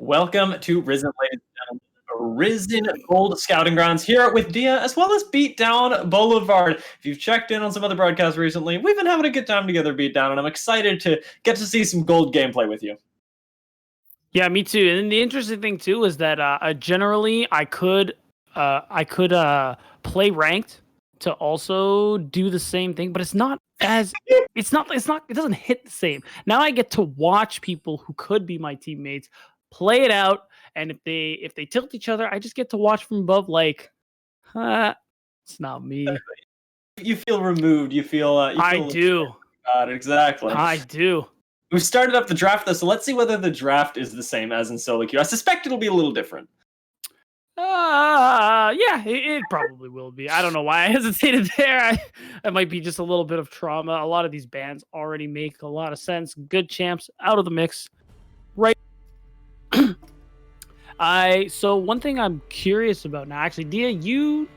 Welcome to Risen, ladies and gentlemen. Risen Gold Scouting Grounds here with Dia, as well as Beatdown Boulevard. If you've checked in on some other broadcasts recently, we've been having a good time together, Beatdown, and I'm excited to get to see some gold gameplay with you. Yeah, me too. And the interesting thing too is that generally I could play ranked to also do the same thing, but it doesn't hit the same. Now I get to watch people who could be my teammates play it out, and if they tilt each other, I just get to watch from above like, it's not me. You feel removed. You feel. I do. God, exactly. I do. We've started up the draft, though, so let's see whether the draft is the same as in solo queue. I suspect it'll be a little different. Yeah, it probably will be. I don't know why I hesitated there. It might be just a little bit of trauma. A lot of these bans already make a lot of sense. Good champs out of the mix, right? So one thing I'm curious about now, actually, Dia, you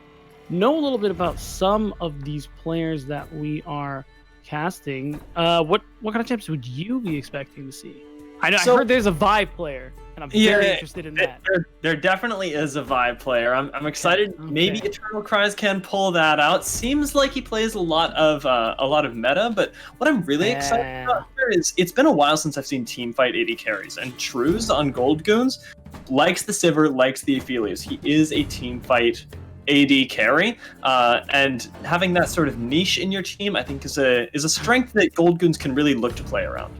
know a little bit about some of these players that we are casting. What kind of champs would you be expecting to see? I heard there's a Vive player, and I'm very interested in that. There definitely is a Vive player. I'm excited. Okay. Maybe Eternal Cries can pull that out. Seems like he plays a lot of meta, but what I'm really excited about here is it's been a while since I've seen teamfight AD carries, and Trues on Gold Goons likes the Sivir, likes the Aphelios. He is a teamfight AD carry, and having that sort of niche in your team, I think, is a strength that Gold Goons can really look to play around.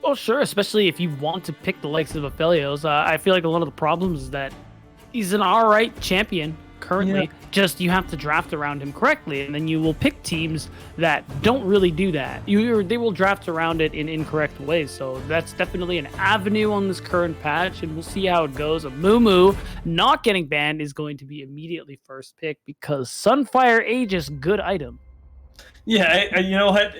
Well, sure, especially if you want to pick the likes of Aphelios. I feel like one of the problems is that he's an alright champion currently, just you have to draft around him correctly, and then you will pick teams that don't really do that. They will draft around it in incorrect ways, so that's definitely an avenue on this current patch, and we'll see how it goes. Mumu not getting banned is going to be immediately first pick because Sunfire Aegis, good item. Yeah, you know what?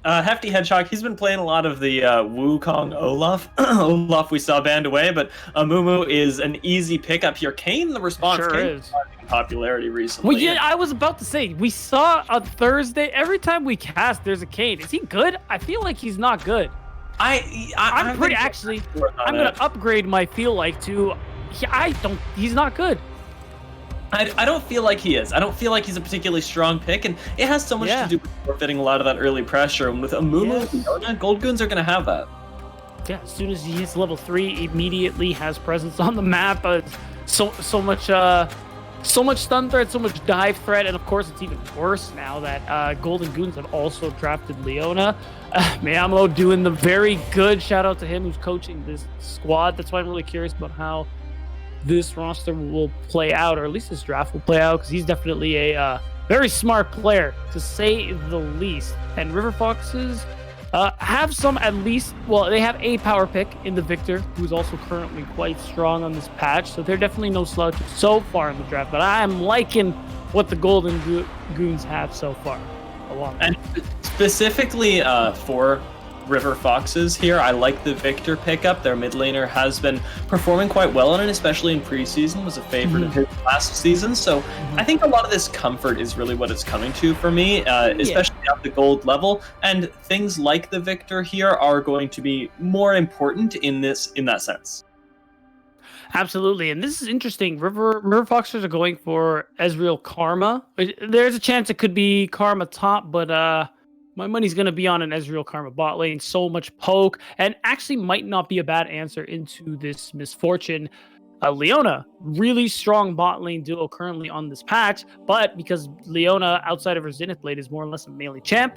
Hefty Hedgehog, he's been playing a lot of the Wukong Olaf. Olaf we saw banned away, but Mumu is an easy pickup here. Kane, the response, sure Kane is. Popularity recently. Well, yeah, I was about to say, we saw on Thursday, every time we cast, there's a Kane. Is he good? I feel like he's not good. I'm going to upgrade my feel like to, he's not good. I don't feel like he is. I don't feel like he's a particularly strong pick, and it has so much to do with forfeiting a lot of that early pressure. And with Mumu, Gold Goons are going to have that. Yeah, as soon as he hits level 3, immediately has presence on the map. So much stun threat, so much dive threat, and of course it's even worse now that Golden Goons have also drafted Leona. Mayamo doing the very good. Shout out to him who's coaching this squad. That's why I'm really curious about how this roster will play out, or at least this draft will play out, because he's definitely a very smart player, to say the least. And River Foxes have some, at least, well, they have a power pick in the Victor, who's also currently quite strong on this patch, so they're definitely no slouch so far in the draft, but I am liking what the Golden Goons have so far. And specifically for River Foxes here, I like the Victor pickup. Their mid laner has been performing quite well on it, especially in preseason, was a favorite of his last season. So I think a lot of this comfort is really what it's coming to for me, especially at the gold level. And things like the Victor here are going to be more important in that sense. Absolutely, and this is interesting. River Foxers are going for Ezreal Karma. There's a chance it could be Karma top, but my money's going to be on an Ezreal Karma bot lane. So much poke, and actually might not be a bad answer into this misfortune. Leona, really strong bot lane duo currently on this patch, but because Leona, outside of her Zenith Blade, is more or less a melee champ,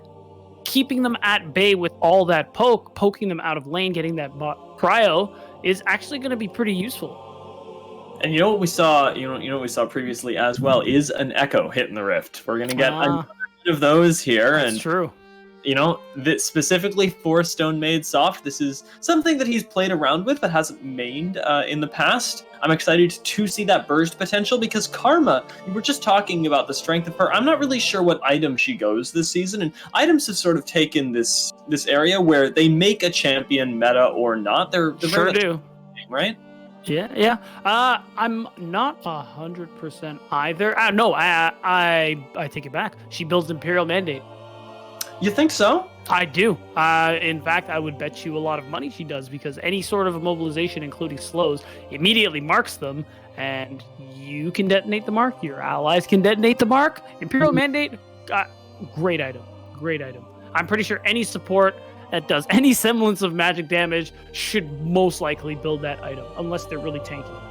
keeping them at bay with all that poking them out of lane, getting that bot cryo, is actually going to be pretty useful. And you know what we saw? You know what we saw previously as well is an Echo hitting the Rift. We're going to get a of those here. That's true. You know, that specifically for Stone Maid Soft, this is something that he's played around with but hasn't mained in the past. I'm excited to see that burst potential because Karma, we were just talking about the strength of her. I'm not really sure what item she goes this season, and items have sort of taken this area where they make a champion meta or not. They're sure do, right? Yeah. I'm not 100% either. No, I take it back. She builds Imperial Mandate. You think so? I do. In fact, I would bet you a lot of money she does, because any sort of immobilization, including slows, immediately marks them, and you can detonate the mark. Your allies can detonate the mark. Imperial Mandate, great item. Great item. I'm pretty sure any support that does any semblance of magic damage should most likely build that item, unless they're really tanky.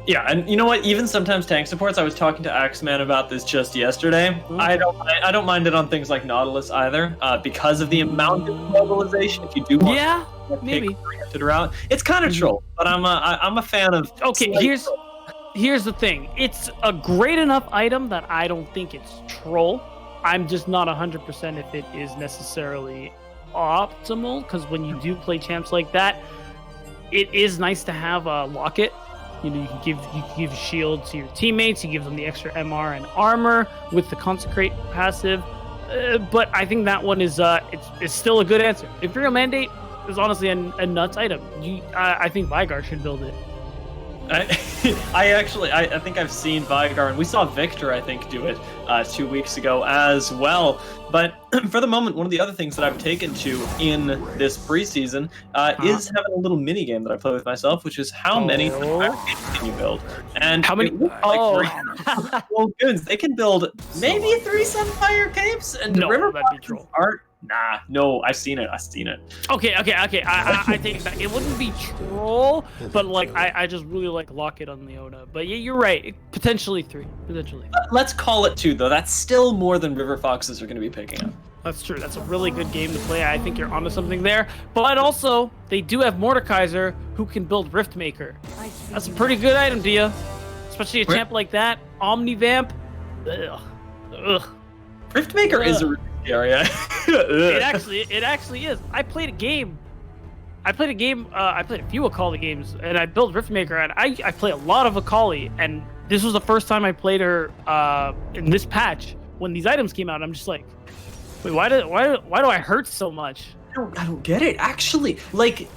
Yeah, and you know what? Even sometimes tank supports. I was talking to Axeman about this just yesterday. Mm-hmm. I don't mind it on things like Nautilus either, because of the amount of mobilization. If you do want maybe to route, it's kind of troll, but I'm a fan of. Okay, here's the thing. It's a great enough item that I don't think it's troll. I'm just not 100% if it is necessarily optimal, because when you do play champs like that, it is nice to have a locket. You know, you can give shield to your teammates. You give them the extra MR and armor with the consecrate passive. But I think that one is it's still a good answer. Imperial Mandate is honestly a nuts item. I think Vygar should build it. I think I've seen Vygar, and we saw Victor, I think, do it 2 weeks ago as well. But for the moment, one of the other things that I've taken to in this preseason is having a little mini game that I play with myself, which is how many Sapphire Capes can you build? And how many? Well, goons, they can build maybe 3 Sapphire Capes, and River that'd be troll. aren't. Nah, no, I've seen it. Okay. I take it back. It wouldn't be troll, but like I just really like Locket on Leona. But yeah, you're right. Potentially 3. Potentially. Let's call it 2, though. That's still more than River Foxes are going to be picking up. That's true. That's a really good game to play. I think you're onto something there. But also, they do have Mordekaiser, who can build Riftmaker. That's a pretty good item, Dia. Especially a champ like that. Omnivamp. Ugh. Riftmaker is a really area. It actually is. I played a game. I played a few Akali games, and I built Riftmaker, and I play a lot of Akali, and this was the first time I played her in this patch. When these items came out, I'm just like, wait, why do I hurt so much? I don't get it. Actually, like,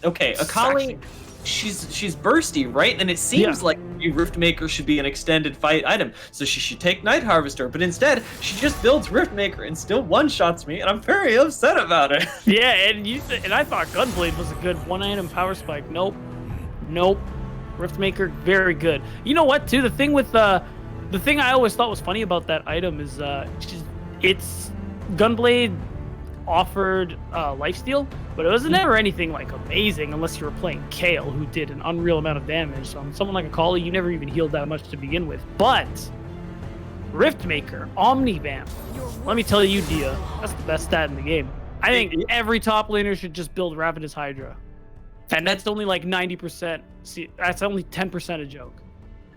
Akali, she's bursty, right? And it seems like Riftmaker should be an extended fight item, so she should take Night Harvester. But instead, she just builds Riftmaker and still one-shots me, and I'm very upset about it. Yeah, and I thought Gunblade was a good one-item power spike. Nope. Riftmaker, very good. You know what? Too, the thing I always thought was funny about that item is it's Gunblade offered lifesteal, but it was never anything like amazing unless you were playing Kale, who did an unreal amount of damage. So on someone like Akali, you never even healed that much to begin with. But Riftmaker, Omnivamp, let me tell you, Dia, that's the best stat in the game. I think every top laner should just build Ravenous Hydra. And that's only like 90%. See, that's only 10% a joke.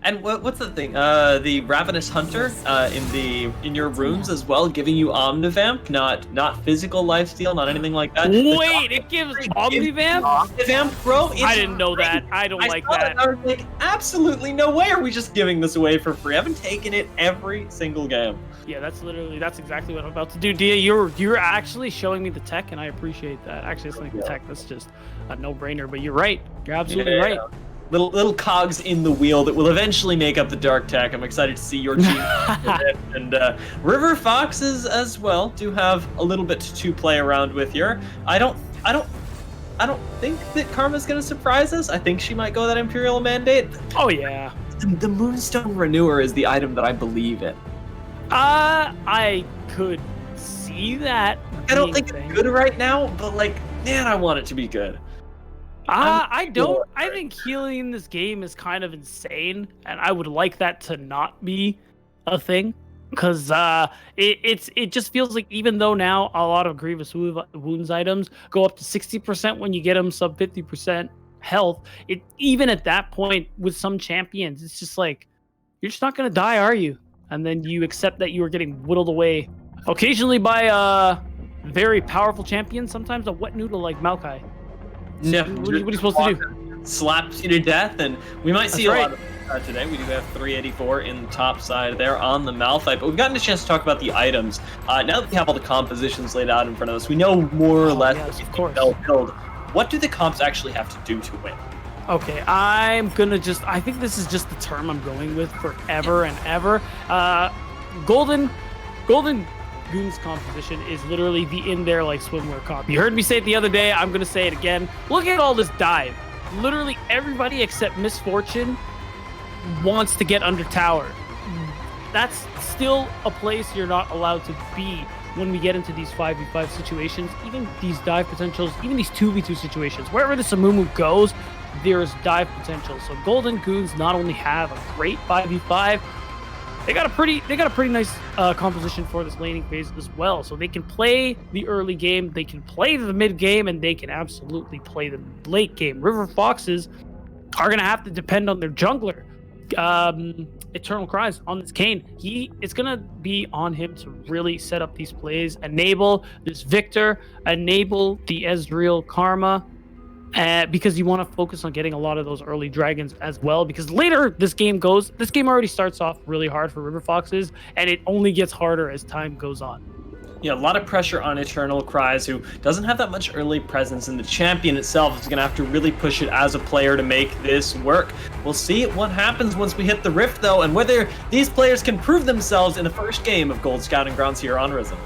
And what's the thing? The Ravenous Hunter in your runes as well, giving you Omnivamp, not physical lifesteal, not anything like that. Wait, it gives Omnivamp? Omnivamp, bro. I didn't know that. I don't like that. I was like, absolutely no way are we just giving this away for free. I haven't taken it every single game. Yeah, that's exactly what I'm about to do. Dia, you're actually showing me the tech, and I appreciate that. Actually, it's like the tech. That's just a no-brainer. But you're right. You're absolutely right. Little cogs in the wheel that will eventually make up the dark tech. I'm excited to see your team. And River Foxes as well do have a little bit to play around with here. I don't think that Karma's gonna surprise us. I think she might go that Imperial Mandate. Oh yeah. The Moonstone Renewer is the item that I believe in. I could see that. I don't think it's good right now, but like, man, I want it to be good. I think healing in this game is kind of insane, and I would like that to not be a thing, because it just feels like, even though now a lot of Grievous Wounds items go up to 60% when you get them sub 50% health, even at that point with some champions, it's just like, you're just not gonna die, are you? And then you accept that you are getting whittled away occasionally by very powerful champions, sometimes a wet noodle like Maokai. Yeah, what are you supposed to do? Slaps you to death, and we might see a lot of today. We do have 384 in the top side there on the Malphite, but we've gotten a chance to talk about the items. Now that we have all the compositions laid out in front of us, we know more or less what they'll build. What do the comps actually have to do to win? Okay, I think this is just the term I'm going with forever and ever. Golden Goon's composition is literally the in there like swimwear comp. You heard me say it the other day. I'm going to say it again. Look at all this dive. Literally everybody except Misfortune wants to get under tower. That's still a place you're not allowed to be when we get into these 5v5 situations, even these dive potentials, even these 2v2 situations. Wherever the Samumu goes, there's dive potential. So Golden Goons not only have a great 5v5, they got a pretty nice composition for this laning phase as well. So they can play the early game, they can play the mid game, and they can absolutely play the late game. River Foxes are going to have to depend on their jungler. Eternal Cries on this Kayn. It's going to be on him to really set up these plays, enable this Victor, enable the Ezreal Karma, because you want to focus on getting a lot of those early dragons as well, because later this game already starts off really hard for River Foxes, and it only gets harder as time goes on. Yeah, a lot of pressure on Eternal Cries, who doesn't have that much early presence, and the champion itself is going to have to really push it as a player to make this work. We'll see what happens once we hit the Rift, though, and whether these players can prove themselves in the first game of Gold Scouting Grounds here on Risen.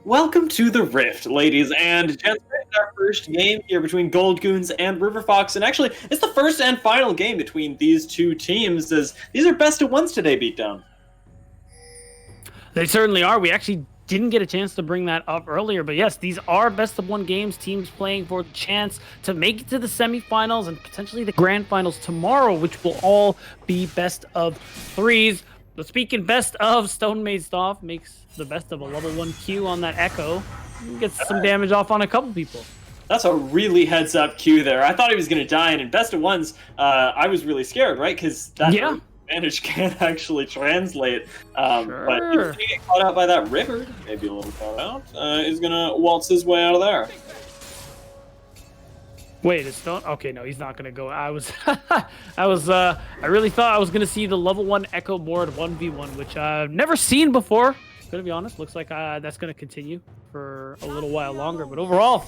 Welcome to the Rift, ladies and gentlemen. Our first game here between Gold Goons and River Fox, and actually, it's the first and final game between these two teams, as these are best of ones today, Beatdown. They certainly are. We actually didn't get a chance to bring that up earlier, but yes, these are best of one games, teams playing for the chance to make it to the semifinals and potentially the grand finals tomorrow, which will all be best of threes. But speaking best of, Stone Made Stoff makes the best of a level 1 Q on that Echo. Gets some damage off on a couple people. That's a really heads-up Q there. I thought he was going to die, and in best of ones, I was really scared, right? Because that advantage can't actually translate. Sure. But if he's going to get caught out by that river, maybe a little caught out, is going to waltz his way out of there. Wait, it's Stone? Okay, no, he's not gonna go. I really thought I was gonna see the level 1 Echo board 1v1, which I've never seen before. Gonna be honest, looks like that's gonna continue for a little while longer. But overall,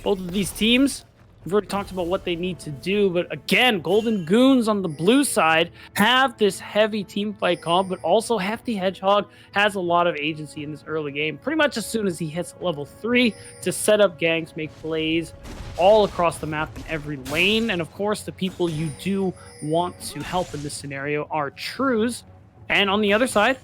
both of these teams, we've already talked about what they need to do. But again, Golden Goons on the blue side have this heavy team fight comp, but also Hefty Hedgehog has a lot of agency in this early game. Pretty much as soon as he hits level 3 to set up ganks, make plays all across the map in every lane. And of course, the people you do want to help in this scenario are Trues. And on the other side,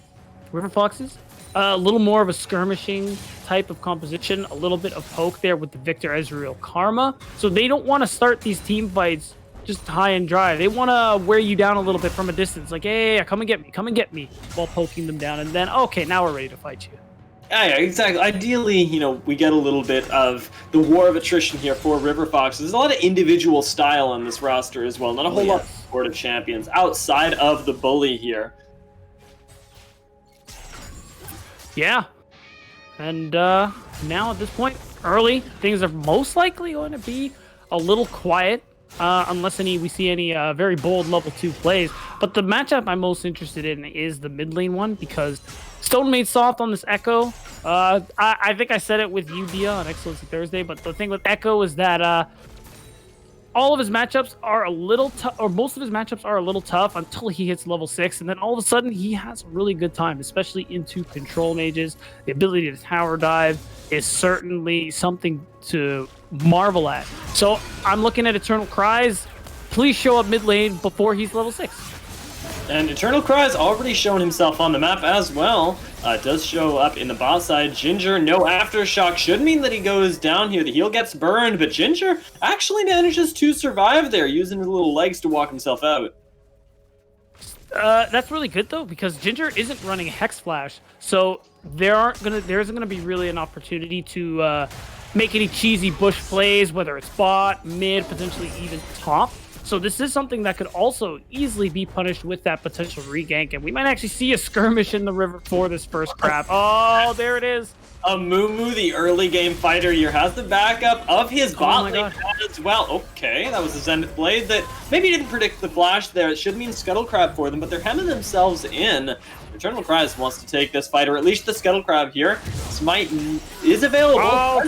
River Foxes, a little more of a skirmishing type of composition, a little bit of poke there with the Victor Ezreal Karma. So they don't want to start these team fights just high and dry. They want to wear you down a little bit from a distance. Like, hey, come and get me, while poking them down. And then, okay, now we're ready to fight you. Yeah, exactly. Ideally, we get a little bit of the war of attrition here for River Fox. There's a lot of individual style on this roster as well. Not a whole lot of supportive champions outside of the bully here. Yeah. And now at this point, early, things are most likely going to be a little quiet. Unless we see any very bold level 2 plays. But the matchup I'm most interested in is the mid lane one, because Stone Made Soft on this Echo. I think I said it with Ubia on Excellency Thursday, but the thing with Echo is that all of his matchups are a little tough, or most of his matchups are a little tough until he hits level 6, and then all of a sudden he has a really good time, especially into control mages. The ability to tower dive is certainly something to marvel at. So I'm looking at Eternal Cries. Please show up mid lane before he's level 6. And Eternal Cry's already shown himself on the map as well. Does show up in the bot side. Ginger, no Aftershock. Should mean that he goes down here. The heal gets burned, but Ginger actually manages to survive there, using his little legs to walk himself out. That's really good, though, because Ginger isn't running Hex Flash, so there isn't gonna be really an opportunity to make any cheesy bush plays, whether it's bot, mid, potentially even top. So this is something that could also easily be punished with that potential regank, and we might actually see a skirmish in the river for this first crab. Oh, there it is. Mumu, the early game fighter here, has the backup of his bot lane as well. Okay, that was the Zenith Blade that maybe didn't predict the flash there. It should mean Scuttle Crab for them, but they're hemming themselves in. Eternal Cries wants to take this fight, or at least the Scuttle Crab here. Smite is available. Oh,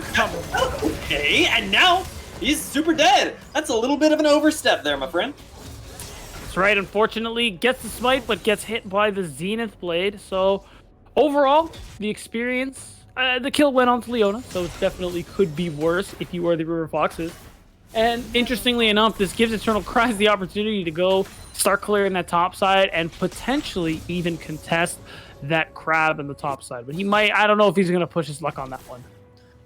okay, and now he's super dead. That's a little bit of an overstep there, my friend. That's right. Unfortunately, gets the smite, but gets hit by the Zenith Blade. So overall, the experience, the kill went on to Leona, so it definitely could be worse if you are the River Foxes. And interestingly enough, this gives Eternal Cries the opportunity to go start clearing that top side and potentially even contest that crab in the top side. But he might, I don't know if he's going to push his luck on that one.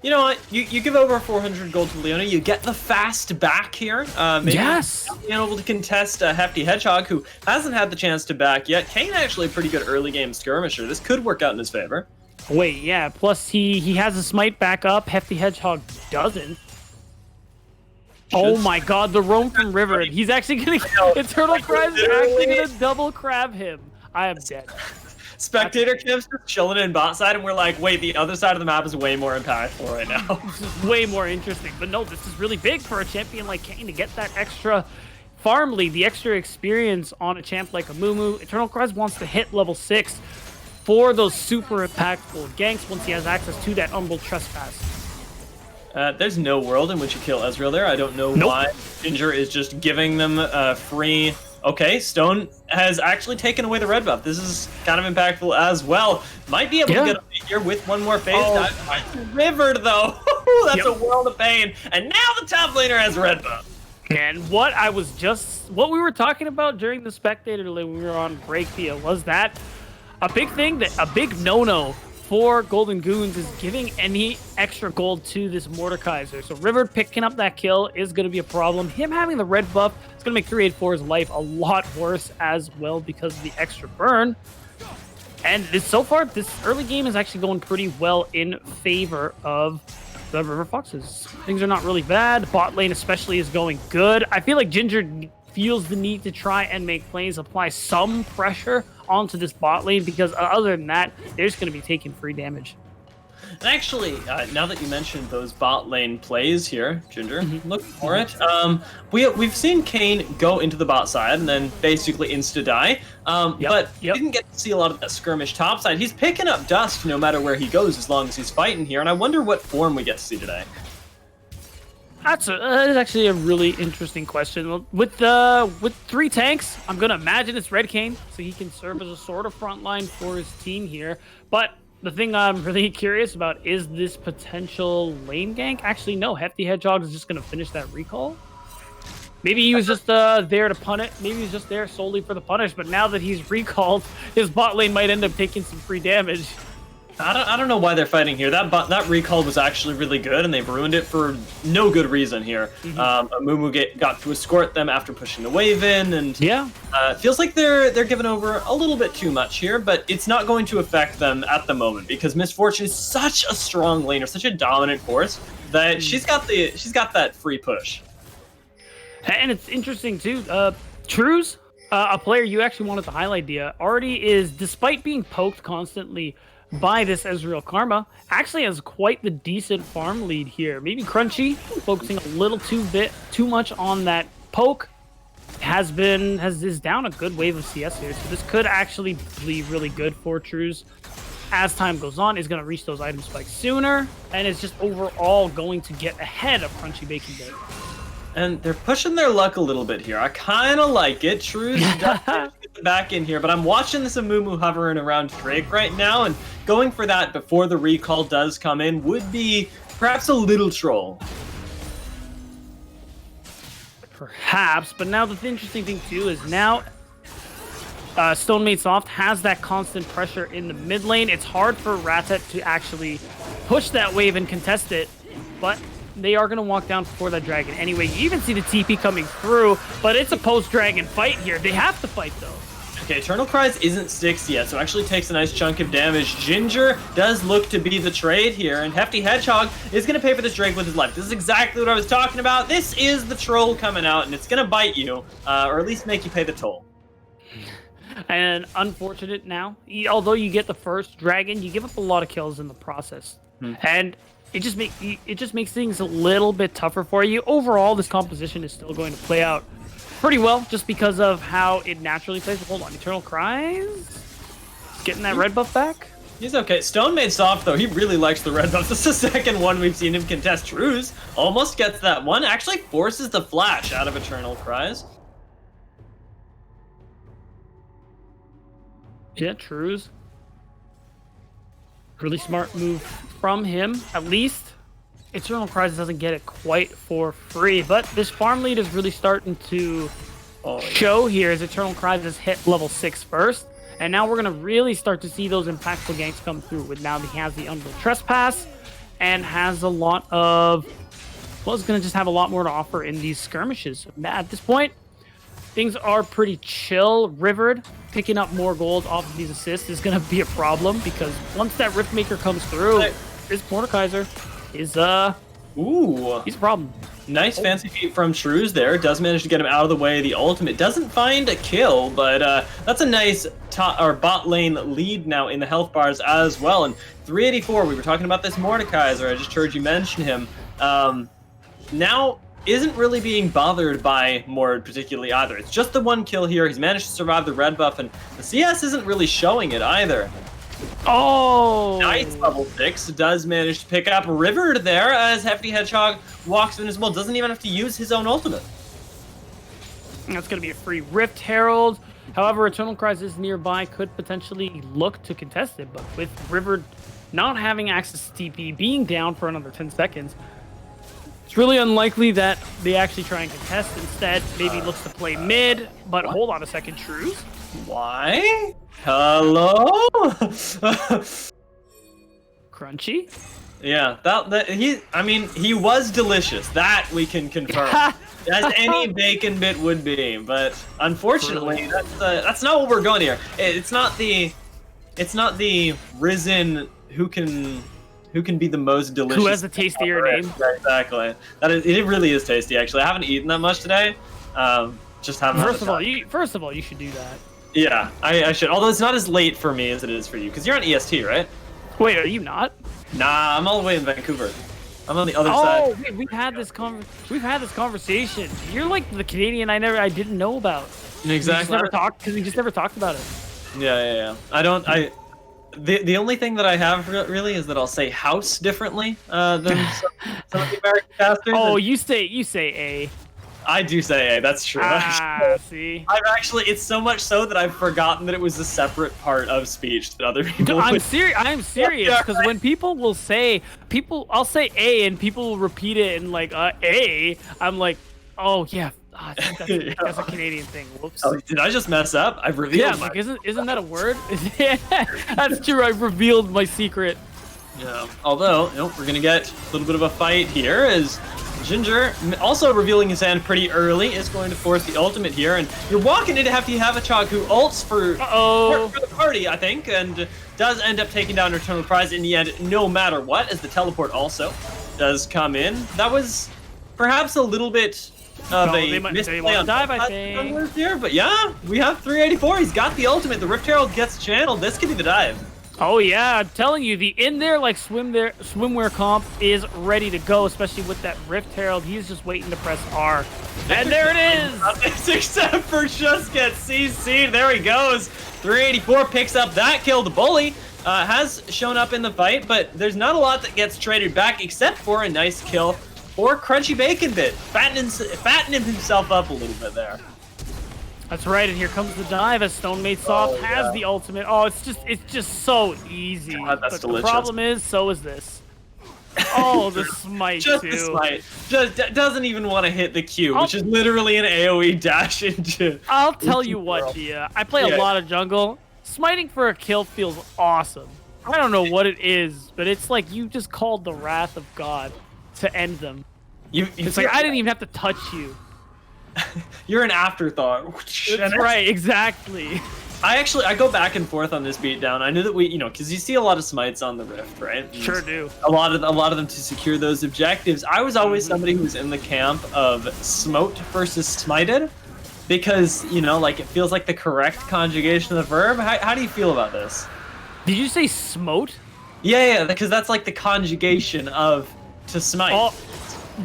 You know what? You give over 400 gold to Leona. You get the fast back here. Maybe yes. Being able to contest Hefty Hedgehog, who hasn't had the chance to back yet. Kane actually a pretty good early game skirmisher. This could work out in his favor. Wait, yeah. Plus he has a smite back up. Hefty Hedgehog doesn't. Oh my god, the roam from river. He's actually gonna Eternal Cries is actually gonna double crab him. I am dead. Spectator Cam's just chilling in bot side, and we're like, wait, the other side of the map is way more impactful right now. This is way more interesting. But no, this is really big for a champion like Kane to get that extra farm lead, the extra experience on a champ like a Mumu. Eternal Cries wants to hit level 6 for those super impactful ganks once he has access to that Umbral Trespass. There's no world in which you kill Ezreal there. I don't know why Ginger is just giving them free Okay, Stone has actually taken away the red buff. This is kind of impactful as well. Might be able to get away here with one more phase. Rivered though. That's a world of pain. And now the top laner has red buff. And what we were talking about during the spectator when we were on break here was that a big no-no for Golden Goons is giving any extra gold to this Mordekaiser. So River picking up that kill is going to be a problem. Him having the red buff is going to make 384's life a lot worse as well because of the extra burn. And so far, this early game is actually going pretty well in favor of the River Foxes. Things are not really bad. Bot lane especially is going good. I feel like Ginger feels the need to try and make plays, apply some pressure onto this bot lane, because other than that, they're just going to be taking free damage. And actually, now that you mentioned those bot lane plays here, Ginger, look for it. We've seen Kane go into the bot side and then basically insta-die, but didn't get to see a lot of that skirmish top side. He's picking up dust no matter where he goes as long as he's fighting here, and I wonder what form we get to see today. That is actually a really interesting question. With 3 tanks, I'm going to imagine it's Red Kane, so he can serve as a sort of front line for his team here. But the thing I'm really curious about is this potential lane gank. Actually, no, Hefty Hedgehog is just going to finish that recall. Maybe he was just there to pun it. Maybe he's just there solely for the punish. But now that he's recalled, his bot lane might end up taking some free damage. I don't know why they're fighting here. That recall was actually really good, and they've ruined it for no good reason here. Mumu got to escort them after pushing the wave in, and it feels like they're giving over a little bit too much here, but it's not going to affect them at the moment because Miss Fortune is such a strong laner, such a dominant force that she's got that free push. And it's interesting too. Trues, a player you actually wanted to highlight, Dia, already is, despite being poked constantly by this Ezreal Karma, actually has quite the decent farm lead here. Maybe Crunchy focusing a little too much on that poke is down a good wave of CS here. So this could actually be really good for Trues as time goes on. Is going to reach those item spikes sooner, and is just overall going to get ahead of Crunchy Bacon Day. And they're pushing their luck a little bit here. I kind of like it. Trues does get back in here, but I'm watching this Amumu hovering around Drake right now, and going for that before the recall does come in would be perhaps a little troll. Perhaps, but now the interesting thing too is now Stonemate Soft has that constant pressure in the mid lane. It's hard for Ratet to actually push that wave and contest it, but they are going to walk down before that dragon anyway. You even see the TP coming through, but it's a post-dragon fight here. They have to fight, though. Okay, Eternal Cries isn't 6 yet, so actually takes a nice chunk of damage. Ginger does look to be the trade here, and Hefty Hedgehog is going to pay for this Drake with his life. This is exactly what I was talking about. This is the troll coming out, and it's going to bite you, or at least make you pay the toll. And unfortunate now, although you get the first dragon, you give up a lot of kills in the process. And it just makes things a little bit tougher for you. Overall, this composition is still going to play out pretty well, just because of how it naturally plays. Hold on, Eternal Cries getting that red buff back. He's okay. Stonemate Soft, though, he really likes the red buff. This is the second one we've seen him contest. Trues almost gets that one. Actually forces the flash out of Eternal Cries. Yeah, Trues. Really smart move from him. At least Eternal Cries doesn't get it quite for free, but this farm lead is really starting to show here as Eternal Cries has hit level 6 first, and now we're going to really start to see those impactful ganks come through with now he has the Unreal Trespass and has a lot of, well, it's going to just have a lot more to offer in these skirmishes. At this point, things are pretty chill. Rivered picking up more gold off of these assists is going to be a problem, because once that Riftmaker comes through, this Mordekaiser is he's a problem. Nice fancy feat from Trues there. Does manage to get him out of the way. The ultimate doesn't find a kill, but that's a nice bot lane lead now in the health bars as well. And 384, we were talking about this Mordekaiser. I just heard you mention him. Now isn't really being bothered by Mord particularly either. It's just the one kill here. He's managed to survive the red buff, and the CS isn't really showing it either. Oh! Nice level 6. Does manage to pick up Rivered there as Hefty Hedgehog walks in as well. Doesn't even have to use his own ultimate. That's going to be a free Rift Herald. However, Eternal Cries is nearby, could potentially look to contest it, but with River not having access to TP, being down for another 10 seconds, it's really unlikely that they actually try and contest. Instead, maybe looks to play mid, but hold on a second, Shrews. Why? Hello? Crunchy? Yeah, he was delicious. That we can confirm. As any bacon bit would be, but unfortunately, that's not what we're going here. It's not the Risen who can be the most delicious. Who has the tastier name? Yeah, exactly. It really is tasty. Actually, I haven't eaten that much today. Just haven't. First of all, you should do that. Yeah, I should. Although it's not as late for me as it is for you, because you're on EST, right? Wait, are you not? Nah, I'm all the way in Vancouver. I'm on the other side. Oh, we've had this conversation. You're like the Canadian I didn't know about. Exactly. We just never talked about it. Yeah. The only thing that I have really is that I'll say house differently than some of the American casters. Oh, you say A. I do say A. That's true. See. It's so much so that I've forgotten that it was a separate part of speech that other people. I'm serious because when people will say I'll say A and people will repeat it and like A. I'm like, oh yeah. I think that's a Canadian thing. Whoops. Oh, did I just mess up? I've revealed. Yeah, like isn't that a word? That's true. I've revealed my secret. Yeah. Although, we're gonna get a little bit of a fight here as Ginger, also revealing his hand pretty early, is going to force the ultimate here, and you're walking into Havachok, who ults for the party, I think, and does end up taking down Eternal Prize in the end, no matter what, as the teleport also does come in. That was perhaps a little bit of a misplay on dive, I think. Here, but yeah, we have 384. He's got the ultimate. The Rift Herald gets channeled. This could be the dive. Oh yeah, I'm telling you, the in there like swimwear comp is ready to go, especially with that Rift Herald. He's just waiting to press R. And there it is! Except for just gets CC'd. There he goes. 384 picks up that kill. The bully has shown up in the fight, but there's not a lot that gets traded back except for a nice kill for Crunchy Bacon Bit. Fattening himself up a little bit there. That's right, and here comes the dive as Stone Made Soft has the ultimate. Oh, it's just so easy. God, that's delicious. The problem is, so is this. Oh, the smite just too. The smite. Just doesn't even want to hit the Q, which is literally an AoE dash into. I'll tell you what, Gia. I play a lot of jungle. Smiting for a kill feels awesome. I don't know what it is, but it's like you just called the wrath of God to end them. It's like I didn't even have to touch you. You're an afterthought. That's right, exactly. I go back and forth on this beatdown. I knew that because you see a lot of smites on the Rift, right? And sure do. A lot of them to secure those objectives. I was always somebody who was in the camp of smote versus smited, because it feels like the correct conjugation of the verb. How do you feel about this? Did you say smote? Yeah, because that's like the conjugation of to smite. Oh,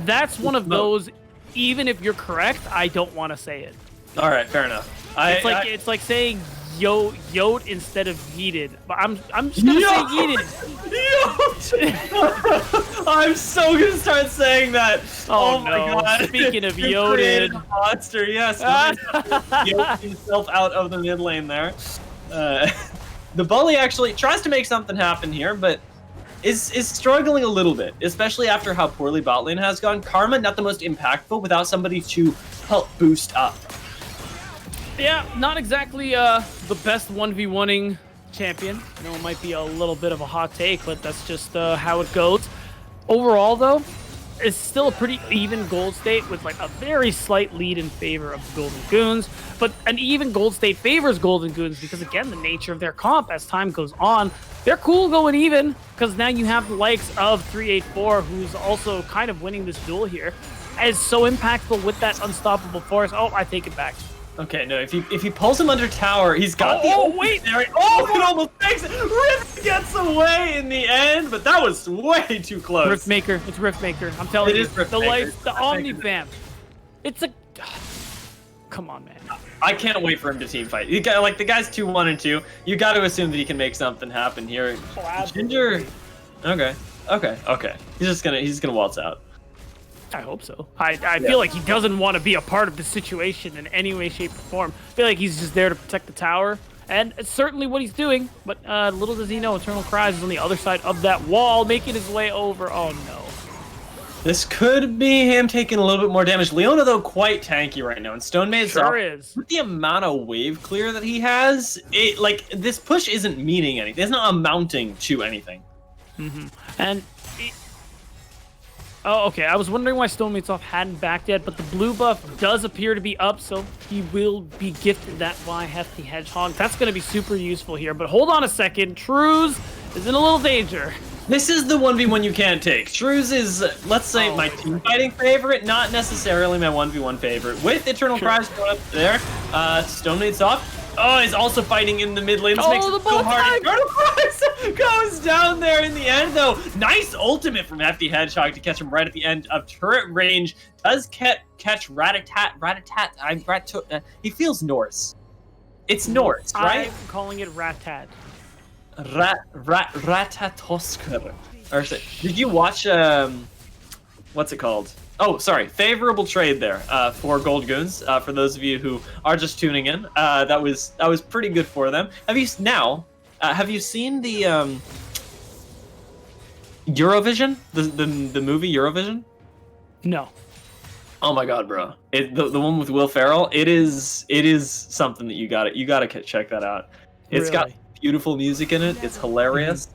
that's one of those. Even if you're correct, I don't want to say it. All right, fair enough. It's like saying yote instead of yeeted. But I'm just gonna say yeeted. I'm so gonna start saying that. Oh my god! Speaking of yoted, monster, yes. Yote himself out of the mid lane there. The bully actually tries to make something happen here, but is struggling a little bit, especially after how poorly bot lane has gone. Karma not the most impactful without somebody to help boost up. Yeah, not exactly the best 1v1ing champion. I know it might be a little bit of a hot take, but that's just how it goes. Overall, though, it's still a pretty even gold state with like a very slight lead in favor of the Golden Goons. But an even gold state favors Golden Goons because, again, the nature of their comp as time goes on, they're cool going even because now you have the likes of 384, who's also kind of winning this duel here, as so impactful with that unstoppable force. Oh, I take it back. Okay, no, if he pulls him under tower, he's got wait! There. Oh, it almost makes it! Rift gets away in the end, but that was way too close. Riftmaker, it's Riftmaker. I'm telling you, the Omni Fam. It's a... Come on, man. I can't wait for him to team fight. You got, like, the guy's 2-1 and 2. You got to assume that he can make something happen here. Oh, Ginger. Okay. He's just gonna waltz out. I hope so. I feel like he doesn't want to be a part of the situation in any way, shape, or form. I feel like he's just there to protect the tower. And it's certainly what he's doing. But little does he know, Eternal Cries is on the other side of that wall, making his way over. Oh, no. This could be him taking a little bit more damage. Leona, though, quite tanky right now. And Stone Maid's sure is. With the amount of wave clear that he has, this push isn't meaning anything. It's not amounting to anything. And... Oh, okay. I was wondering why Stonemaid's off hadn't backed yet, but the blue buff does appear to be up, so he will be gifted that by Hefty Hedgehog. That's going to be super useful here, but hold on a second. Trues is in a little danger. This is the 1v1 you can't take. Trues is, let's say, my team fighting favorite, not necessarily my 1v1 favorite. With Eternal Cries going up there, Stonemaid's off. Oh, he's also fighting in the mid lane. This makes it so hard. Eternal Cries goes down there in the end, though. Nice ultimate from Hefty Hedgehog to catch him right at the end of turret range. Does catch Ratatat. He feels Norse. It's Norse, right? I'm calling it Ratat. Ratatosker. Or did you watch what's it called? Oh, sorry. Favorable trade there for Gold Goons. For those of you who are just tuning in, that was pretty good for them. Have you seen the Eurovision? The movie Eurovision? No. Oh my God, bro! The one with Will Ferrell. It is something that you gotta check that out. It's got beautiful music in it. It's hilarious.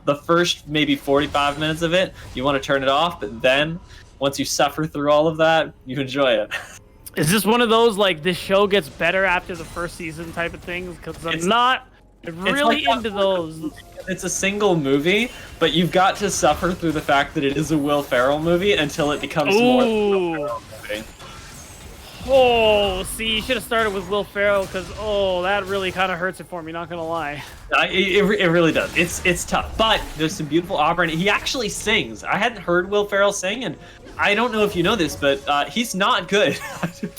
The first maybe 45 minutes of it, you want to turn it off, but then once you suffer through all of that, you enjoy it. Is this one of those, like, this show gets better after the first season type of things? Because I'm not really into those. It's a single movie, but you've got to suffer through the fact that it is a Will Ferrell movie until it becomes more than a Will Ferrell movie. Oh, see, you should have started with Will Ferrell, because, that really kind of hurts it for me, not going to lie. It really does. It's tough, but there's some beautiful opera, and he actually sings. I hadn't heard Will Ferrell sing, and I don't know if you know this, but he's not good.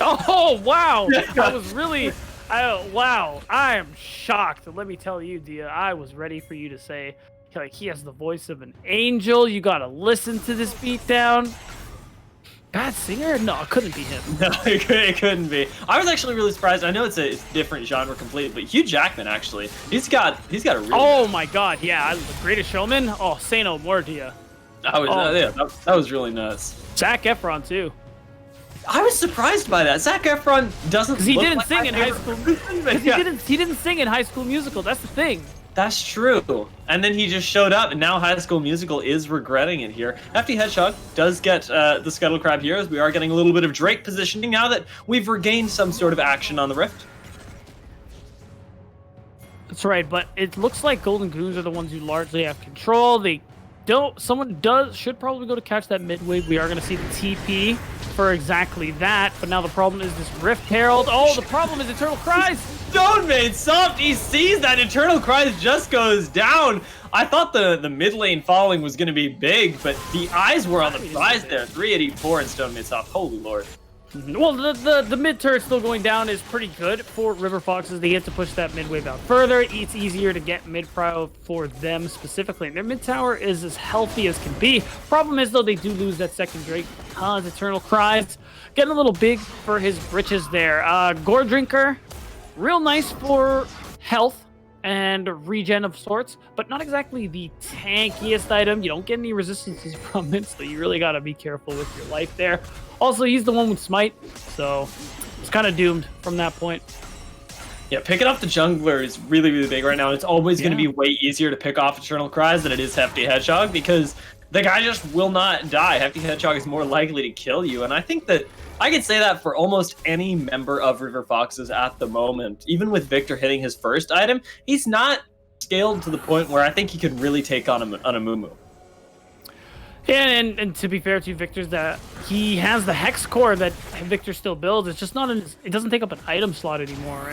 Oh, wow. I was really... wow. I am shocked. Let me tell you, Dia, I was ready for you to say, like, he has the voice of an angel. You got to listen to this beatdown. Bad singer? No, it couldn't be him. No, it couldn't be. I was actually really surprised. I know it's a different genre completely, but Hugh Jackman actually, he's got a really. Oh my God, yeah, the Greatest Showman. Oh, say no more, Dia. That was really nuts. Zac Efron too. I was surprised by that. Zac Efron doesn't. Because he didn't sing in High School. He didn't sing in High School Musical. That's the thing. That's true. And then he just showed up, and now High School Musical is regretting it here. Hefty Hedgehog does get the Scuttle Crab here, as we are getting a little bit of Drake positioning now that we've regained some sort of action on the Rift. That's right, but it looks like Golden Goons are the ones who largely have control. Someone should probably go to catch that mid wave. We are going to see the TP for exactly that, but now the problem is this Rift Herald. Oh, the problem is Eternal Cries. Stone Maid soft. He sees that Eternal Cries just goes down. I thought the mid lane following was going to be big, but the eyes were on the prize there. 384 and Stone Maid soft. Holy Lord. Well, the mid turret still going down is pretty good for River Foxes. They get to push that mid wave out further. It's easier to get mid prio for them specifically. And their mid tower is as healthy as can be. Problem is, though, they do lose that second Drake because Eternal Cries getting a little big for his britches there. Gore Drinker, real nice for health and regen of sorts, but not exactly the tankiest item. You don't get any resistances from it, so you really got to be careful with your life there. Also, he's the one with Smite, so it's kind of doomed from that point. Yeah, picking off the jungler is really, really big right now. It's always going to be way easier to pick off Eternal Cries than it is Hefty Hedgehog, because the guy just will not die. Hefty Hedgehog is more likely to kill you, and I think that I could say that for almost any member of River Foxes at the moment. Even with Victor hitting his first item, he's not scaled to the point where I think he could really take on a Mumu. Yeah, and to be fair to Victor's, that he has the Hex Core that Victor still builds. It's just not it doesn't take up an item slot anymore.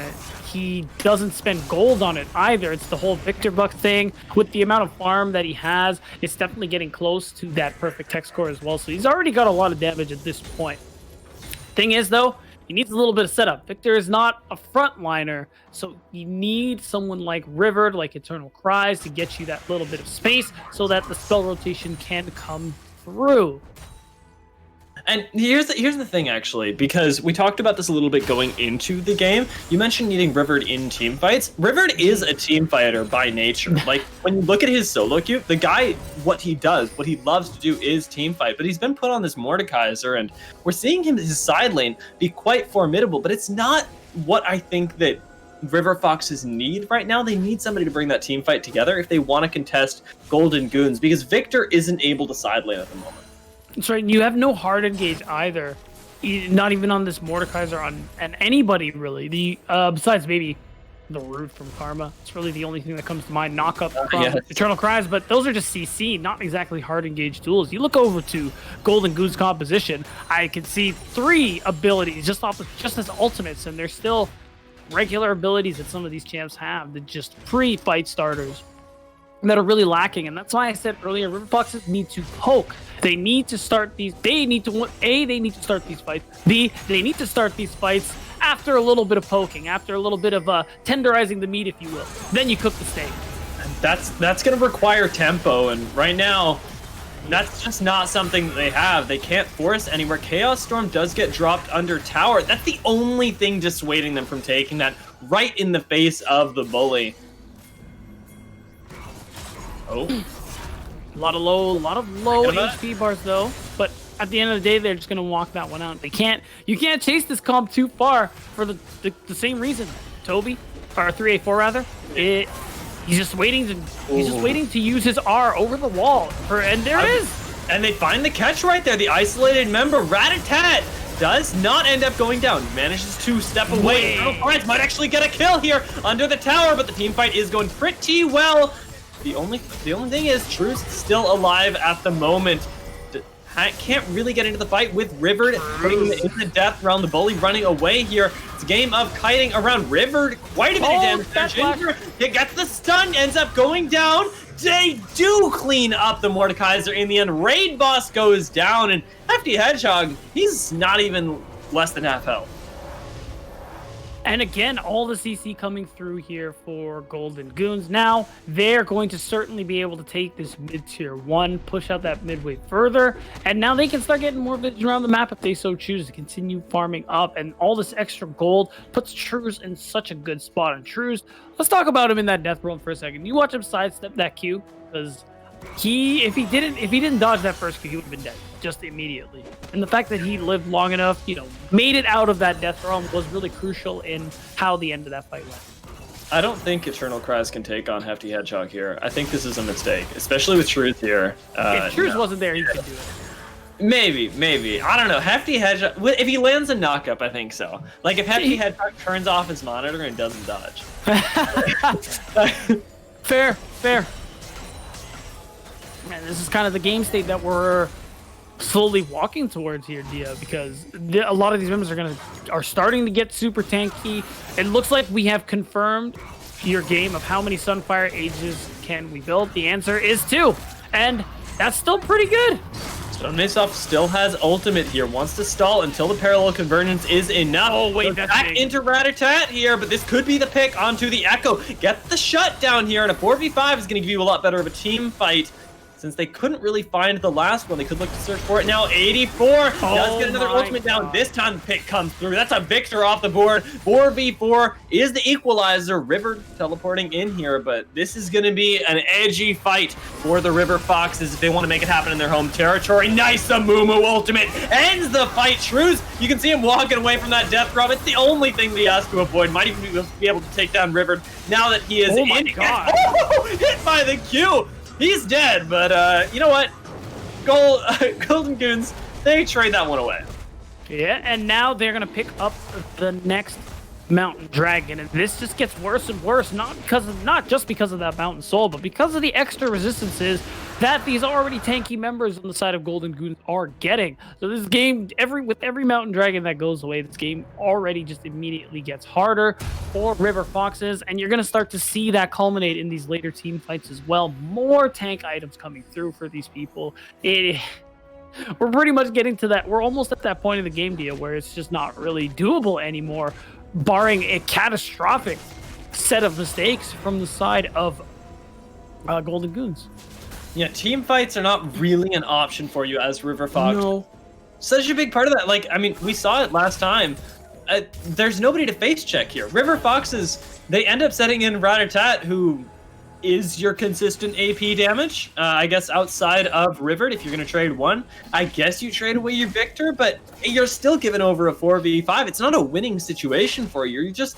He doesn't spend gold on it either. It's the whole Victor Buck thing. With the amount of farm that he has, it's definitely getting close to that perfect Hex Core as well. So he's already got a lot of damage at this point. Thing is, though, he needs a little bit of setup. Victor is not a frontliner, so you need someone like River, like Eternal Cries, to get you that little bit of space so that the spell rotation can come through. And here's the thing, actually, because we talked about this a little bit going into the game. You mentioned needing Rivard in team fights. Rivard is a team fighter by nature. Like, when you look at his solo queue, the guy, what he does, what he loves to do is team fight. But he's been put on this Mordekaiser, and we're seeing him, his side lane, be quite formidable. But it's not what I think that River Foxes need right now. They need somebody to bring that team fight together if they want to contest Golden Goons, because Victor isn't able to side lane at the moment. That's right. You have no hard engage either, not even on this Mordekaiser and anybody really. Besides maybe the Root from Karma. It's really the only thing that comes to mind. Knock up from Eternal Cries, but those are just CC, not exactly hard engage tools. You look over to Golden Goose composition, I can see 3 abilities just as ultimates, and they're still regular abilities that some of these champs have that just pre-fight starters that are really lacking. And that's why I said earlier, River Foxes need to poke. They need to start these. They need to start these fights. B, they need to start these fights after a little bit of poking, after a little bit of tenderizing the meat, if you will. Then you cook the steak. And that's going to require tempo, and right now, that's just not something that they have. They can't force anywhere. Chaos Storm does get dropped under tower. That's the only thing dissuading them from taking that right in the face of the bully. Oh. A lot of low HP bars though, but at the end of the day, they're just gonna walk that one out. You can't chase this comp too far for the same reason. Toby, or 3A4 rather, he's just waiting to use his R over the wall, and there it is. And they find the catch right there. The isolated member, Rat-a-tat, does not end up going down. Manages to step away. Friends might actually get a kill here under the tower, but the team fight is going pretty well. The only thing is, True's still alive at the moment. Can't really get into the fight with Rivard, putting him in the death around the bully, running away here. It's a game of kiting around Rivard. Quite a bit of damage. Ginger, it gets the stun, ends up going down. They do clean up the Mordekaiser in the end. Raid boss goes down, and Hefty Hedgehog, he's not even less than half health. And again, all the CC coming through here for Golden Goons. Now, they're going to certainly be able to take this mid-tier 1, push out that midway further, and now they can start getting more vision around the map if they so choose to continue farming up. And all this extra gold puts Trues in such a good spot. And Trues, let's talk about him in that death world for a second. You watch him sidestep that Q, because if he didn't dodge that first Q, he would have been dead just immediately. And the fact that he lived long enough, made it out of that death realm was really crucial in how the end of that fight went. I don't think Eternal Cries can take on Hefty Hedgehog here. I think this is a mistake, especially with Truth here. If Truth wasn't there, he could do it. Maybe. I don't know. Hefty Hedgehog, if he lands a knockup, I think so. Like, if Hefty Hedgehog turns off his monitor and doesn't dodge. Fair. Man, this is kind of the game state that we're slowly walking towards here, Dia, because a lot of these members are starting to get super tanky. It looks like we have confirmed your game of how many Sunfire Ages can we build. The answer is 2, and that's still pretty good. Stonemasop still has ultimate here, wants to stall until the parallel convergence is enough. Oh wait, that's back big. into Rat-a-tat here, but this could be the pick onto the Echo. Get the shutdown here, and a 4v5 is going to give you a lot better of a team fight. Since they couldn't really find the last one, they could look to search for it. Now 84 does get another ultimate down. This time the pick comes through. That's a Victor off the board. 4v4 is the equalizer. River teleporting in here, but this is going to be an edgy fight for the River Foxes if they want to make it happen in their home territory. Nice Amumu ultimate ends the fight. Shrews, you can see him walking away from that death drop. It's the only thing that he has to avoid. Might even be able to take down River now that he is in. My God. Hit by the Q. He's dead, but you know what? Golden Goons, they trade that one away. Yeah, and now they're going to pick up the next Mountain Dragon, and this just gets worse and worse, not just because of that Mountain Soul, but because of the extra resistances that these already tanky members on the side of Golden Goons are getting. So this game, with every Mountain Dragon that goes away, this game already just immediately gets harder for River Foxes, and you're going to start to see that culminate in these later team fights as well. More tank items coming through for these people. We're pretty much getting to that. We're almost at that point in the game, deal where it's just not really doable anymore, barring a catastrophic set of mistakes from the side of Golden Goons. Yeah, team fights are not really an option for you as River Fox. No. such a big part of that. Like, I mean, we saw it last time. There's nobody to face check here. River Foxes, they end up setting in Rat-a-tat, who is your consistent AP damage. I guess outside of River, if you're going to trade one, I guess you trade away your Victor, but you're still giving over a 4v5. It's not a winning situation for you. You're just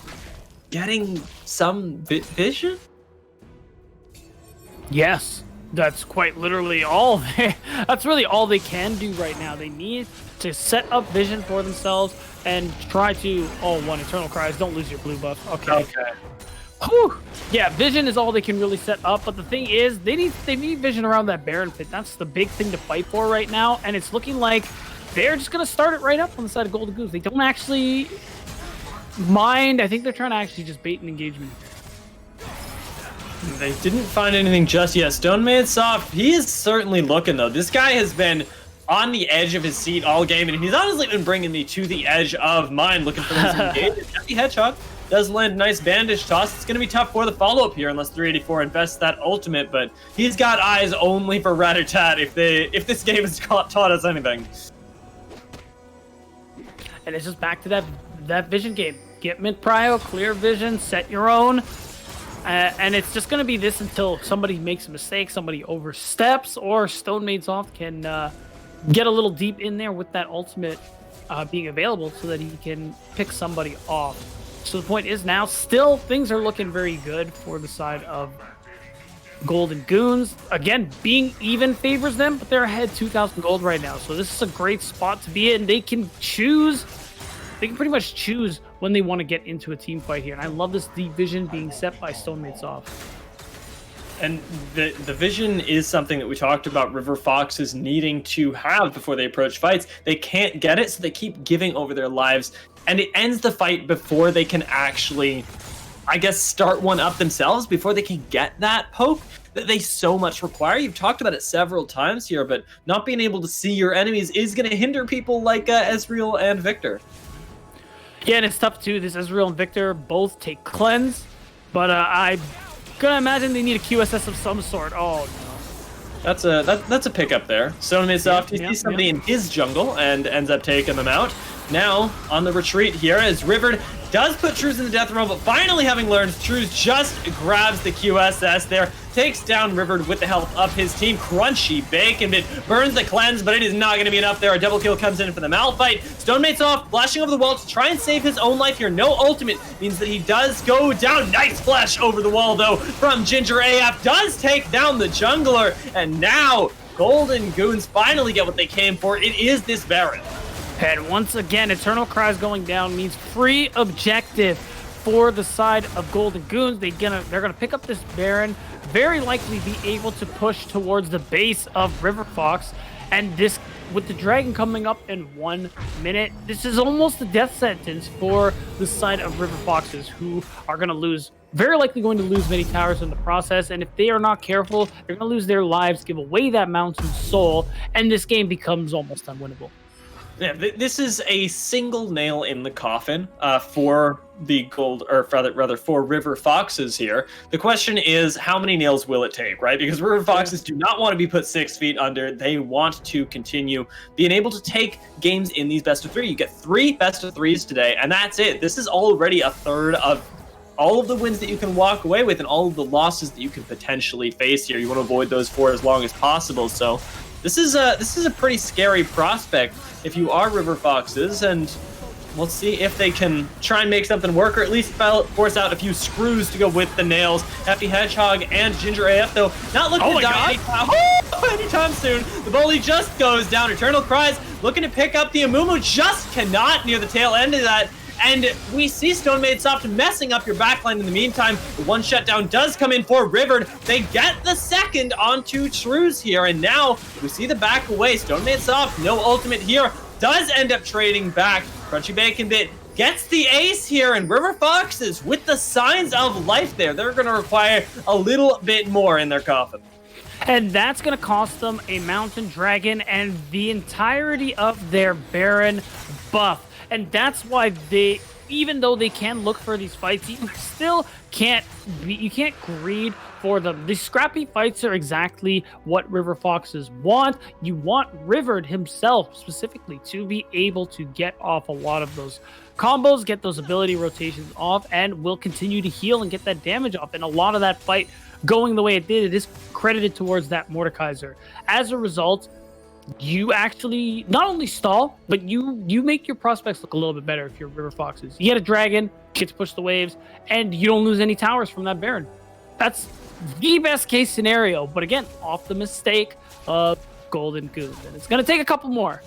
getting some vision. Yes, that's quite literally all. That's really all they can do right now. They need to set up vision for themselves and try to. Oh, one Eternal Cries. Don't lose your blue buff. Okay. Whew. Yeah, vision is all they can really set up, but the thing is, they need vision around that Baron pit. That's the big thing to fight for right now, and it's looking like they're just gonna start it right up on the side of Golden Goose. They don't actually mind. I think they're trying to actually just bait an engagement. They didn't find anything just yet. Stone made soft. He is certainly looking, though. This guy has been on the edge of his seat all game, and he's honestly been bringing me to the edge of mine, looking for this engagement. Happy Hedgehog does land a nice bandage toss. It's going to be tough for the follow-up here unless 384 invests that ultimate, but he's got eyes only for Rat-a-tat if this game has taught us anything. And it's just back to that vision game. Get mid prio, clear vision, set your own. And it's just going to be this until somebody makes a mistake, somebody oversteps, or Stone Made Soft can get a little deep in there with that ultimate being available so that he can pick somebody off. So the point is now, still, things are looking very good for the side of Golden Goons. Again, being even favors them, but they're ahead 2,000 gold right now. So this is a great spot to be in. They can choose. They can pretty much choose when they want to get into a team fight here. And I love this division being set by Stone Made Soft. And the vision is something that we talked about River Foxes needing to have before they approach fights. They can't get it, so they keep giving over their lives. And it ends the fight before they can actually, I guess, start one up themselves, before they can get that poke that they so much require. You've talked about it several times here, but not being able to see your enemies is going to hinder people like Ezreal and Victor. Yeah, and it's tough too. This Ezreal and Victor both take cleanse, but I'm gonna imagine they need a QSS of some sort. Oh no. That's a pickup there. Stone Made Soft, he sees somebody in his jungle and ends up taking them out. Now, on the retreat here, as River does put Trues in the death row, but finally having learned, Trues just grabs the QSS there, takes down River with the help of his team. Crunchy Bacon Bit burns the cleanse, but it is not going to be enough there. A double kill comes in for the Malphite. Stone Made Soft flashing over the wall to try and save his own life here. No ultimate means that he does go down. Nice flash over the wall, though, from Ginger AF. Does take down the jungler, and now Golden Goons finally get what they came for. It is this Baron. And once again, Eternal Cries going down means free objective for the side of Golden Goons. They're gonna pick up this Baron, very likely be able to push towards the base of River Fox, and this, with the dragon coming up in 1 minute, this is almost a death sentence for the side of River Foxes, who are gonna lose, very likely going to lose many towers in the process, and if they are not careful, they're gonna lose their lives, give away that Mountain Soul, and this game becomes almost unwinnable. Yeah, this is a single nail in the coffin for the gold, or rather for River Foxes here. The question is, how many nails will it take, right? Because River Foxes do not want to be put 6 feet under. They want to continue being able to take games in these best of three. You get 3 best of threes today, and that's it. This is already a third of all of the wins that you can walk away with and all of the losses that you can potentially face here. You want to avoid those for as long as possible. So this is a pretty scary prospect if you are River Foxes, and we'll see if they can try and make something work, or at least force out a few screws to go with the nails. Happy Hedgehog and Ginger AF, though, not looking to die anytime soon. The bully just goes down. Eternal Cries looking to pick up the Amumu, just cannot near the tail end of that. And we see Stone Made Soft messing up your backline in the meantime. The one shutdown does come in for River. They get the second onto Trues here, and now we see the back away. Stone Made Soft, no ultimate here, does end up trading back. Crunchy Bacon Bit gets the ace here, and River Foxes with the signs of life there. They're going to require a little bit more in their coffin. And that's going to cost them a Mountain Dragon and the entirety of their Baron buff. And that's why even though they can look for these fights, you still can't greed for them. These scrappy fights are exactly what River Foxes want. You want River himself specifically to be able to get off a lot of those combos, get those ability rotations off, and will continue to heal and get that damage off. And a lot of that fight going the way it did, it is credited towards that Mordekaiser. As a result, you actually not only stall, but you make your prospects look a little bit better if you're River Foxes. You get a dragon, get to push the waves, and you don't lose any towers from that Baron. That's the best case scenario. But again, off the mistake of Golden Goons. And it's going to take a couple more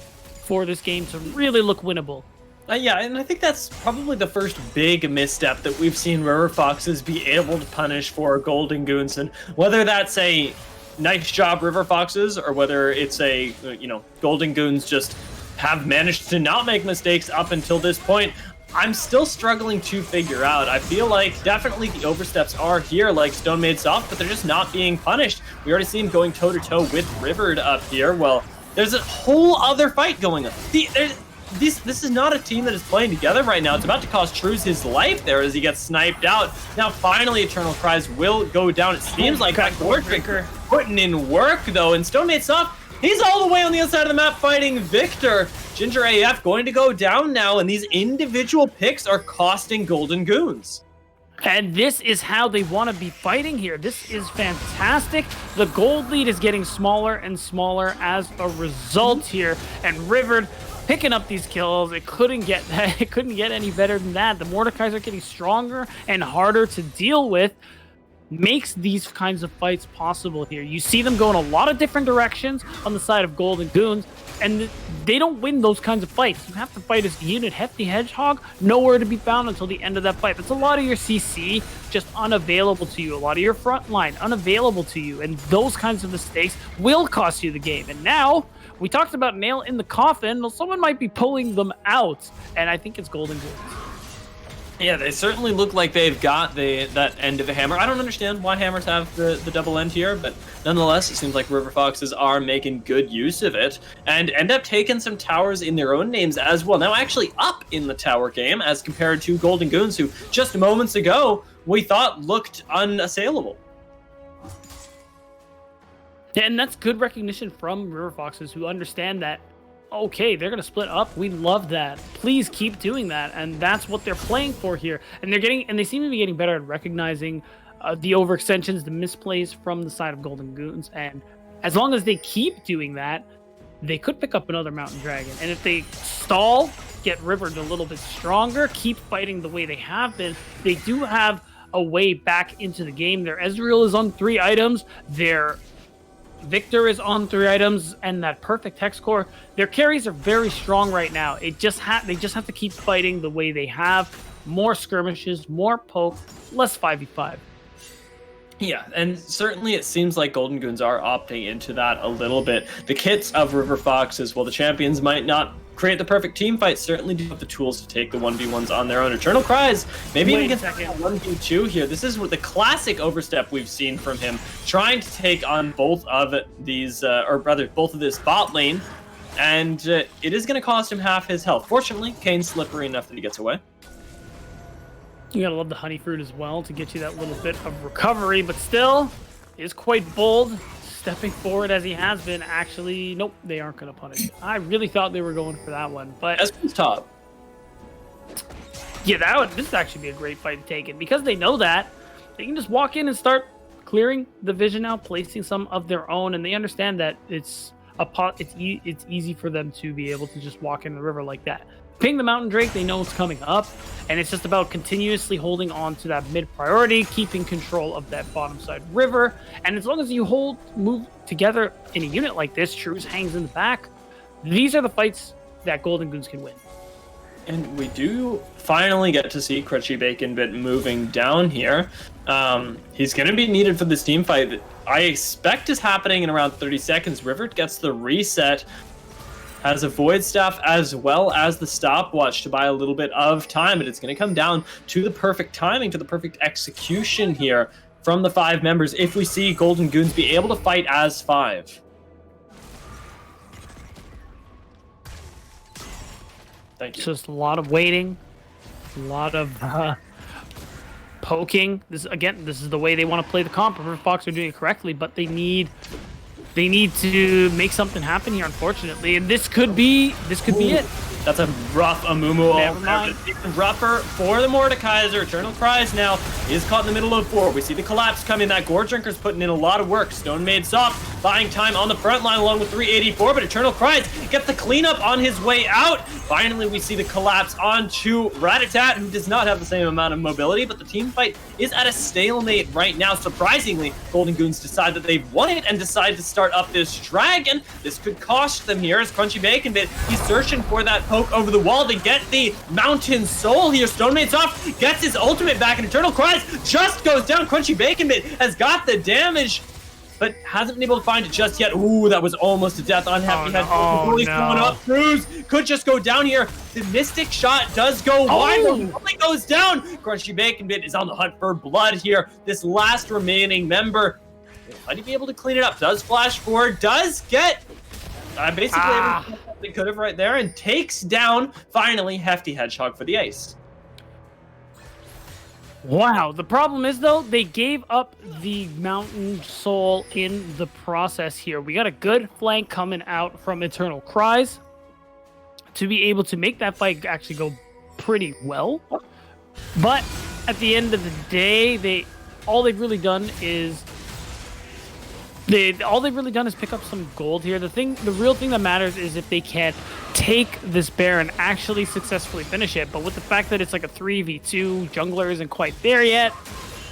for this game to really look winnable. Yeah, and I think that's probably the first big misstep that we've seen River Foxes be able to punish for Golden Goons. And whether that's a nice job, River Foxes, or whether it's a, Golden Goons just have managed to not make mistakes up until this point, I'm still struggling to figure out. I feel like definitely the oversteps are here, like Stone made soft, but they're just not being punished. We already see him going toe-to-toe with Rivered up here. Well, there's a whole other fight going on. This is not a team that is playing together right now. It's about to cost Trues his life there as he gets sniped out. Now, finally, Eternal Cries will go down. It seems like that Gore Drinker putting in work, though. And Stone made soft, he's all the way on the other side of the map fighting Victor. Ginger AF going to go down now, and these individual picks are costing Golden Goons. And this is how they want to be fighting here. This is fantastic. The gold lead is getting smaller and smaller as a result here. And Rivered picking up these kills. It couldn't get any better than that. The Mordekaiser are getting stronger and harder to deal with. Makes these kinds of fights possible here. You see them go in a lot of different directions on the side of Golden Goons, and they don't win those kinds of fights. You have to fight as the unit. Hefty Hedgehog, nowhere to be found until the end of that fight. That's a lot of your CC just unavailable to you. A lot of your front line unavailable to you, and those kinds of mistakes will cost you the game. And now, we talked about nail in the coffin. Well, someone might be pulling them out, and I think it's Golden Goons. Yeah, they certainly look like they've got that end of a hammer. I don't understand why hammers have the double end here, but nonetheless, it seems like River Foxes are making good use of it and end up taking some towers in their own names as well. Now actually up in the tower game as compared to Golden Goons, who just moments ago we thought looked unassailable. Yeah, and that's good recognition from River Foxes, who understand that, okay, they're going to split up. We love that. Please keep doing that. And that's what they're playing for here. And they seem to be getting better at recognizing the overextensions, the misplays from the side of Golden Goons. And as long as they keep doing that, they could pick up another Mountain Dragon. And if they stall, get Rivered a little bit stronger, keep fighting the way they have been, they do have a way back into the game. Their Ezreal is on 3 items. Their Victor is on 3 items, and that perfect Hex Core. Their carries are very strong right now. They just have to keep fighting the way they have. More skirmishes, more poke, less 5v5. Yeah, and certainly it seems like Golden Goons are opting into that a little bit. The kits of River Foxes, while the champions might not create the perfect team fight, certainly do have the tools to take the 1v1s on their own. Eternal Cries, maybe even get a 1v2 here. This is the classic overstep we've seen from him, trying to take on both of these, both of this bot lane, and it is going to cost him half his health. Fortunately, Kane's slippery enough that he gets away. You gotta love the honey fruit as well to get you that little bit of recovery, but still is quite bold, stepping forward as he has been. Actually, nope, they aren't gonna punish. I really thought they were going for that one, but Espen's top. Yeah, this would actually be a great fight to take it, because they know that they can just walk in and start clearing the vision out, placing some of their own, and they understand that it's easy for them to be able to just walk in the river like that. Ping the Mountain Drake, they know it's coming up, and it's just about continuously holding on to that mid priority, keeping control of that bottom side river, and as long as you move together in a unit like this, Trues hangs in the back, these are the fights that Golden Goons can win. And we do finally get to see Crunchy Bacon Bit moving down here. He's going to be needed for this team fight. I expect is happening in around 30 seconds. River gets the reset, has a Void Staff as well as the stopwatch to buy a little bit of time, but it's going to come down to the perfect timing, to the perfect execution here from the 5 members if we see Golden Goons be able to fight as 5. Thank you. It's just a lot of waiting, A lot of poking. This is the way they want to play the comp. River Fox are doing it correctly, but they need to make something happen here, unfortunately. And this could be it. That's a rough Amumu. Never mind. Even rougher for the Mordekaiser. Eternal Cries now is caught in the middle of 4. We see the collapse coming. That Gore Drinker's putting in a lot of work. Stone Made Soft buying time on the front line along with 384, but Eternal Cries gets the cleanup on his way out. Finally, we see the collapse onto Ratatat, who does not have the same amount of mobility, but the team fight is at a stalemate right now. Surprisingly, Golden Goons decide that they've won it and decide to start up this dragon. This could cost them here as Crunchy Bacon Bit, he's searching for that poke over the wall to get the Mountain Soul here. Stone Made Soft gets his ultimate back, and Eternal Cries just goes down. Crunchy Bacon Bit has got the damage, but hasn't been able to find it just yet. Ooh, that was almost a death on Hefty Head. Really coming up. Cruz could just go down here. The Mystic Shot does go wide, but only goes down. Crunchy Bacon Bit is on the hunt for blood here. This last remaining member, might he be able to clean it up? Does flash forward, does get basically everything they could have right there, and takes down, finally, Hefty Hedgehog for the ace. Wow. The problem is, though, they gave up the Mountain Soul in the process here. We got a good flank coming out from Eternal Cries to be able to make that fight actually go pretty well. But at the end of the day, all they've really done is pick up some gold here. The real thing that matters is if they can take this Baron, actually successfully finish it. But with the fact that it's like a 3v2, jungler isn't quite there yet,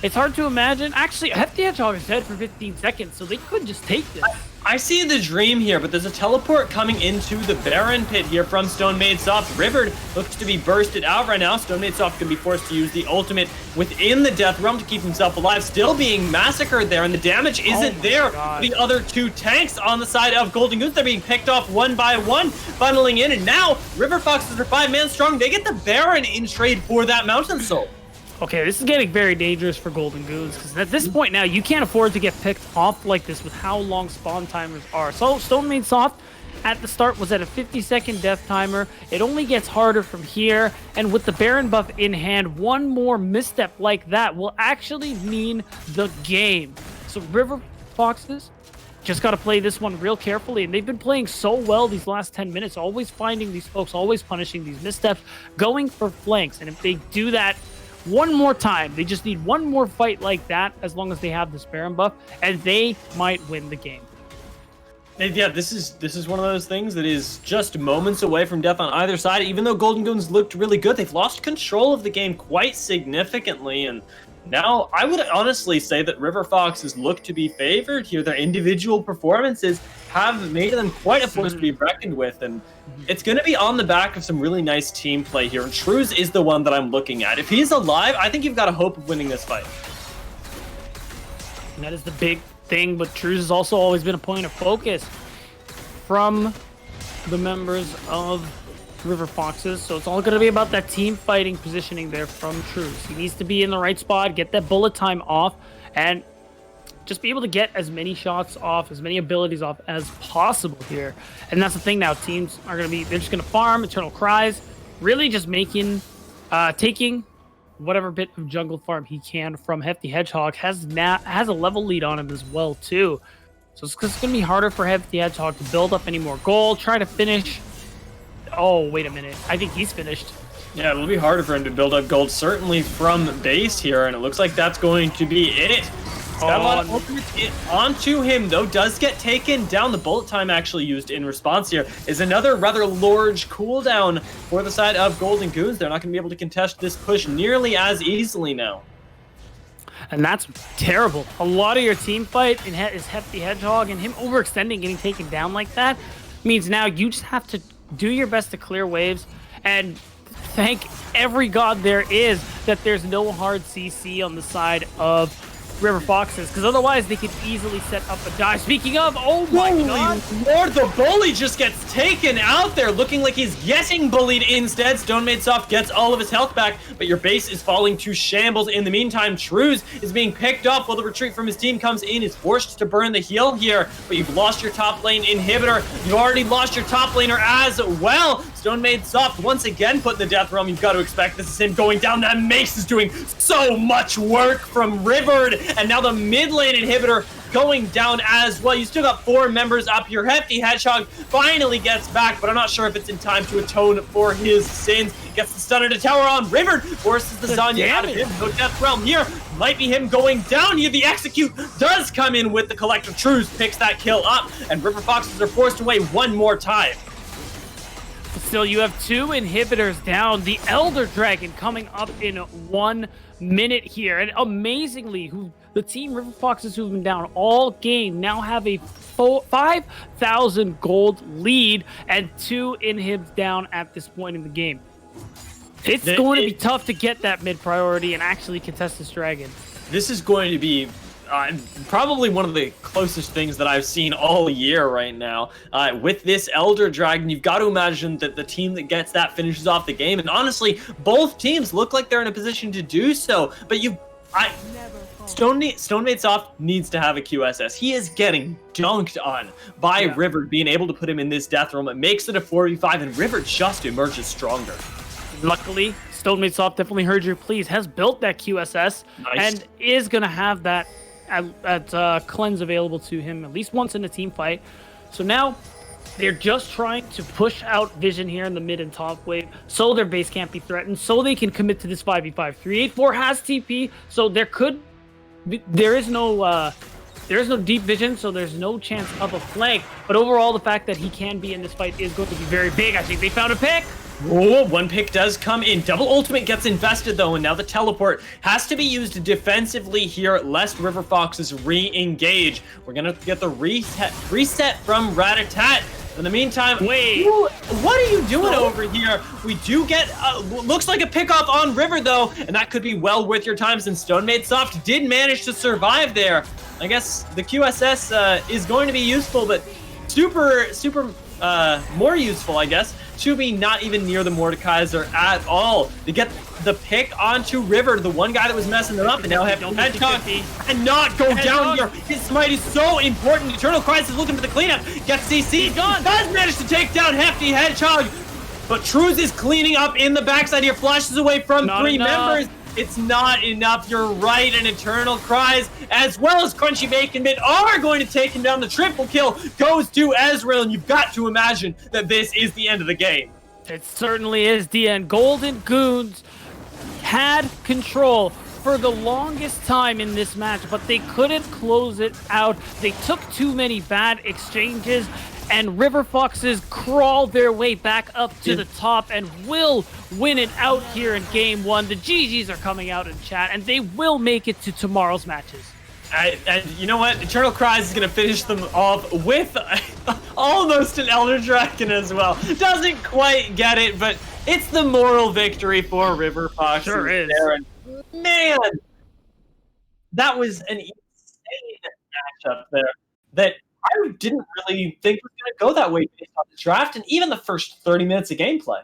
it's hard to imagine. Actually, Hefty Hedgehog is dead for 15 seconds, so they could just take this. I see the dream here, but there's a teleport coming into the Baron pit here from Stone Made Soft. Rivered looks to be bursted out right now. Stone Made Soft can be forced to use the ultimate within the Death Realm to keep himself alive. Still being massacred there, and the damage isn't there. The other two tanks on the side of Golden Goose, they're being picked off one by one, funneling in, and now River Foxes are 5-man strong. They get the Baron in trade for that Mountain Soul. Okay, this is getting very dangerous for Golden Goons, because at this point now, you can't afford to get picked off like this with how long spawn timers are. So Stone Made Soft at the start was at a 50-second death timer. It only gets harder from here, and with the Baron buff in hand, one more misstep like that will actually mean the game. So River Foxes just got to play this one real carefully, and they've been playing so well these last 10 minutes, always finding these folks, always punishing these missteps, going for flanks, and if they do that one more time, they just need one more fight like that as long as they have this Baron buff, and they might win the game. Yeah, this is one of those things that is just moments away from death on either side. Even though Golden Goons looked really good, they've lost control of the game quite significantly, and now I would honestly say that River Foxes look to be favored here. Their individual performances have made them quite a force to be reckoned with, and it's going to be on the back of some really nice team play here. And Shrews is the one that I'm looking at. If he's alive, I think you've got a hope of winning this fight. And that is the big thing, but Shrews has also always been a point of focus from the members of River Foxes, so it's all going to be about that team fighting positioning there from Shrews. He needs to be in the right spot, get that bullet time off, and just be able to get as many shots off, as many abilities off as possible here. And that's the thing now. Teams are going to be, they're just going to farm Eternal Cries, really just making, taking whatever bit of jungle farm he can from Hefty Hedgehog. Has a level lead on him as well, too. So it's going to be harder for Hefty Hedgehog to build up any more gold, try to finish. Oh, wait a minute. I think he's finished. Yeah, it'll be harder for him to build up gold, certainly from base here, and it looks like that's going to be it. He's got a lot of ultimates onto him, though. Does get taken down. The bullet time actually used in response here is another rather large cooldown for the side of Golden Goons. They're not going to be able to contest this push nearly as easily now. And that's terrible. A lot of your team fight is Hefty Hedgehog, and him overextending, getting taken down like that, means now you just have to do your best to clear waves and thank every god there is that there's no hard CC on the side of River Foxes, because otherwise they could easily set up a dive. Speaking of, oh my god! Lord, the bully just gets taken out there, looking like he's getting bullied instead. Stone Made Soft gets all of his health back, but your base is falling to shambles. In the meantime, Shrews is being picked up while the retreat from his team comes in. Is forced to burn the heal here, but you've lost your top lane inhibitor. You already lost your top laner as well. Stone Maid Soft once again put in the Death Realm. You've got to expect this is him going down. That Mace is doing so much work from Rivered, and now the mid lane inhibitor going down as well. You still got 4 members up here. Hefty Hedgehog finally gets back, but I'm not sure if it's in time to atone for his sins. Gets the stunner to tower on Rivered, forces the Zanya out of him. No Death Realm here. Might be him going down here. The execute does come in with the Collective Truce, picks that kill up, and River Foxes are forced away one more time. Still, you have 2 inhibitors down. The Elder Dragon coming up in 1 minute here. And amazingly, the team River Foxes who've been down all game now have a 5,000 gold lead and 2 inhibs down at this point in the game. It's going to be tough to get that mid priority and actually contest this dragon. This is going to be probably one of the closest things that I've seen all year right now. With this Elder Dragon, you've got to imagine that the team that gets that finishes off the game. And honestly, both teams look like they're in a position to do so. But Stone Maid Soft needs to have a QSS. He is getting dunked on by River, being able to put him in this Death Realm. It makes it a 4v5, and River just emerges stronger. Luckily, Stone Maid Soft definitely heard your pleas, has built that QSS, and is going to have that cleanse available to him at least once in a team fight. So now they're just trying to push out Vision here in the mid and top wave so their base can't be threatened, so they can commit to this 5v5. 384 has TP, so there is no deep vision, so there's no chance of a flank. But overall, the fact that he can be in this fight is going to be very big. I think they found a pick. Oh, 1 pick does come in. Double ultimate gets invested though, and now the teleport has to be used defensively here, lest River Foxes re-engage. We're gonna get the reset from Ratatat. In the meantime, wait, what are you doing over here? We do get, looks like a pickoff on River though, and that could be well worth your time since Stone Maid Soft did manage to survive there. I guess the QSS is going to be useful, but super more useful, I guess, to be not even near the Mordekaiser at all. They get the pick onto River, the one guy that was messing them up, and now have Hedgehog and not go down here. His smite is so important. Eternal Christ is looking for the cleanup. Gets CC. He's gone. Does manage to take down Hefty Hedgehog, but Trues is cleaning up in the backside here. Flashes away from 3 members. It's not enough, you're right, and Eternal Cries, as well as Crunchy Bacon Bit, are going to take him down. The triple kill goes to Ezreal, and you've got to imagine that this is the end of the game. It certainly is the end. Golden Goons had control for the longest time in this match, but they couldn't close it out. They took too many bad exchanges, and River Foxes crawl their way back up to the top and will win it out here in Game 1. The GGs are coming out in chat, and they will make it to tomorrow's matches. And you know what? Eternal Cries is going to finish them off with almost an Elder Dragon as well. Doesn't quite get it, but it's the moral victory for River Foxes. Sure is. There. And man, that was an insane matchup there that I didn't really think was going to go that way based on the draft and even the first 30 minutes of gameplay.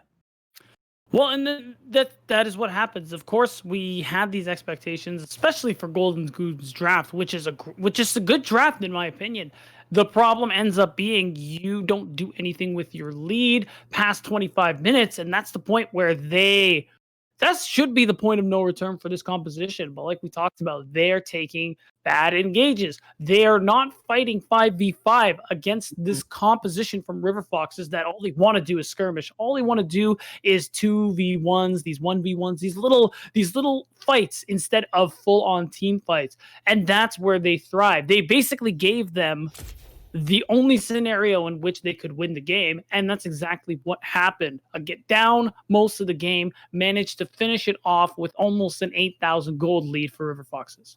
Well, and that is what happens. Of course, we had these expectations, especially for Golden Goons draft, which is a good draft in my opinion. The problem ends up being you don't do anything with your lead past 25 minutes, and that's the point where that should be the point of no return for this composition. But like we talked about, they're taking bad engages. They're not fighting 5v5 against this composition from River Foxes that all they want to do is skirmish. All they want to do is 2v1s, these 1v1s, these little fights instead of full-on team fights. And that's where they thrive. They basically gave them the only scenario in which they could win the game, and that's exactly what happened. Get down most of the game, managed to finish it off with almost an 8,000 gold lead for River Foxes.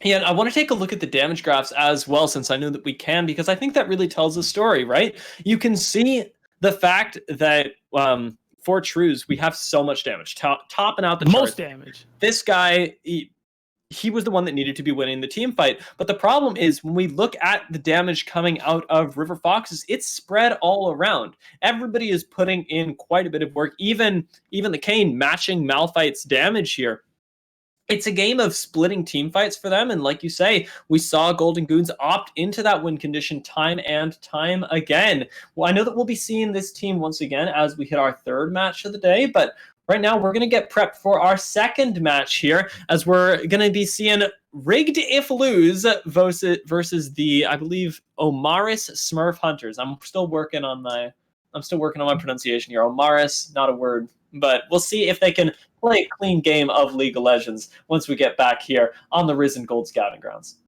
Yeah, and I want to take a look at the damage graphs as well, since I know that we can, because I think that really tells a story, right? You can see the fact that for Trues, we have so much damage, topping out the charts. Most damage. This guy, he was the one that needed to be winning the team fight. But the problem is when we look at the damage coming out of River Foxes, it's spread all around. Everybody is putting in quite a bit of work. Even the Kayn matching Malphite's damage here. it's a game of splitting team fights for them. And like you say, we saw Golden Goons opt into that win condition time and time again. Well, I know that we'll be seeing this team once again as we hit our third match of the day, but right now we're going to get prepped for our second match here, as we're going to be seeing Rigged If Lose versus the, I believe, Omaris Smurf Hunters. I'm still working on my pronunciation here. Omaris, not a word, but we'll see if they can play a clean game of League of Legends once we get back here on the Risen Gold Scouting Grounds.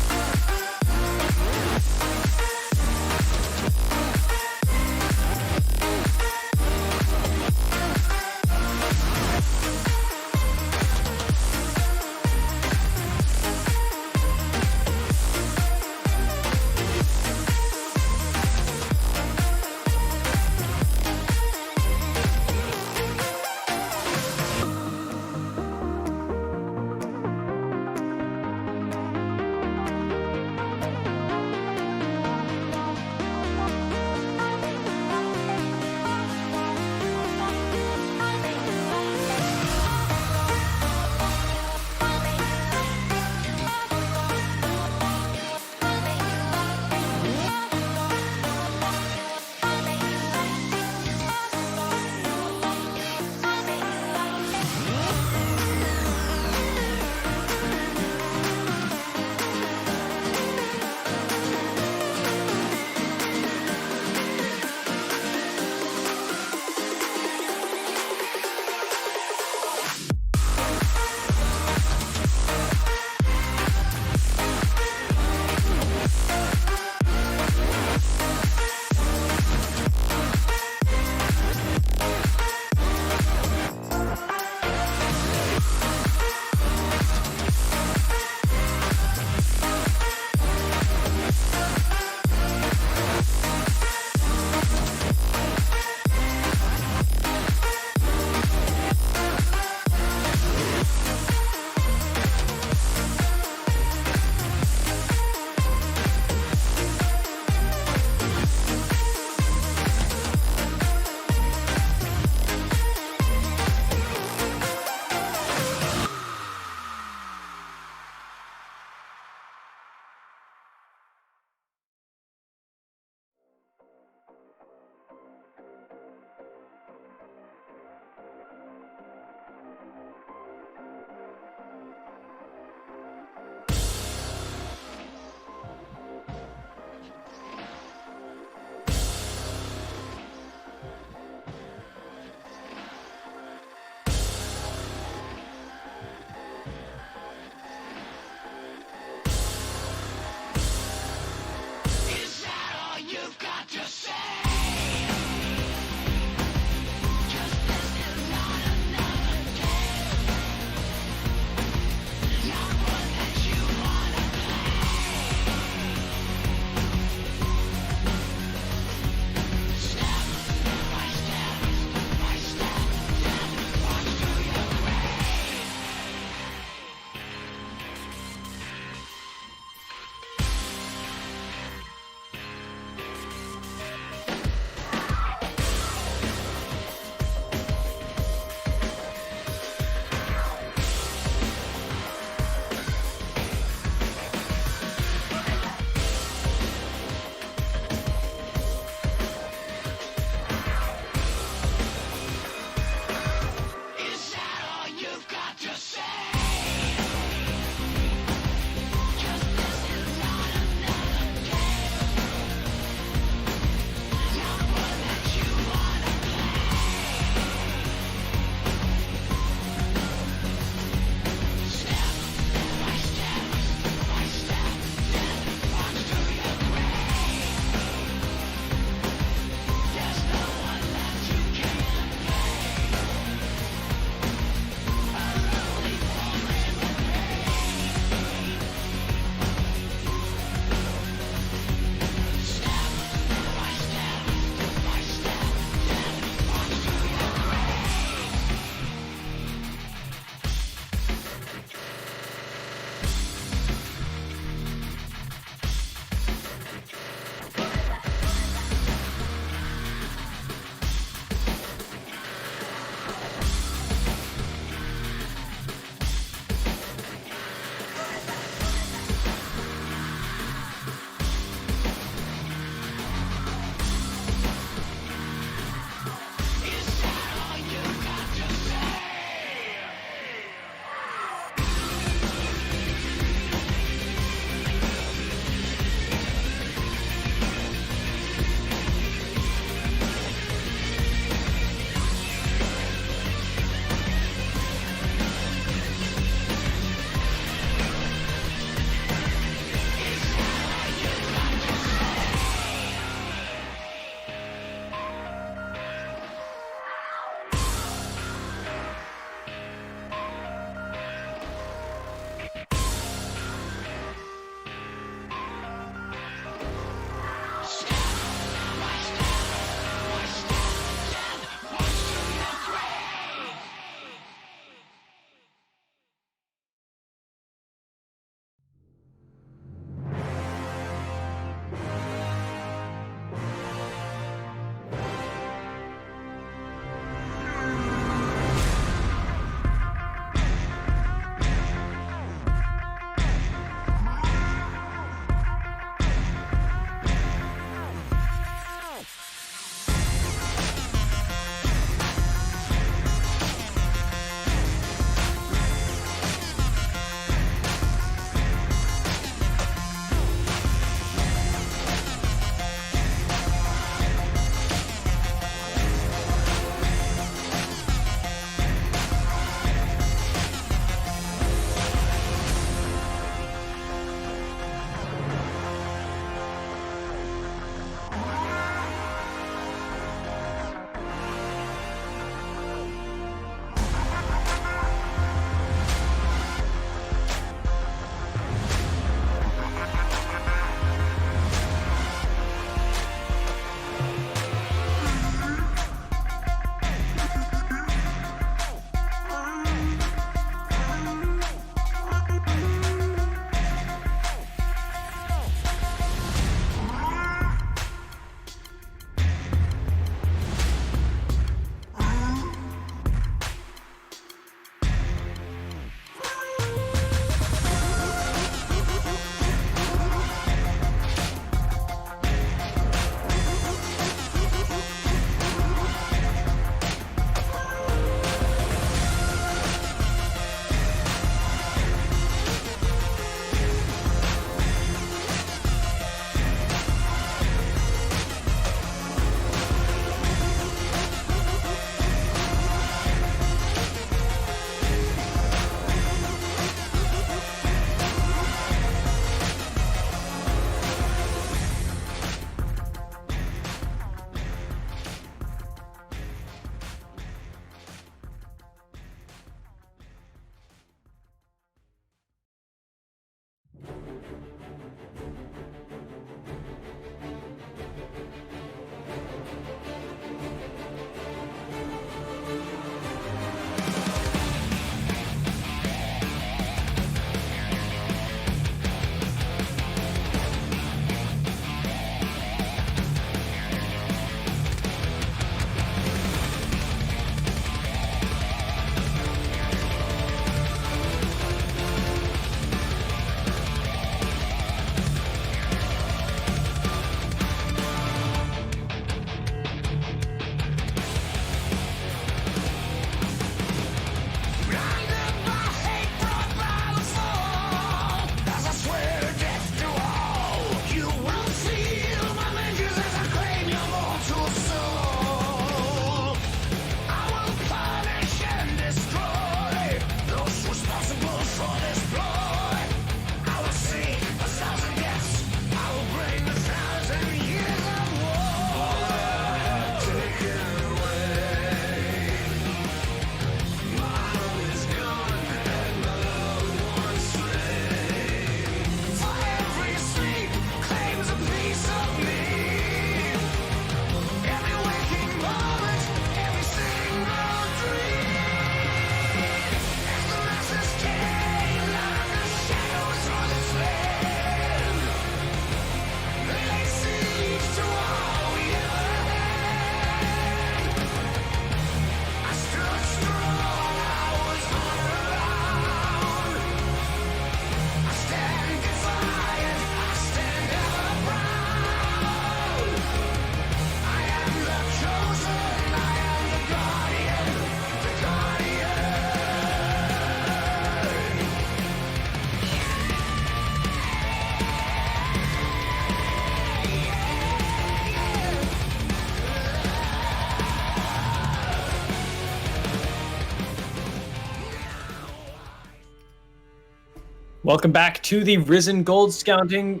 Welcome back to the Risen Gold scouting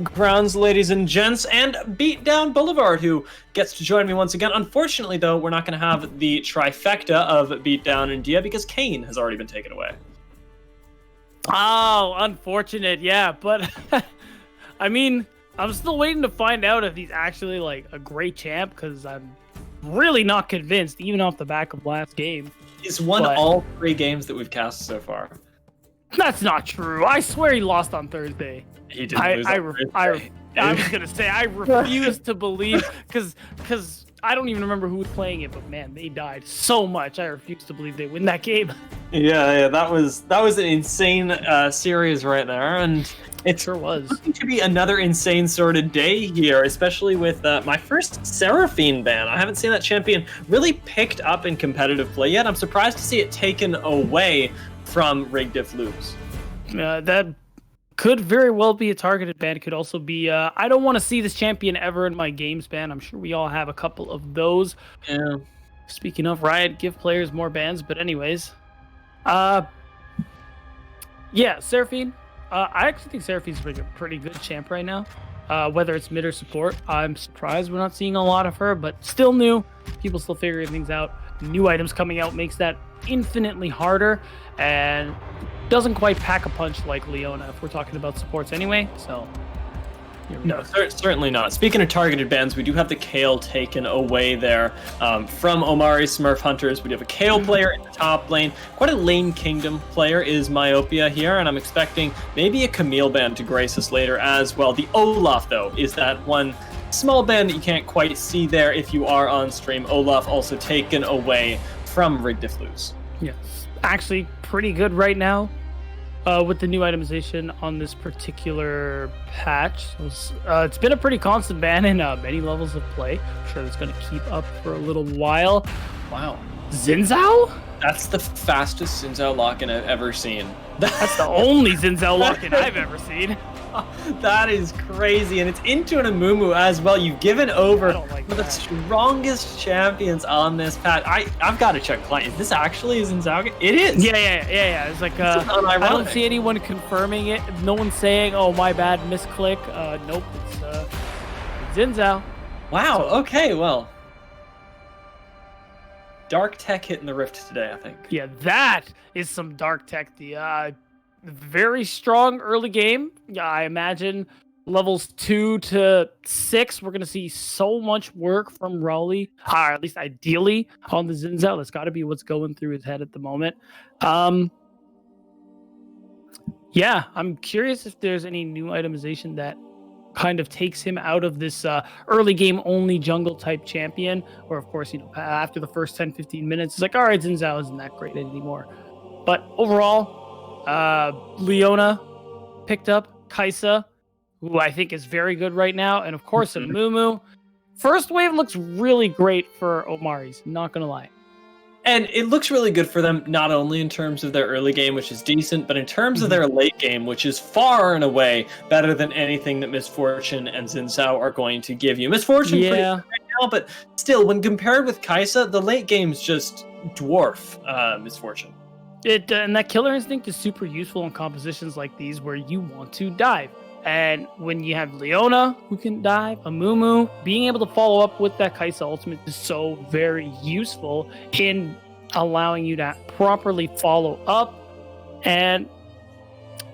grounds, ladies and gents, and Beatdown Boulevard, who gets to join me once again. Unfortunately, though, we're not going to have the trifecta of Beatdown and Dia because Kane has already been taken away. Oh, unfortunate, yeah, but I mean, I'm still waiting to find out if he's actually like a great champ because I'm really not convinced, even off the back of last game. He's won all 3 games that we've cast so far. That's not true. I swear he lost on Thursday. He didn't lose on Thursday. I was gonna say I refuse to believe because I don't even remember who was playing it, but man, they died so much. I refuse to believe they win that game. Yeah, that was an insane series right there, and it sure was looking to be another insane sort of day here, especially with my first Seraphine ban. I haven't seen that champion really picked up in competitive play yet. I'm surprised to see it taken away from Rigged If Lose. That could very well be a targeted ban. It could also be, I don't want to see this champion ever in my games ban. I'm sure we all have a couple of those. Yeah. Speaking of, Riot, give players more bans. But anyways, yeah, Seraphine. I actually think Seraphine's a pretty good champ right now. Whether it's mid or support, I'm surprised we're not seeing a lot of her, but still new. People still figuring things out. New items coming out makes that infinitely harder and doesn't quite pack a punch like Leona if we're talking about supports anyway. So no, certainly not. Speaking of targeted bans, we do have the Kayle taken away there from Omari Smurf Hunters. We do have a Kayle player in the top lane. Quite a Lane Kingdom player is Myopia here, and I'm expecting maybe a Camille ban to grace us later as well. The Olaf, though, is that one small ban that you can't quite see there if you are on stream. Olaf also taken away from Rigged If Lose. Yes, actually pretty good right now with the new itemization on this particular patch. It's been a pretty constant ban in many levels of play. I'm sure that's going to keep up for a little while. Wow. Xin Zhao? That's the fastest Xin Zhao lock-in I've ever seen. That's the only Xin Zhao lock-in I've ever seen. That is crazy, and it's into an Amumu as well. You've given over one of the strongest champions on this patch. I've got to check client. Is this actually Xin Zhao? It is. Yeah. It's like I don't see anyone confirming it. No one's saying, "Oh, my bad, misclick." Nope, it's Xin Zhao. Wow. Okay. Well, dark tech hitting the rift today, I think. Yeah, that is some dark tech. The very strong early game. I imagine levels 2 to 6, we're going to see so much work from Rowley, or at least ideally on the Xin Zhao. That's got to be what's going through his head at the moment. Yeah, I'm curious if there's any new itemization that kind of takes him out of this early game only jungle type champion, or of course, after the first 10-15 minutes, it's like, all right, Xin Zhao isn't that great anymore. But overall, Leona picked up Kai'Sa, who I think is very good right now, and of course, Amumu. First wave looks really great for Omari's, not gonna lie. And it looks really good for them, not only in terms of their early game, which is decent, but in terms of their late game, which is far and away better than anything that Miss Fortune and Xin Zhao are going to give you. Miss Fortune pretty good right now, but still, when compared with Kai'Sa, the late games just dwarf Miss Fortune. And that killer instinct is super useful in compositions like these where you want to dive. And when you have Leona who can dive, Amumu, being able to follow up with that Kai'Sa ultimate is so very useful in allowing you to properly follow up. And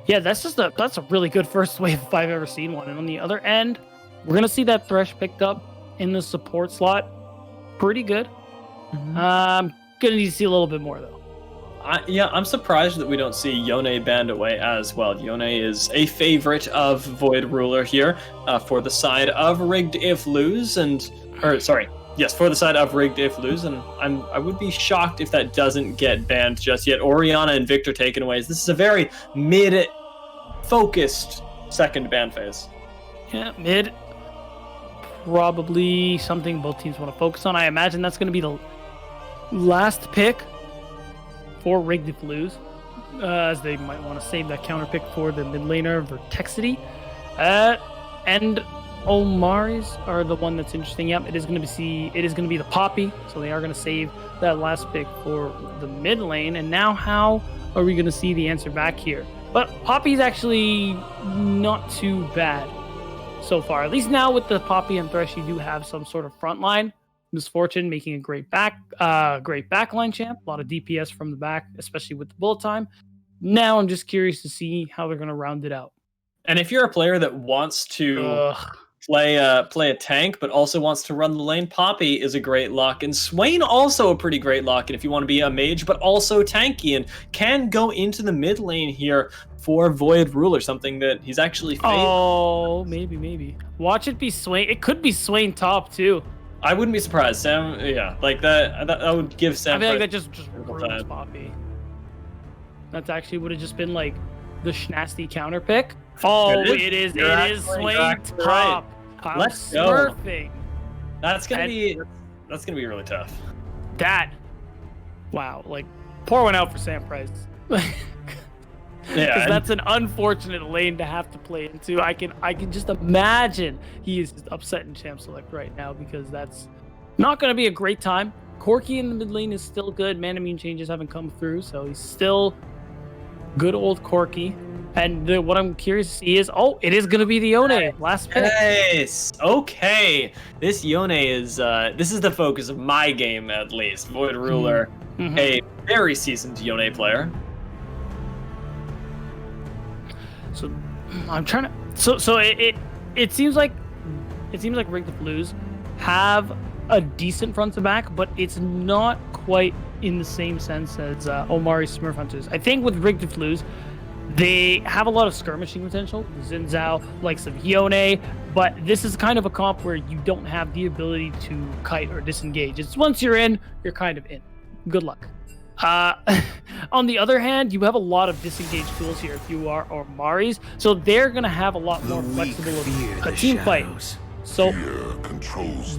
yeah, that's a really good first wave if I've ever seen one. And on the other end, we're gonna see that Thresh picked up in the support slot. Pretty good. Gonna need to see a little bit more though. Yeah, I'm surprised that we don't see Yone banned away as well. Yone is a favorite of Void Ruler here for the side of Rigged If Lose, for the side of Rigged If Lose, and I would be shocked if that doesn't get banned just yet. Orianna and Victor taken away. This is a very mid-focused second ban phase. Yeah, mid. Probably something both teams want to focus on. I imagine that's going to be the last pick for Rigged If Lose, as they might want to save that counter pick for the mid laner Vertexity. And Omari's are the one that's interesting. Yep, it is going to be the Poppy, so they are going to save that last pick for the mid lane. And now how are we going to see the answer back here? But Poppy's actually not too bad so far. At least now with the Poppy and Thresh, you do have some sort of front line. Misfortune making a great backline champ. A lot of DPS from the back, especially with the bullet time. Now I'm just curious to see how they're going to round it out. And if you're a player that wants to play a tank, but also wants to run the lane, Poppy is a great lock, and Swain also a pretty great lock. And if you want to be a mage, but also tanky, and can go into the mid lane here for Void Ruler, something that he's actually faced. Oh, maybe. Watch it be Swain. It could be Swain top too. I wouldn't be surprised. Sam, yeah, like that would give Sam. I feel like that just ruins Poppy. That's actually would have just been like the schnasty counter pick. Oh, it is Swain top. I'm Let's smurfing. Go. That's gonna be really tough. Wow, like pour one out for Sam Price. Yeah, that's an unfortunate lane to have to play into. I can just imagine he is just upset in Champ Select right now because that's not going to be a great time. Corki in the mid lane is still good. Mana immune changes haven't come through, so he's still good old Corki. And what I'm curious to see is, it is going to be the Yone last pick. Yes. Okay. This Yone is this is the focus of my game at least. Void Ruler, a very seasoned Yone player. So I'm trying to. So it seems like Rig the Blues have a decent front to back, but it's not quite in the same sense as Omari Smurf Hunters. I think with Rig the Blues, they have a lot of skirmishing potential. Xin Zhao, likes of Yone, but this is kind of a comp where you don't have the ability to kite or disengage. It's once you're in, you're kind of in. Good luck. On the other hand, you have a lot of disengage tools here if you are Omari's, so they're going to have a lot more flexible of a team fight. So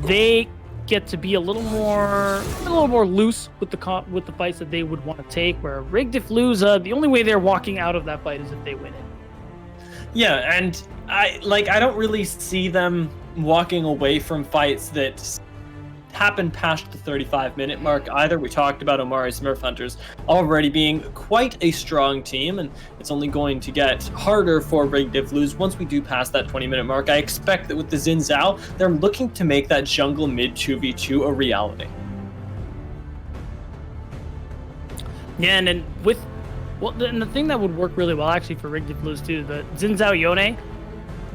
they get to be a little more loose with the fights that they would want to take, where Rig if lose, the only way they're walking out of that fight is if they win it. Yeah, and I don't really see them walking away from fights that happen past the 35-minute mark either. We talked about Omari Smurf Hunters already being quite a strong team, and it's only going to get harder for Rig Div Lose once we do pass that 20-minute mark. I expect that with the Xin Zhao, they're looking to make that jungle mid 2v2 a reality. Yeah, and then and the thing that would work really well actually for Rig Div Lose too, the Xin Zhao Yone,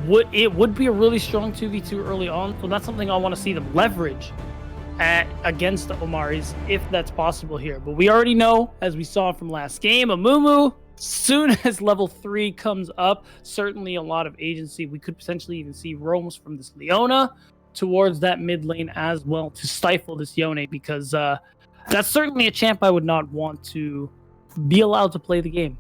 would be a really strong 2v2 early on, so that's something I want to see them leverage against the Omaris, if that's possible here. But we already know, as we saw from last game, Amumu, soon as level 3 comes up, certainly a lot of agency. We could potentially even see roams from this Leona towards that mid lane as well to stifle this Yone, because that's certainly a champ I would not want to be allowed to play the game.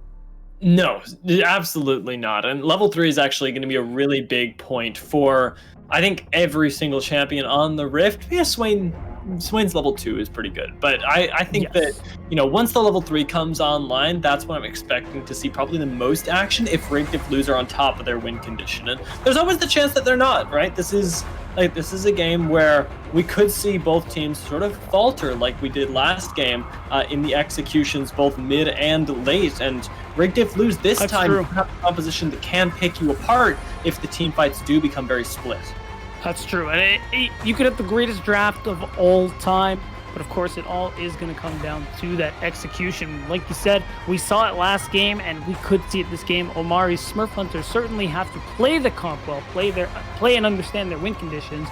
No, absolutely not. And level 3 is actually going to be a really big point for, I think, every single champion on the Rift. Yeah, Swain's level 2 is pretty good, but I think that, once the level 3 comes online, that's when I'm expecting to see probably the most action if Rig Div Lose are on top of their win condition. And there's always the chance that they're not, right? This is a game where we could see both teams sort of falter like we did last game in the executions, both mid and late. And Rig Div Lose this time you have a composition that can pick you apart if the team fights do become very split. That's true, and you could have the greatest draft of all time, but of course it all is going to come down to that execution. Like you said, we saw it last game, and we could see it this game. Omari's Smurf Hunters certainly have to play the comp well, play and understand their win conditions.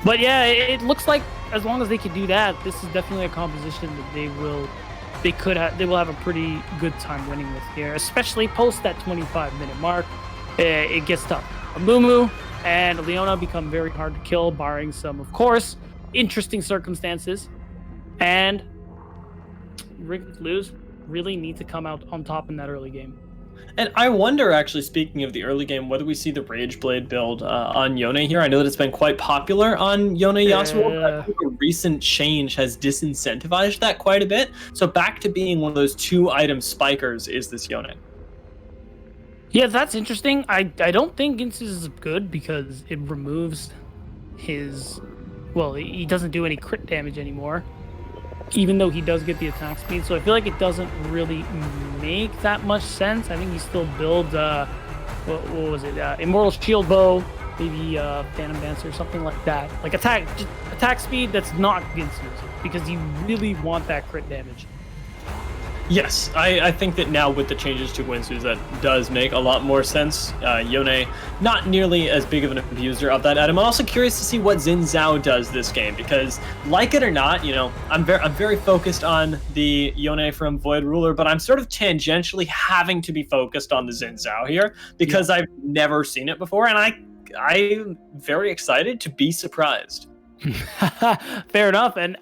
But yeah, it looks like as long as they can do that, this is definitely a composition that they will have a pretty good time winning with here, especially post that 25-minute mark. It gets tough. Amumu and Leona become very hard to kill, barring some, of course, interesting circumstances. And Rig Lose really need to come out on top in that early game. And I wonder, actually, speaking of the early game, whether we see the Rage Blade build on Yone here. I know that it's been quite popular on Yone Yasuo, but I think a recent change has disincentivized that quite a bit. So back to being one of those 2-item spikers is this Yone. Yeah, that's interesting. I don't think Ginsu is good because it removes his... Well, he doesn't do any crit damage anymore. even though he does get the attack speed. So I feel like it doesn't really make that much sense. I think he still builds, what was it? Immortal Shield Bow, maybe Phantom Dancer, something like that. Like attack speed that's not Ginsu's, because you really want that crit damage. Yes, I think that now with the changes to Winsu's, that does make a lot more sense. Yone, not nearly as big of an abuser of that item. I'm also curious to see what Xin Zhao does this game, because like it or not, you know, I'm very focused on the Yone from Void Ruler, but I'm sort of tangentially having to be focused on the Xin Zhao here, because I've never seen it before, and I'm very excited to be surprised. Fair enough. And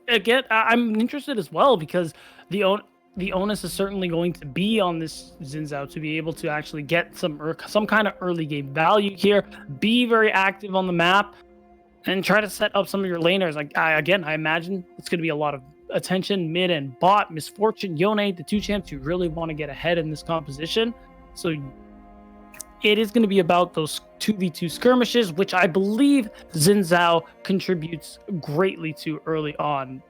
again, I'm interested as well, because the onus is certainly going to be on this Xin Zhao to be able to actually get some kind of early game value here, be very active on the map, and try to set up some of your laners. Like I imagine it's going to be a lot of attention mid and bot. Misfortune, Yone, the two champs who really want to get ahead in this composition. So it is going to be about those 2v2 skirmishes, which I believe Xin Zhao contributes greatly to early on.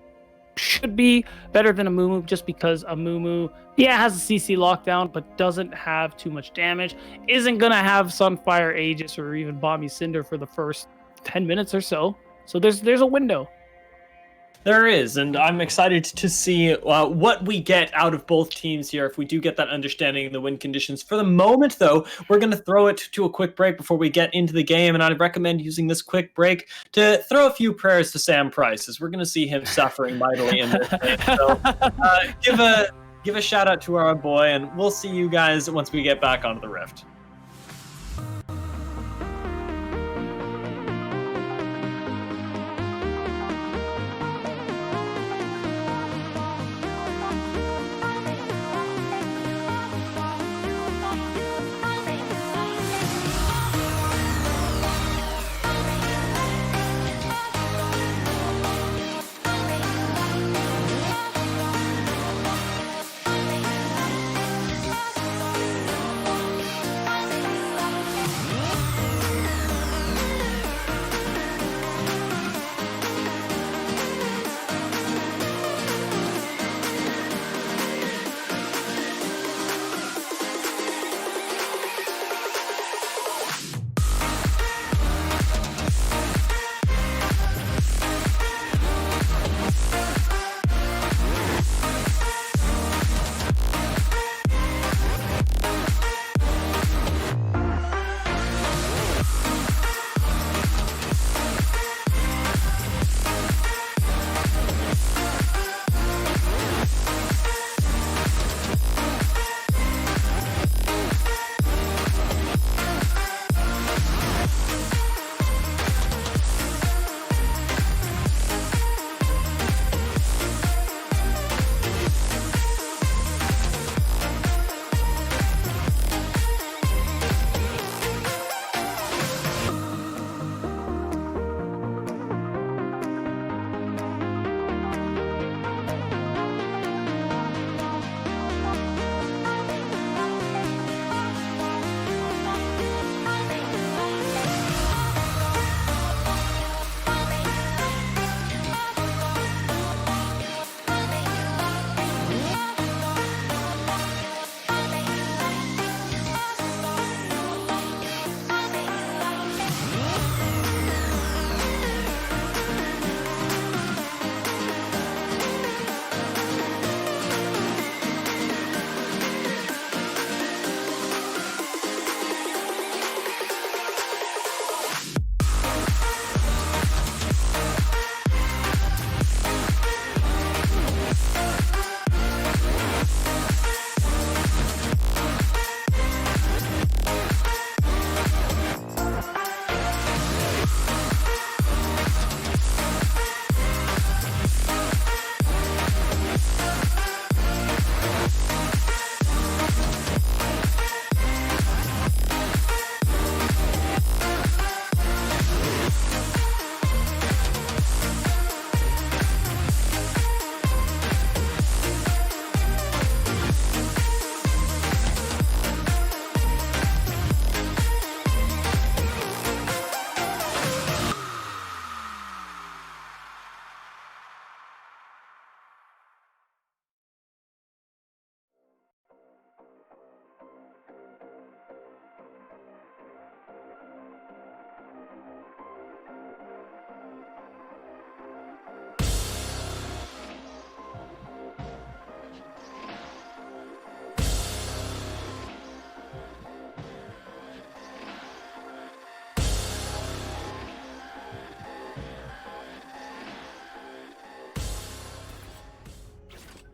Should be better than Amumu, just because Amumu, has a CC lockdown, but doesn't have too much damage. Isn't going to have Sunfire Aegis or even Bomby Cinder for the first 10 minutes or so. So there's a window. There is, and I'm excited to see what we get out of both teams here if we do get that understanding of the win conditions. For the moment, though, we're going to throw it to a quick break before we get into the game, and I'd recommend using this quick break to throw a few prayers to Sam Price, as we're going to see him suffering mightily in this game. So give a shout out to our boy, and we'll see you guys once we get back onto the Rift.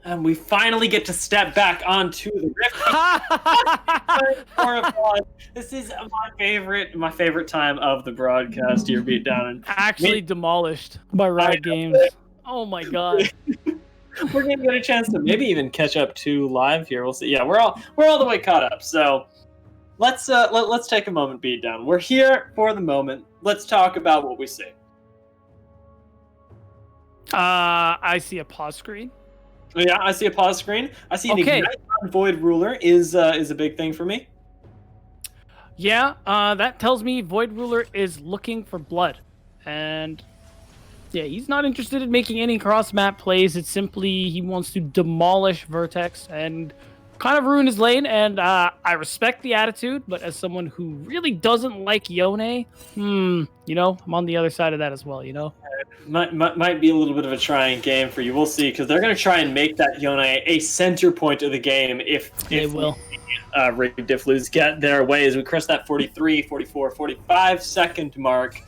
And we finally get to step back onto the rift. This is my favorite time of the broadcast here, Beatdown. Actually demolished by Riot Games. Oh my god. We're gonna get a chance to maybe even catch up to live here. We'll see. Yeah, we're all the way caught up. So let's take a moment, Beatdown. We're here for the moment. Let's talk about what we see. I see a pause screen. Yeah, I see a pause screen. I see an Ignite on Void Ruler is a big thing for me. Yeah, that tells me Void Ruler is looking for blood. And yeah, he's not interested in making any cross-map plays. It's simply he wants to demolish Vertex and kind of ruin his lane. And I respect the attitude, but as someone who really doesn't like Yone, I'm on the other side of that as well, Might be a little bit of a trying game for you. We'll see, because they're going to try and make that Yone a center point of the game if Rig Difflus get their way as we cross that 43, 44, 45 second mark.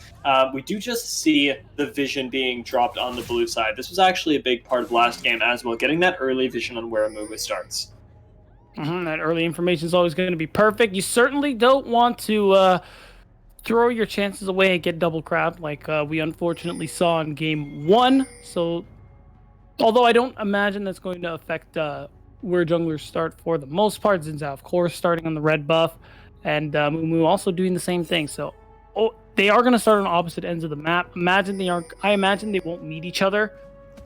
We do just see the vision being dropped on the blue side. This was actually a big part of last game as well, getting that early vision on where a move starts. That early information is always going to be perfect. You certainly don't want to throw your chances away and get double crabbed like we unfortunately saw in game 1. So, although I don't imagine that's going to affect where junglers start for the most part. Xin Zhao, of course, starting on the red buff, and Mumu also doing the same thing. So, they are going to start on opposite ends of the map. I imagine they won't meet each other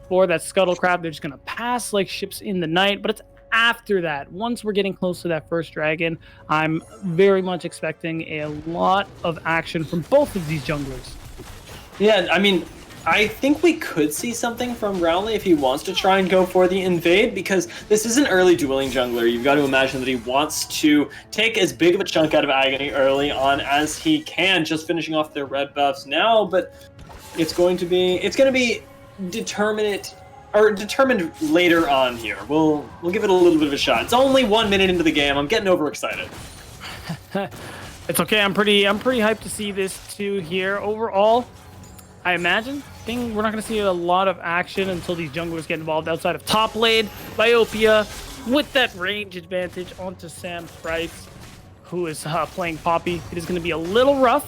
for that scuttle crab. They're just going to pass like ships in the night, but it's after that, once we're getting close to that first dragon, I'm very much expecting a lot of action from both of these junglers. Yeah, I mean, I think we could see something from Rowley if he wants to try and go for the invade, because this is an early dueling jungler. You've got to imagine that he wants to take as big of a chunk out of Agony early on as he can, just finishing off their red buffs now, but it's going to be determined later on here. We'll give it a little bit of a shot. It's only 1 minute into the game. I'm getting overexcited. It's okay. I'm pretty hyped to see this too here. Overall, I imagine we're not going to see a lot of action until these junglers get involved outside of top lane. Myopia with that range advantage onto Sam Price, who is playing Poppy. It is going to be a little rough.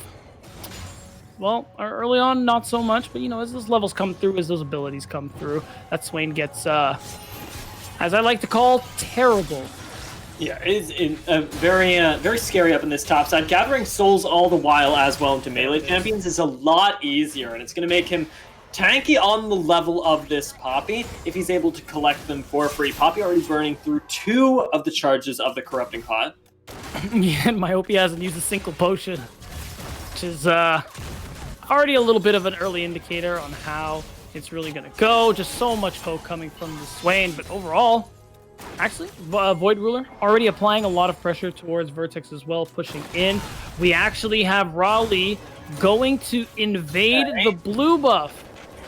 Well, early on, not so much, but as those levels come through, as those abilities come through, that Swain gets, as I like to call, terrible. Yeah, it is very scary up in this top side. Gathering souls all the while as well into melee champions is a lot easier, and it's going to make him tanky on the level of this Poppy if he's able to collect them for free. Poppy already burning through 2 of the charges of the Corrupting Pot. Yeah, and Myopia hasn't used a single potion, which is already a little bit of an early indicator on how it's really going to go. Just so much poke coming from the Swain, but overall, actually, Void Ruler already applying a lot of pressure towards Vertex as well, pushing in. We actually have Rowley going to invade the blue buff.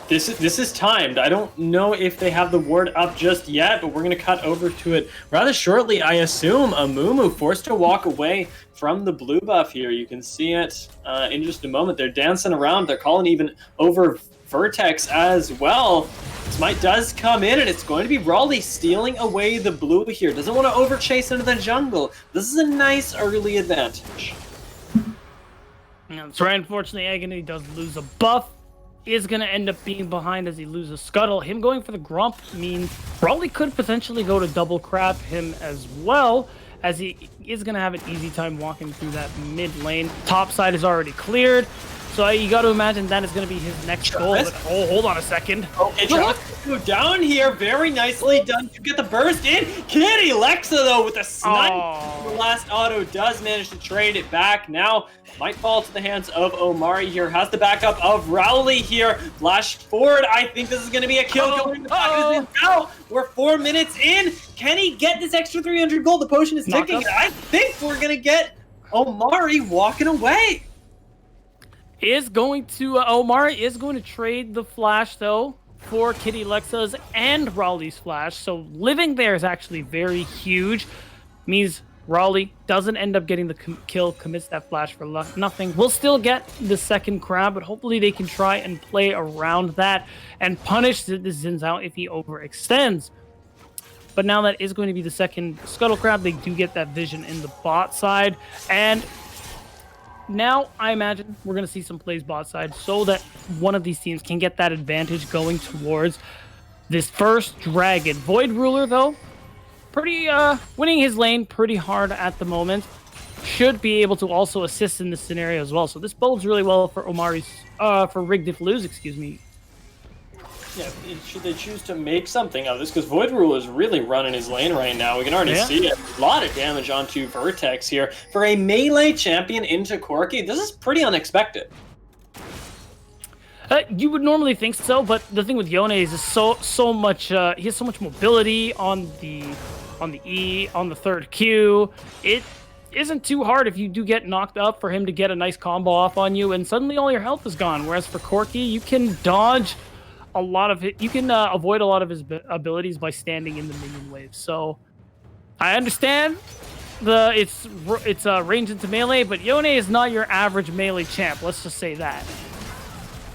This is timed. I don't know if they have the ward up just yet, but we're going to cut over to it rather shortly, I assume. Amumu forced to walk away from the blue buff here. You can see it in just a moment. They're dancing around. They're calling even over Vertex as well. Smite does come in, and it's going to be Raleigh stealing away the blue here. Doesn't want to overchase into the jungle. This is a nice early advantage. That's right. Unfortunately, Agony does lose a buff. Is going to end up being behind as he loses Scuttle. Him going for the Grump means Raleigh could potentially go to double crab him as well, as he is going to have an easy time walking through that mid lane. Top side is already cleared, so you got to imagine that is going to be his next goal. But, hold on a second. Okay, Travis go down here. Very nicely done to get the burst in. Kitty Lexa, though, with a snipe. The last auto does manage to trade it back. Now might fall to the hands of Omari here. Has the backup of Rowley here. Flash forward. I think this is going to be a kill. Going to pocket now. We're 4 minutes in. Can he get this extra 300 gold? The potion is ticking. I think we're going to get Omari walking away. Omari is going to trade the flash, though, for Kitty Lexa's and Raleigh's flash. So living there is actually very huge. Means Raleigh doesn't end up getting the kill, commits that flash for nothing. We'll still get the second crab, but hopefully they can try and play around that and punish the Xin Zhao if he overextends. But now that is going to be the second Scuttle Crab. They do get that vision in the bot side. And now I imagine we're going to see some plays bot side so that one of these teams can get that advantage going towards this first dragon. Void Ruler, though, pretty winning his lane pretty hard at the moment. Should be able to also assist in this scenario as well. So this bodes really well for Omari's, for Rig Diff Lose, excuse me. Yeah, should they choose to make something of this? Because Void Rule is really running his lane right now. We can already see it. A lot of damage onto Vertex here. For a melee champion into Corki, this is pretty unexpected. You would normally think so, but the thing with Yone is so much. He has so much mobility on the E, on the third Q. It isn't too hard if you do get knocked up for him to get a nice combo off on you, and suddenly all your health is gone. Whereas for Corki, you can dodge a lot of it. You can avoid a lot of his abilities by standing in the minion wave. So I understand it's range into melee, but Yone is not your average melee champ. Let's just say that.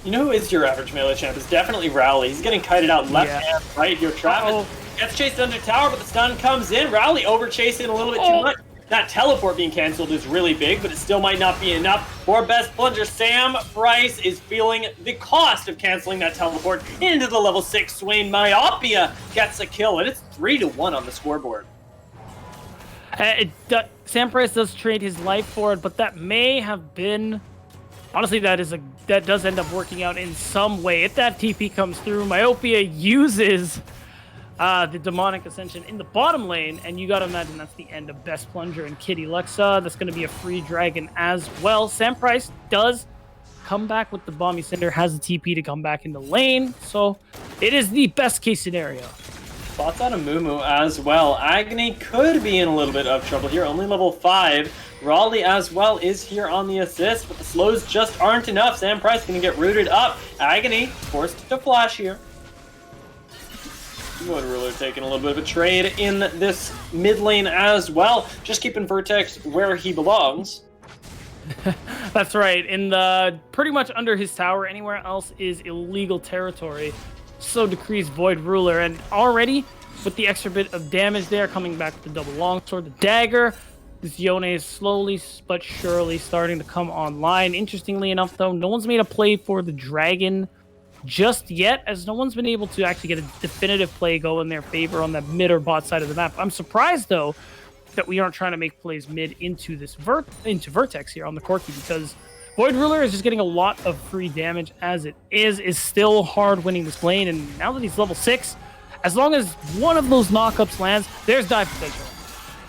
You know who is your average melee champ? It's definitely Rowley. He's getting kited out left hand, right here. Travis gets chased under tower, but the stun comes in. Rowley over chasing a little bit too much. That teleport being canceled is really big, but it still might not be enough for Best Plunger. Sam Price is feeling the cost of canceling that teleport into the level 6 Swain. Myopia gets a kill, and it's 3-1 on the scoreboard. Sam Price does trade his life for it, but that may have been... Honestly, that does end up working out in some way. If that TP comes through, Myopia uses the Demonic Ascension in the bottom lane, and you gotta imagine that's the end of Best Plunger and Kitty Lexa. That's gonna be a free dragon as well. Sam Price does come back with the Bomby Cinder, has the TP to come back in the lane, so it is the best case scenario. Thoughts on a Mumu as well. Agony could be in a little bit of trouble here, only level 5. Raleigh as well is here on the assist, but the slows just aren't enough. Sam Price gonna get rooted up. Agony forced to flash here. Void Ruler taking a little bit of a trade in this mid lane as well. Just keeping Vertex where he belongs. That's right. In the pretty much under his tower, anywhere else is illegal territory. So decrees Void Ruler, and already with the extra bit of damage there, coming back with the double longsword, the dagger. This Yone is slowly but surely starting to come online. Interestingly enough, though, no one's made a play for the dragon just yet, as no one's been able to actually get a definitive play go in their favor on that mid or bot side of the map. I'm surprised, though, that we aren't trying to make plays mid into this Vertex here on the Corki, because Void Ruler is just getting a lot of free damage as it is still hard winning this lane, and now that he's level 6, as long as one of those knockups lands, there's dive potential.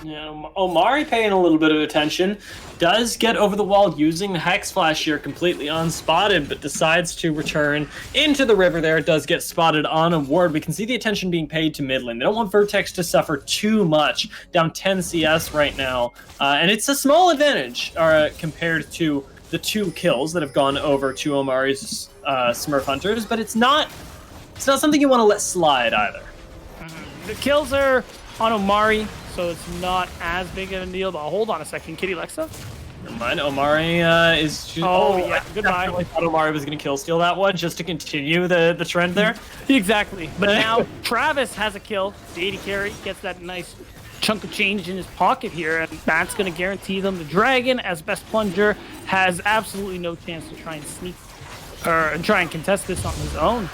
Yeah, Omari paying a little bit of attention, does get over the wall using the Hex Flash here completely unspotted, but decides to return into the river there. It does get spotted on a ward. We can see the attention being paid to mid lane. They don't want Vertex to suffer too much, down 10 CS right now, and it's a small advantage compared to the 2 kills that have gone over to Omari's Smurf Hunters, but it's not something you want to let slide either. The kills are on Omari, so it's not as big of a deal, but hold on a second. Kitty Lexa? Never mind, Omari is... yeah, goodbye. I thought Omari was going to kill steal that one just to continue the trend there. Exactly. But now Travis has a kill. The 80 carry gets that nice chunk of change in his pocket here, and that's going to guarantee them the dragon, as Best Plunger has absolutely no chance to try and sneak or try and contest this on his own.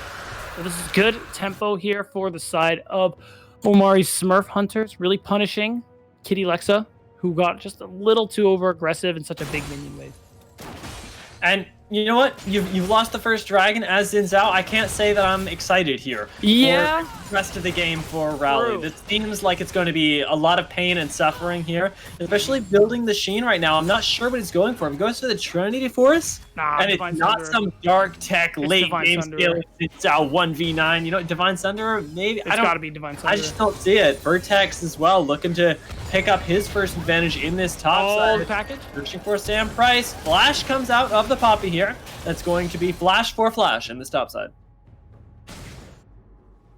So this is good tempo here for the side of Omari's Smurf Hunters, really punishing Kitty Lexa, who got just a little too over-aggressive in such a big minion wave. And you know what? You've lost the first dragon as Xin Zhao. I can't say that I'm excited here. Yeah. For the rest of the game for Rally. This seems like it's going to be a lot of pain and suffering here, especially building the Sheen right now. I'm not sure what he's going for. He goes for the Trinity Force, and it's not some dark tech late game skill. It's 1v9. You know, Divine Sunder, maybe. It's got to be Divine Sunder. I just don't see it. Vertex as well, looking to pick up his first advantage in this top side. Package. Searching for Sam Price. Flash comes out of the Poppy here. That's going to be flash for flash in this top side.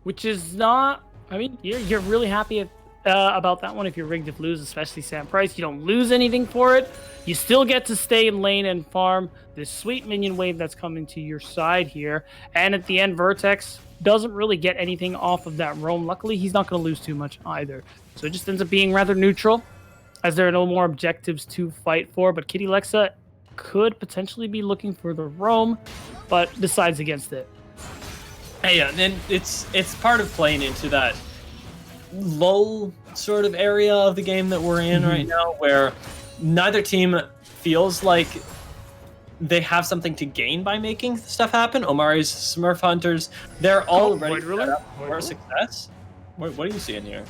Which is not... I mean, you're really happy about that one. If you're rigged to lose, especially Sam Price, you don't lose anything for it. You still get to stay in lane and farm this sweet minion wave that's coming to your side here. And at the end, Vertex doesn't really get anything off of that roam. Luckily, he's not going to lose too much either. So it just ends up being rather neutral, as there are no more objectives to fight for. But Kitty Lexa could potentially be looking for the roam, but decides against it. Hey, yeah, and it's part of playing into that low sort of area of the game that we're in right now, where neither team feels like they have something to gain by making stuff happen. Omari's Smurf Hunters, they're all ready for success. What are you seeing here?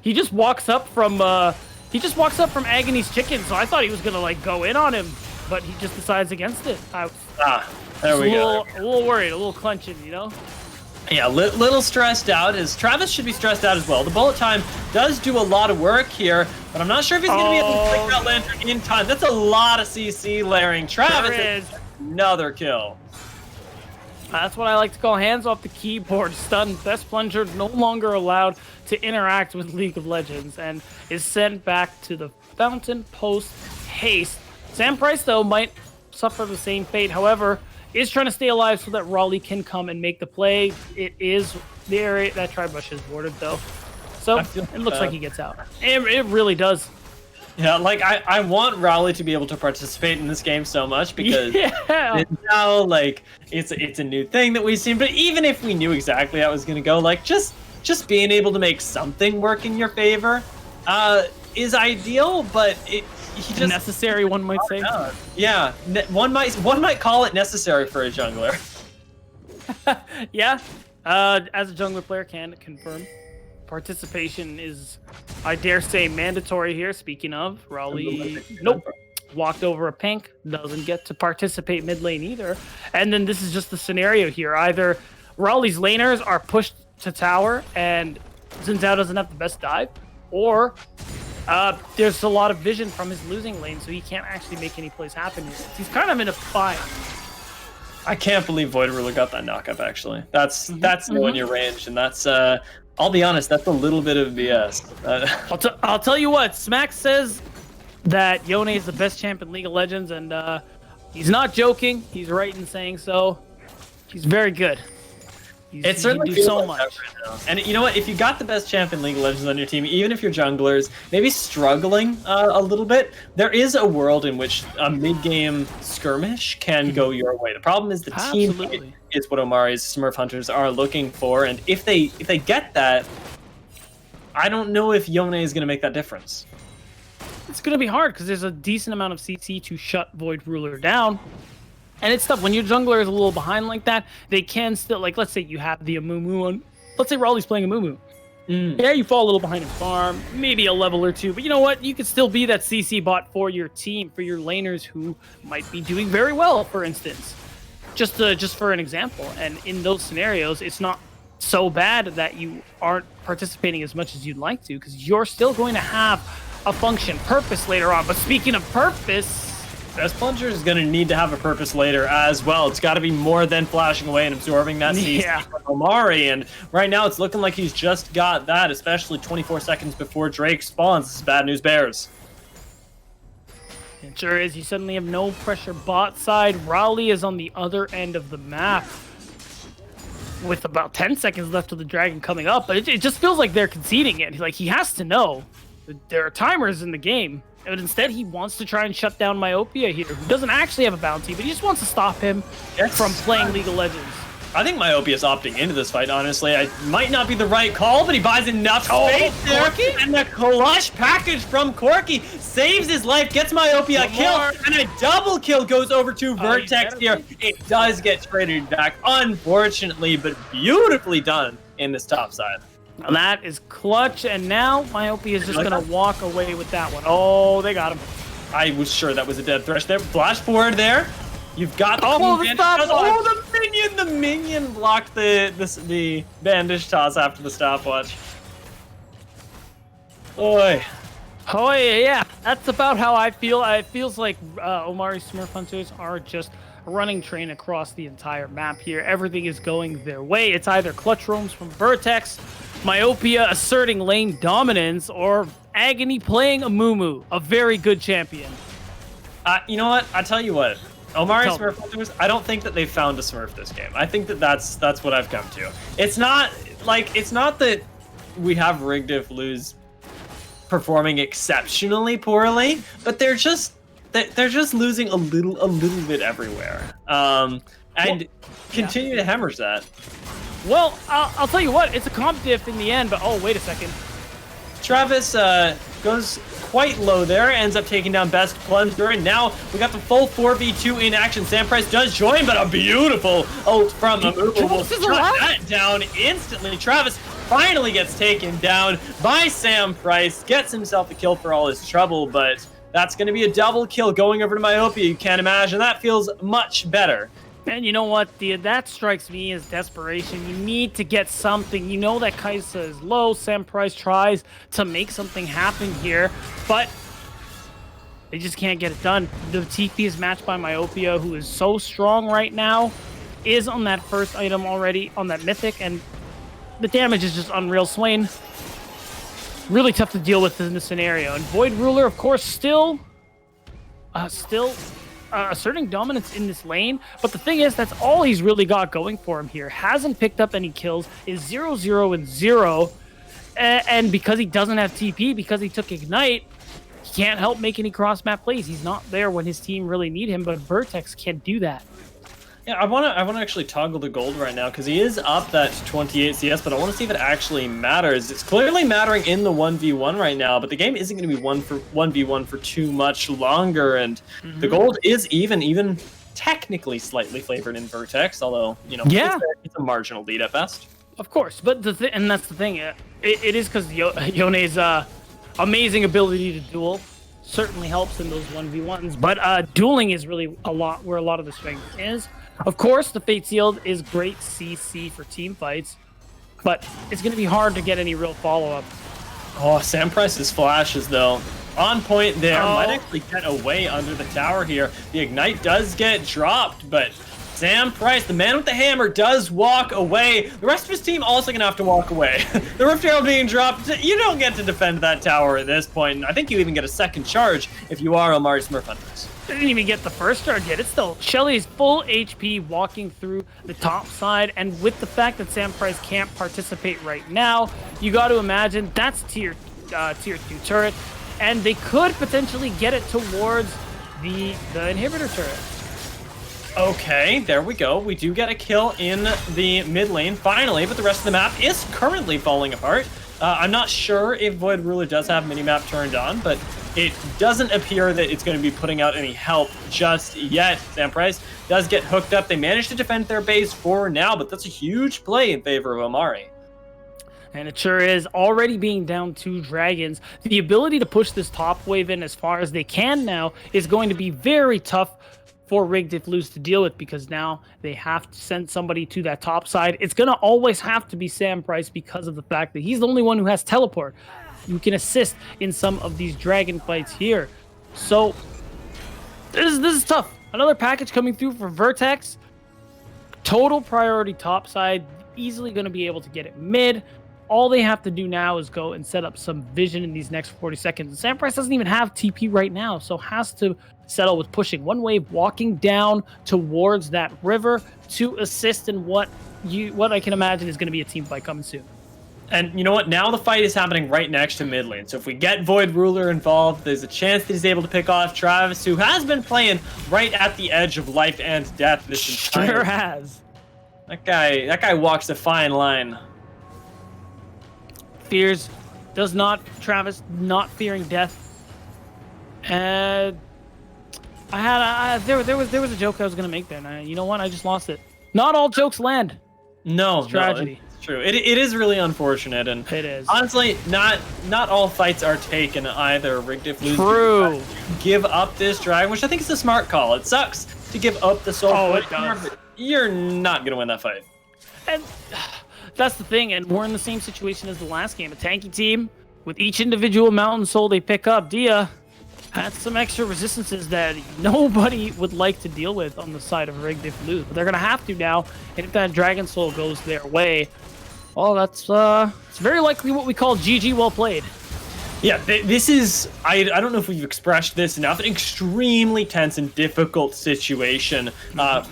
He just walks up from Agony's Chicken, so I thought he was gonna like go in on him, but he just decides against it. There we go. A little worried, a little clenching, you know? Yeah, little stressed out, as Travis should be stressed out as well. The bullet time does do a lot of work here, but I'm not sure if he's going to be able to break that lantern in time. That's a lot of CC layering. Travis, another kill. That's what I like to call hands off the keyboard stun. Best Plunger no longer allowed to interact with League of Legends and is sent back to the fountain post haste. Sam Price, though, might suffer the same fate. However, is trying to stay alive so that Raleigh can come and make the play. It is the area that Tri-Brush is warded, though. So it looks like he gets out. It really does. Yeah, like I want Raleigh to be able to participate in this game so much, because now like it's a new thing that we've seen. But even if we knew exactly how it was going to go, like just being able to make something work in your favor is ideal. But he just necessary, one might say. Yeah, one might call it necessary for a jungler. Yeah, as a jungler player can confirm, participation is, I dare say, mandatory here. Speaking of, Raleigh, nope, walked over a pink, doesn't get to participate mid lane either. And then this is just the scenario here. Either Raleigh's laners are pushed to tower and Zinzao doesn't have the best dive, or there's a lot of vision from his losing lane, so he can't actually make any plays happen here. He's kind of in a bind. I can't believe Void Ruler got that knockup, actually. That's knowing your range, and that's, I'll be honest, that's a little bit of BS. I'll tell you what, Smack says that Yone is the best champ in League of Legends, and he's not joking. He's right in saying so. He's very good. It certainly do so much. Right, and you know what? If you got the best champ in League of Legends on your team, even if your junglers maybe struggling a little bit, there is a world in which a mid-game skirmish can go your way. The problem is the team is what Omari's Smurf Hunters are looking for, and if they get that, I don't know if Yone is going to make that difference. It's going to be hard because there's a decent amount of CC to shut Void Ruler down. And it's tough when your jungler is a little behind like that. They can still, like, let's say you have the Amumu on. Let's say Raleigh's playing Amumu. Yeah, you fall a little behind in farm, maybe a level or two. But you know what? You could still be that CC bot for your team, for your laners who might be doing very well, for instance. Just for an example. And in those scenarios, it's not so bad that you aren't participating as much as you'd like to, because you're still going to have a function, purpose later on. But speaking of purpose, Best Plunger is going to need to have a purpose later as well. It's got to be more than flashing away and absorbing that CC from Omari. And right now it's looking like he's just got that, especially 24 seconds before Drake spawns. This is bad news bears. It sure is. You suddenly have no pressure bot side. Raleigh is on the other end of the map with about 10 seconds left of the dragon coming up. But it just feels like they're conceding it. Like, he has to know that there are timers in the game. But instead, he wants to try and shut down Myopia here, who doesn't actually have a bounty, but he just wants to stop him from playing League of Legends. I think Myopia is opting into this fight, honestly. It might not be the right call, but he buys enough space there. And the clutch package from Corki saves his life, gets Myopia a kill, and a double kill goes over to Vertex here. It does get traded back, unfortunately, but beautifully done in this top side. And that is clutch, and now Myopia is just going to walk away with that one. Oh, they got him. I was sure that was a dead thresh there. Flash forward there. You've got the minion blocked the bandage toss after the stopwatch. Oi. Oh, yeah. That's about how I feel. It feels like Omari's Smurf Hunters are just running train across the entire map here. Everything is going their way. It's either clutch roams from Vertex Myopia asserting lane dominance, or Agony playing a Mumu, a very good champion. You know what? I tell you what. Omari Tell Smurf Hunters, I don't think that they found a Smurf this game. I think that that's what I've come to. It's not that we have Rigdiff lose performing exceptionally poorly, but they're just losing a little bit everywhere. And continue to hemorrhage that. Well, I'll tell you what, it's a comp diff in the end, but oh, wait a second. Travis goes quite low there, ends up taking down Best Plunger, and now we got the full 4v2 in action. Sam Price does join, but a beautiful ult from Amumu will shut that down instantly. Travis finally gets taken down by Sam Price, gets himself a kill for all his trouble, but that's going to be a double kill going over to Myopia. You can't imagine. That feels much better. And you know what, that strikes me as desperation. You need to get something. You know that Kaisa is low. Sam Price tries to make something happen here, but they just can't get it done. The TP is matched by Myopia, who is so strong right now, is on that first item already, on that Mythic, and the damage is just unreal. Swain, really tough to deal with in this scenario. And Void Ruler, of course, still asserting dominance in this lane, but the thing is, that's all he's really got going for him here. Hasn't picked up any kills, is 0-0-0, and because he doesn't have TP, because he took Ignite, he can't help make any cross-map plays. He's not there when his team really need him, but Vertex can't do that. Yeah, I wanna actually toggle the gold right now because he is up that 28 CS, but I want to see if it actually matters. It's clearly mattering in the 1v1 right now, but the game isn't going to be 1v1 for too much longer, and the gold is even technically slightly favored in Vertex, although, you know, it's a marginal lead at best. Of course, but and that's the thing. It is because Yone's amazing ability to duel certainly helps in those 1v1s, but dueling is really where a lot of the strength is. Of course, the Fate Sealed is great CC for team fights, but it's going to be hard to get any real follow-up. Oh, Sam Price's flashes, though. On point there. Might actually get away under the tower here. The Ignite does get dropped, but Sam Price, the man with the hammer, does walk away. The rest of his team also going to have to walk away. The Rift Herald being dropped, you don't get to defend that tower at this point. And I think you even get a second charge if you are Omari Smurf Hunters. Didn't even get the first charge yet. It's still Shelly's full HP walking through the top side, and with the fact that Sam Price can't participate right now, you got to imagine that's tier 2 turret, and they could potentially get it towards the inhibitor turret. Okay, there we go. We do get a kill in the mid lane, finally, but the rest of the map is currently falling apart. I'm not sure if Void Ruler does have minimap turned on, but it doesn't appear that it's going to be putting out any help just yet. Sam Price does get hooked up. They managed to defend their base for now, but that's a huge play in favor of Omari. And it sure is. Already being down 2 dragons, the ability to push this top wave in as far as they can now is going to be very tough for Rigdiff Lose to deal with, because now they have to send somebody to that top side. It's going to always have to be Sam Price because of the fact that he's the only one who has teleport, who can assist in some of these dragon fights here. So this is tough. Another package coming through for Vertex. Total priority top side, easily going to be able to get it mid. All they have to do now is go and set up some vision in these next 40 seconds. And Sam Price doesn't even have TP right now, so has to settle with pushing one wave, walking down towards that river to assist in what I can imagine is going to be a team fight coming soon. And you know what? Now the fight is happening right next to mid lane. So if we get Void Ruler involved, there's a chance that he's able to pick off Travis, who has been playing right at the edge of life and death this entire Sure has. That guy walks a fine line. Fears does not, Travis not fearing death. And there was a joke I was gonna make there, and you know what? I just lost it. Not all jokes land. No, it's tragedy. No, it's true. It is really unfortunate, and it is. Honestly, not all fights are taken either. Rigdiff loses. True. Give up this drag, which I think is a smart call. It sucks to give up the soul. Oh, it does. But you're not gonna win that fight. And that's the thing, and we're in the same situation as the last game. A tanky team with each individual mountain soul they pick up. Dia had some extra resistances that nobody would like to deal with on the side of Rigdiff Lose, but they're gonna have to now. And if that Dragon Soul goes their way, Well, that's it's very likely what we call GG well played. Yeah, this is, I don't know if we've expressed this enough, an extremely tense and difficult situation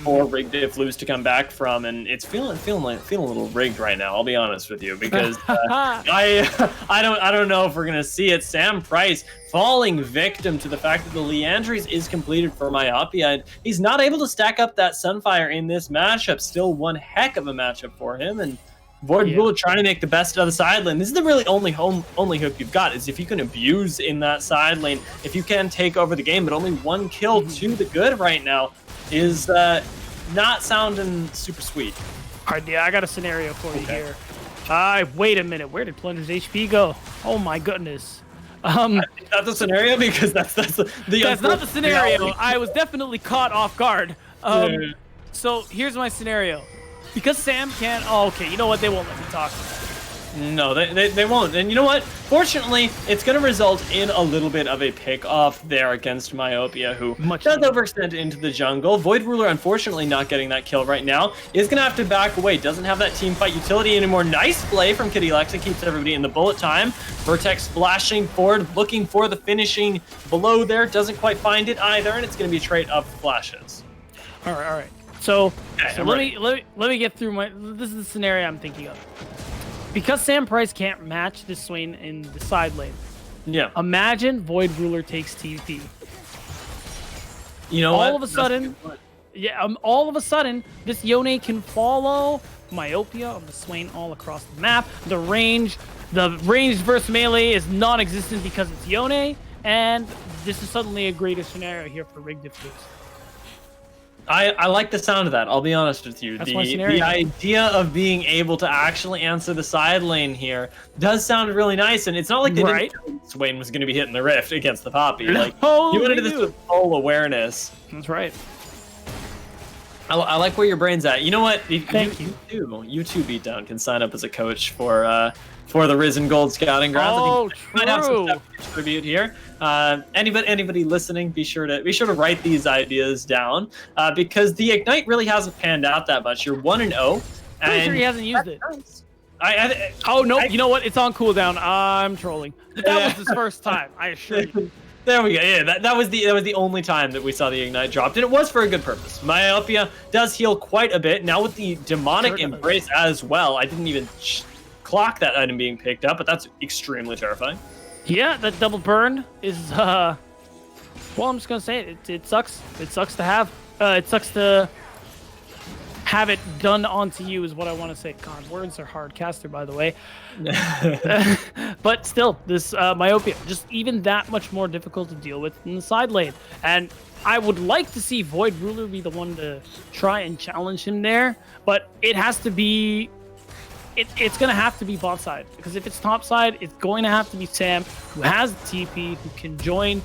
for Rigged If Lose to come back from, and it's feeling a little rigged right now, I'll be honest with you, because I don't know if we're going to see it. Sam Price falling victim to the fact that the Leandries is completed for Myopia, and he's not able to stack up that Sunfire in this matchup. Still one heck of a matchup for him, and Void Ruler trying to make the best of the side lane. This is the really only hook you've got, is if you can abuse in that side lane, if you can take over the game, but only one kill to the good right now is not sounding super sweet. All right, yeah, I got a scenario for you here. Wait a minute, where did Plunder's HP go? Oh my goodness. That's a scenario, because that's not the scenario. reality. I was definitely caught off guard. So here's my scenario. Because Sam can't... Oh, okay. You know what? They won't let me talk. No, they won't. And you know what? Fortunately, it's going to result in a little bit of a pick-off there against Myopia, who does overextend into the jungle. Void Ruler, unfortunately, not getting that kill right now, is going to have to back away. Doesn't have that team fight utility anymore. Nice play from Kitty Lexa. Keeps everybody in the bullet time. Vertex splashing forward, looking for the finishing below there. Doesn't quite find it either, and it's going to be a trade of flashes. All right. So let me get through this is the scenario I'm thinking of. Because Sam Price can't match this Swain in the side lane. Yeah. Imagine Void Ruler takes TP. You know all of a sudden, this Yone can follow Myopia of the Swain all across the map. The range versus melee is non-existent because it's Yone, and this is suddenly a greater scenario here for Rigged If Lose. I like the sound of that, I'll be honest with you. The idea of being able to actually answer the side lane here does sound really nice, and it's not like they didn't know Swain was going to be hitting the Rift against the Poppy. Like, you went into this with full awareness. That's right. I like where your brain's at. You know what? Thank you. You too, Beatdown, can sign up as a coach for the Risen Gold Scouting Grounds. Oh, true. Might have some stuff to distribute here. Anybody listening, be sure to write these ideas down, because the Ignite really hasn't panned out that much. You're 1-0. Pretty sure he hasn't used it. Oh no! You know what? It's on cooldown. I'm trolling. That was his first time. I assure you. There we go. Yeah, that was the only time that we saw the Ignite dropped, and it was for a good purpose. Myopia does heal quite a bit now with the demonic embrace as well. I didn't even clock that item being picked up, but that's extremely terrifying. Yeah, that double burn is well, I'm just gonna say it. It sucks. It sucks to have. It sucks to have it done onto you is what I want to say. God, words are hard. Caster, by the way. But still, this Myopia, just even that much more difficult to deal with in the side lane. And I would like to see Void Ruler be the one to try and challenge him there, but it has to be... It's going to have to be bot side, because if it's top side, it's going to have to be Sam, who has the TP, who can join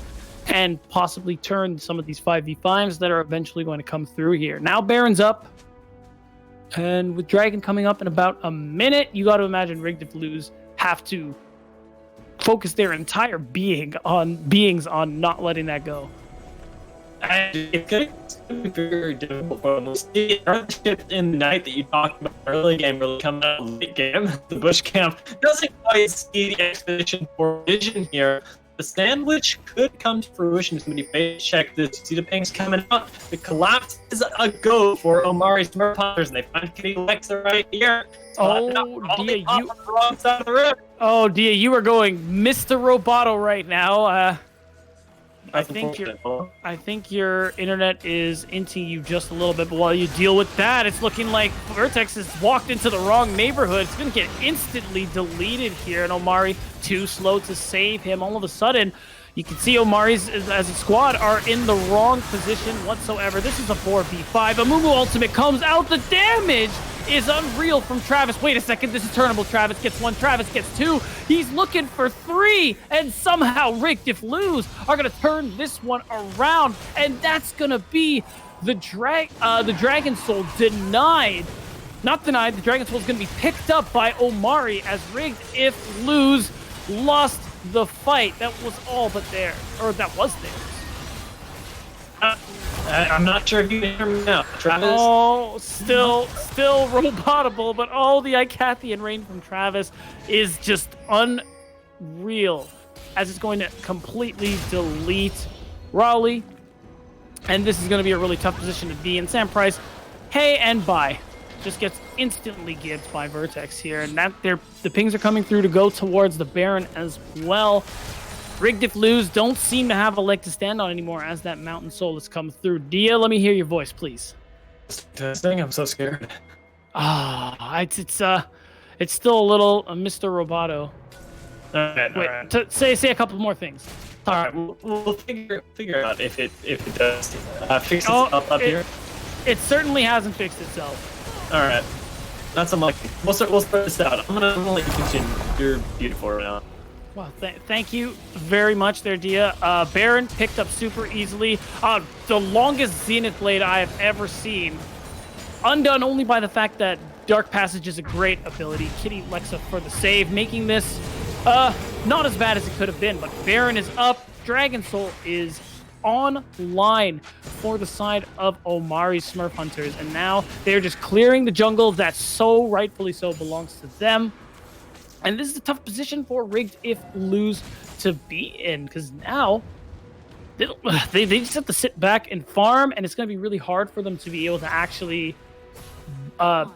and possibly turn some of these 5v5s that are eventually going to come through here. Now Baron's up, and with Dragon coming up in about a minute, you got to imagine Rigged If Lose have to focus their entire beings on not letting that go. And it's going to be very difficult for them. We'll see shift in the night that you talked about early game really coming out late game. The Bush Camp doesn't quite see the expedition for vision here. The sandwich could come to fruition if somebody face check this. See the pings coming out. The collapse is a go for Omari's Smurf Hunters, and they find Kitty Lexa right here. Dia, you are going Mr. Roboto right now. I think your internet is into you just a little bit, but while you deal with that, it's looking like Vertex has walked into the wrong neighborhood. It's going to get instantly deleted here, and Omari too slow to save him. All of a sudden, you can see Omari's as a squad are in the wrong position whatsoever. This is a 4v5. Amumu ultimate comes out. The damage is unreal from Travis. Wait a second, this is turnable. Travis gets one, Travis gets two. He's looking for three, and somehow Rigged If Lose are gonna turn this one around, and that's gonna be the Dragon Soul denied. Not denied, the Dragon Soul is gonna be picked up by Omari as Rigged If Lose lost the fight. That was all but there, or that was theirs. I'm not sure if you can hear me now. Travis? Oh, still robotable, but the Icathian rain from Travis is just unreal, as it's going to completely delete Raleigh. And this is going to be a really tough position to be in. Sam Price, hey and bye. Just gets instantly gibbed by Vertex here. And the pings are coming through to go towards the Baron as well. Rigged if lose don't seem to have a leg to stand on anymore as that Mountain Soul has come through. Dia, let me hear your voice, please. Testing. I'm so scared. It's still a little Mr. Roboto. All right. Say a couple more things. All right, we'll figure out if it does fix itself up here. It certainly hasn't fixed itself. All right, that's unlucky. We'll start this out. I'm gonna let you continue. You're beautiful right now. Well, thank you very much there, Dia. Baron picked up super easily. The longest Zenith Blade I have ever seen. Undone only by the fact that Dark Passage is a great ability. Kitty Lexa for the save, making this not as bad as it could have been. But Baron is up. Dragon Soul is online for the side of Omari Smurf Hunters. And now they're just clearing the jungle that so rightfully so belongs to them. And this is a tough position for Rigged if lose to be in, because now they just have to sit back and farm, and it's going to be really hard for them to be able to actually...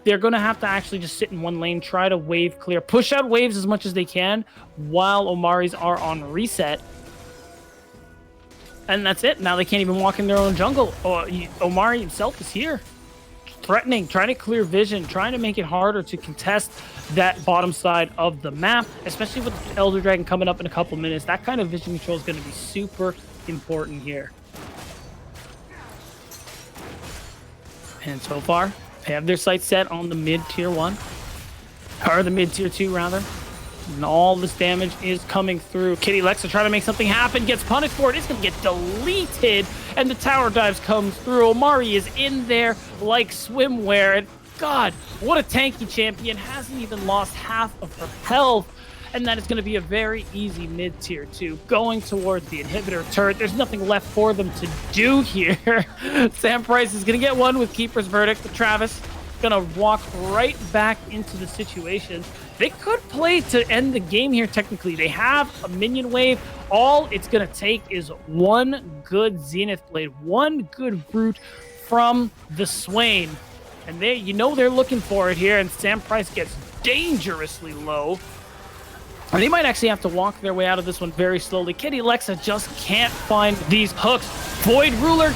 they're going to have to actually just sit in one lane, try to wave clear, push out waves as much as they can while Omaris are on reset. And that's it. Now they can't even walk in their own jungle. Omari himself is here, threatening, trying to clear vision, trying to make it harder to contest that bottom side of the map, especially with the Elder Dragon coming up in a couple minutes. That kind of vision control is going to be super important here. And so far, they have their sights set on the mid-tier 1, or the mid-tier 2, rather. And all this damage is coming through. Kitty Lexa trying to make something happen, gets punished for it. It's going to get deleted, and the tower dives comes through. Omari is in there like swimwear, and God, what a tanky champion. Hasn't even lost half of her health, and that is going to be a very easy mid-tier 2 going towards the inhibitor turret. There's nothing left for them to do here. Sam Price is going to get one with Keeper's Verdict, but Travis going to walk right back into the situation. They could play to end the game here technically. They have a minion wave. All it's going to take is one good Zenith Blade, one good Brute from the Swain. And they're looking for it here, and Sam Price gets dangerously low. And they might actually have to walk their way out of this one very slowly. Kitty Lexa just can't find these hooks. Void Ruler,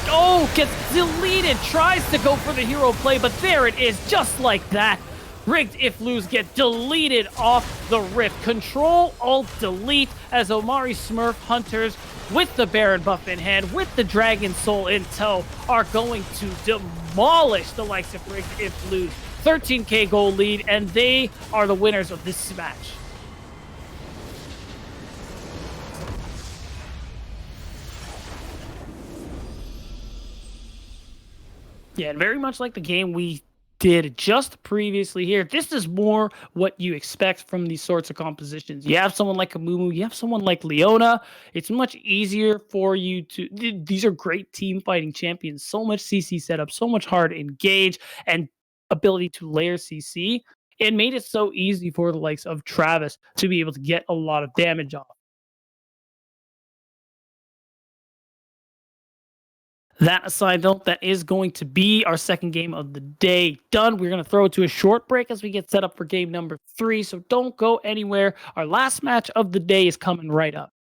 gets deleted. Tries to go for the hero play, but there it is, just like that. Rigged if lose get deleted off the Rift. Control, Alt, Delete as Omari Smurf Hunters with the Baron buff in hand, with the Dragon Soul in tow, are going to demolish the likes of Rigged if lose. 13k gold lead, and they are the winners of this match. Yeah, and very much like the game we did just previously here, this is more what you expect from these sorts of compositions. You have someone like Amumu, you have someone like Leona. It's much easier for you to... These are great team fighting champions. So much CC setup, so much hard engage, and ability to layer CC. It made it so easy for the likes of Travis to be able to get a lot of damage off. That aside, though, that is going to be our second game of the day done. We're going to throw it to a short break as we get set up for game number 3, so don't go anywhere. Our last match of the day is coming right up.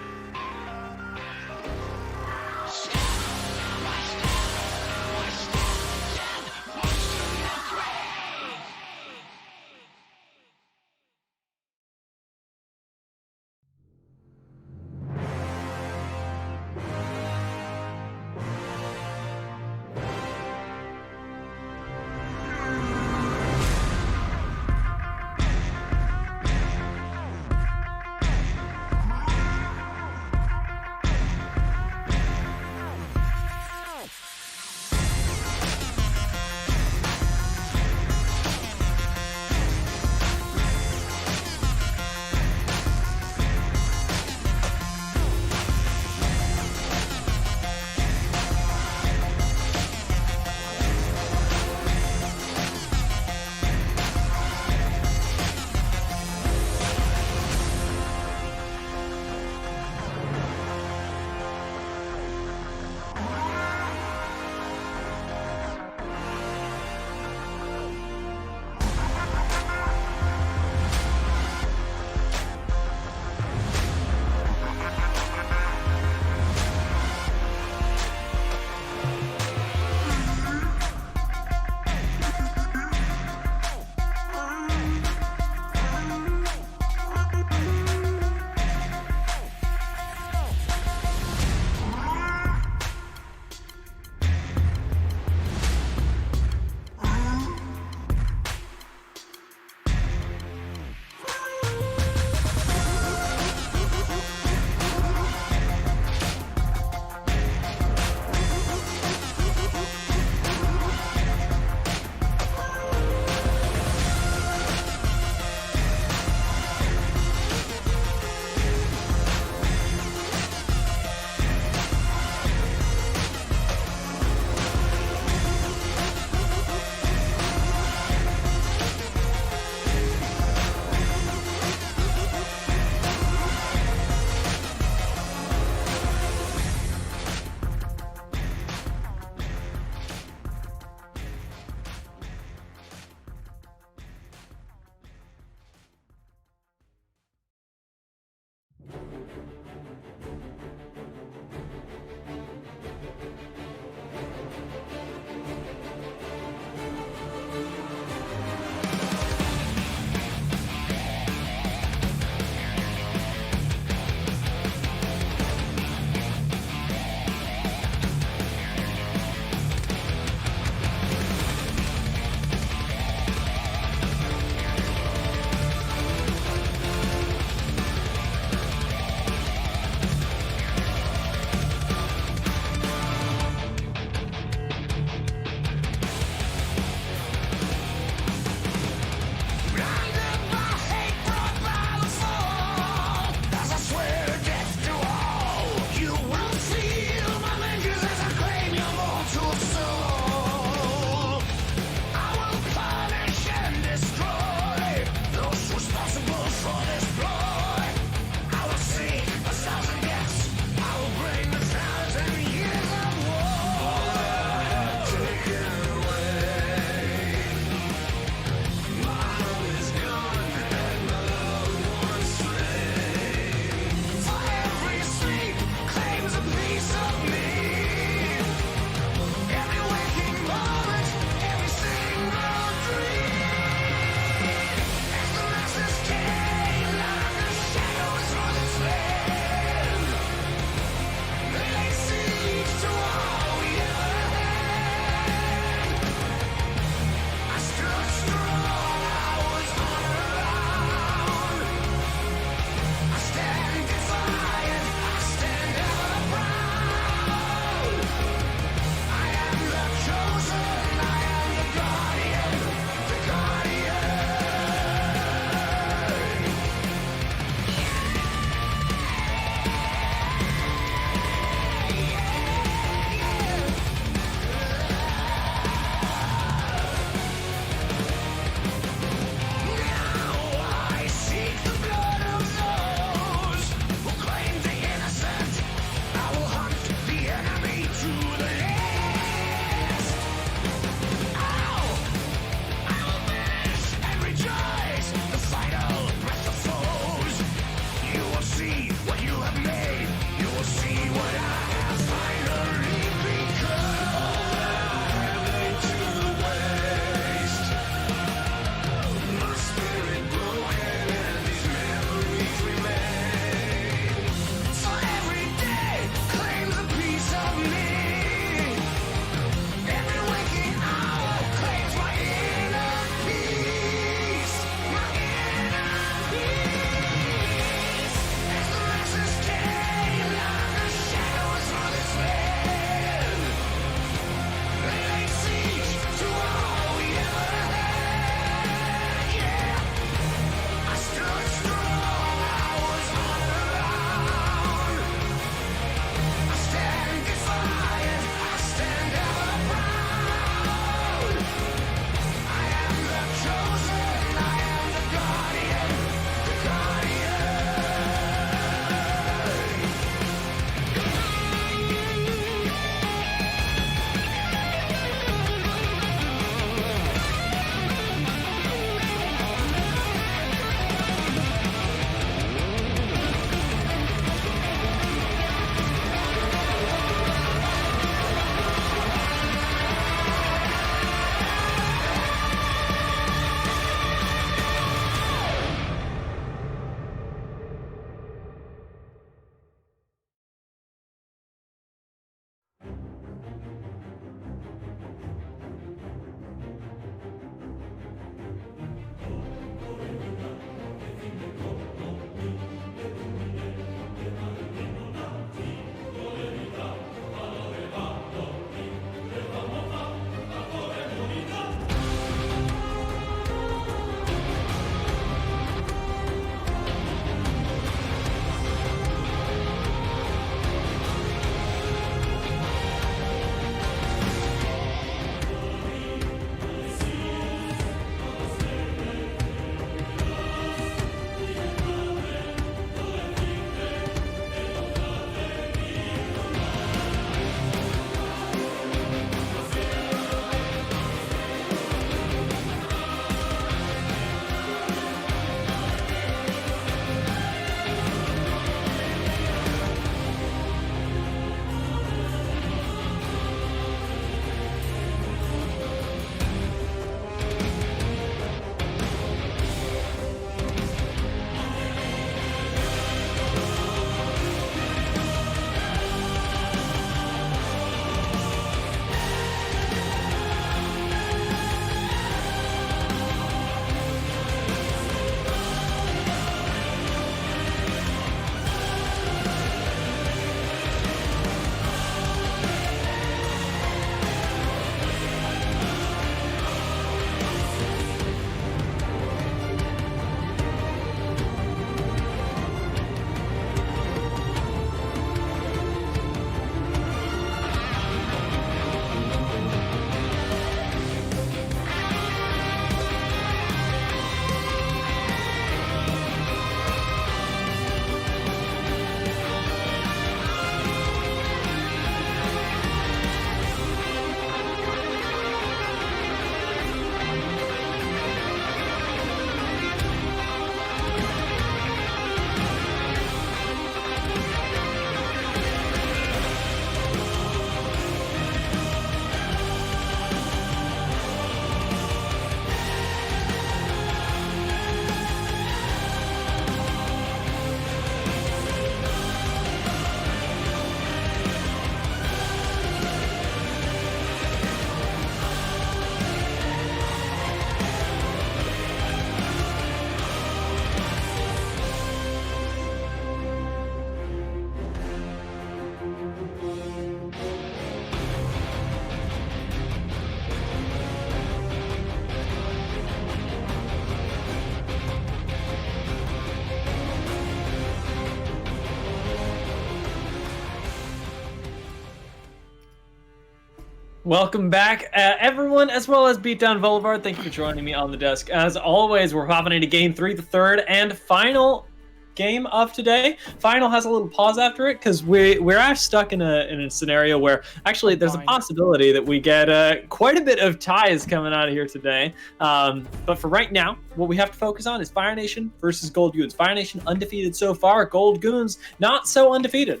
Welcome back, everyone, as well as Beatdown Boulevard. Thank you for joining me on the desk. As always, we're hopping into Game 3, the third and final game of today. Final has a little pause after it because we're stuck in a scenario where actually there's a possibility that we get quite a bit of ties coming out of here today. But for right now, what we have to focus on is Fire Nation versus Gold Goons. Fire Nation undefeated so far. Gold Goons not so undefeated.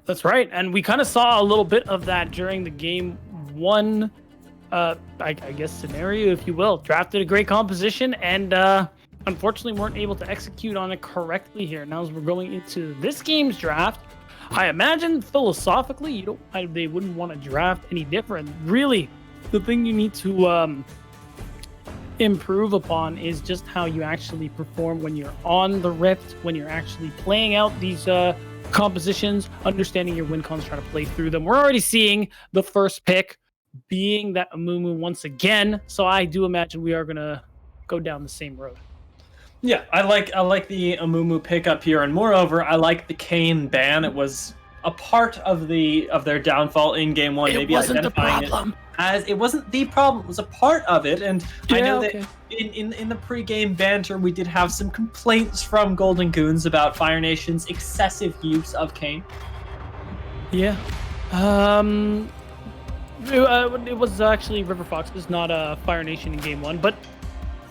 That's right, and we kind of saw a little bit of that during the game one, I guess, scenario, if you will. Drafted a great composition, and unfortunately weren't able to execute on it correctly here. Now as we're going into this game's draft, I imagine philosophically they wouldn't want to draft any different. Really, the thing you need to improve upon is just how you actually perform when you're on the Rift, when you're actually playing out these compositions, understanding your win cons, trying to play through them. We're already seeing the first pick being that Amumu once again, so I do imagine we are gonna go down the same road. Yeah, I like the Amumu pick up here, and moreover, I like the Kayn ban. It was a part of their downfall in game one. Maybe wasn't the problem. It wasn't the problem. It was a part of it, and yeah, I know okay. that in the pre-game banter, we did have some complaints from Golden Goons about Fire Nation's excessive use of Kayn. Yeah, it was actually River Fox's, not Fire Nation in game one. But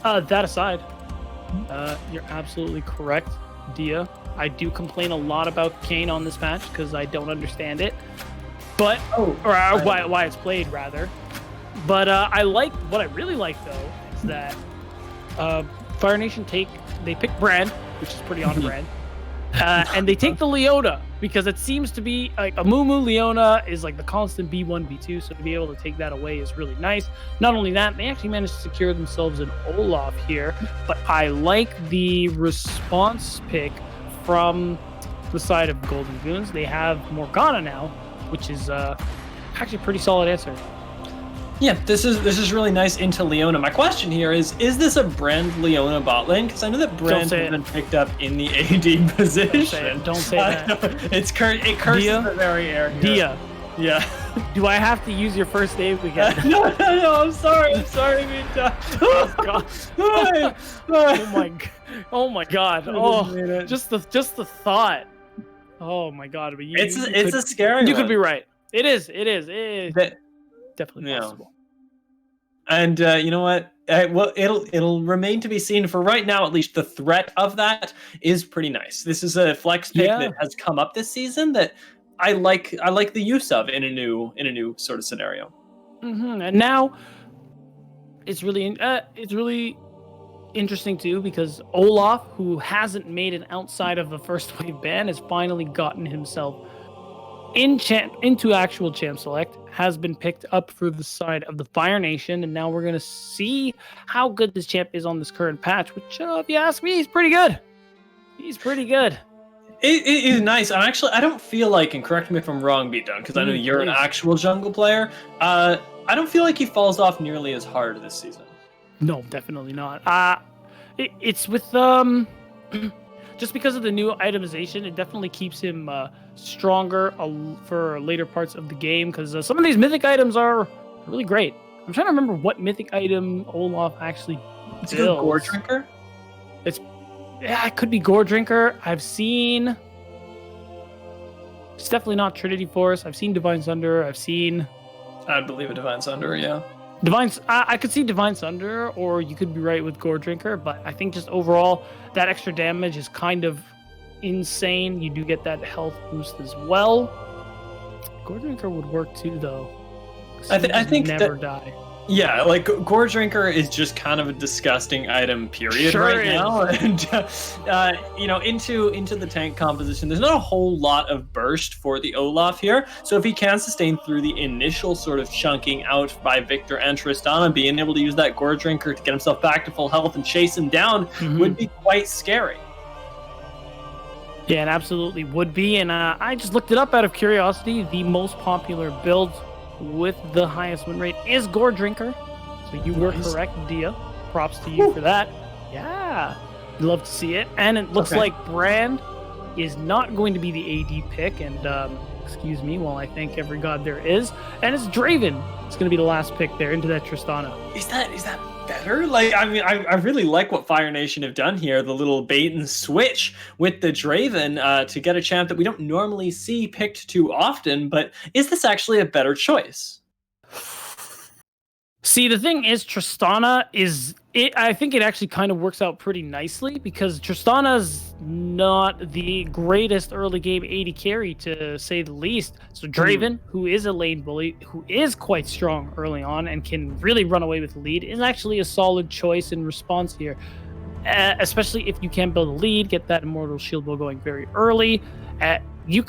that aside, you're absolutely correct, Dia. I do complain a lot about Kayn on this match because I don't understand it, but why it's played rather. But what I really like though is that Fire Nation they pick Brand, which is pretty on brand, and they take the Leona because it seems to be like Amumu Leona is like the constant B1 B2, so to be able to take that away is really nice. Not only that, they actually managed to secure themselves an Olaf here, but I like the response pick from the side of Golden Goons. They have Morgana now, which is actually a pretty solid answer. Yeah, this is really nice into Leona. My question here is this a Brand Leona bot lane? Because I know that Brand has been picked up in the AD position. Don't say that. It curses the very air here. Dia. Yeah. Do I have to use your first name again? No, I'm sorry, Mita. Oh god. Oh my god. Oh, just the thought. Oh my god. But it's a scary You one. could be right. It is definitely possible. And you know what? Well, it'll remain to be seen. For right now, at least, the threat of that is pretty nice. This is a flex pick that has come up this season that I like the use of in a new sort of scenario. Mm-hmm. And now it's really interesting too, because Olaf, who hasn't made it outside of the first wave ban, has finally gotten himself into actual champ select, has been picked up for the side of the Fire Nation, and now we're gonna see how good this champ is on this current patch, which if you ask me, he's pretty good. It is nice. I don't feel like, and correct me if I'm wrong, Beatdown, because I know you're an actual jungle player. I don't feel like he falls off nearly as hard this season. No, definitely not. It's with just because of the new itemization, it definitely keeps him stronger for later parts of the game, because some of these mythic items are really great. I'm trying to remember what mythic item Olaf actually builds. Is it Gore Drinker? It could be Gore Drinker. I've seen... It's definitely not Trinity Force. I've seen Divine Sunder. I believe a Divine Sunder, yeah. I could see Divine Sunder, or you could be right with Gore Drinker, but I think just overall, that extra damage is kind of insane. You do get that health boost as well. Gore Drinker would work too, though. I think never die. Yeah, like Gore Drinker is just kind of a disgusting item, period, now. And into the tank composition, there's not a whole lot of burst for the Olaf here. So if he can sustain through the initial sort of chunking out by Victor and Tristana, being able to use that Gore Drinker to get himself back to full health and chase him down would be quite scary. Yeah, it absolutely would be. And I just looked it up out of curiosity. The most popular build with the highest win rate is Gore Drinker. So you were correct, Dia. Props to you for that. Yeah. Love to see it. And it looks like Brand is not going to be the AD pick. And excuse me, while I thank every god there is. And it's Draven. It's going to be the last pick there into that Tristana. Is that better? Like, I mean, I really like what Fire Nation have done here. The little bait and switch with the Draven to get a champ that we don't normally see picked too often. But is this actually a better choice? See, the thing is, Tristana is it. I think it actually kind of works out pretty nicely because Tristana's not the greatest early game AD carry, to say the least. So Draven, who is a lane bully, who is quite strong early on and can really run away with the lead, is actually a solid choice in response here. Especially if you can build a lead, get that Immortal Shield Bow going very early. You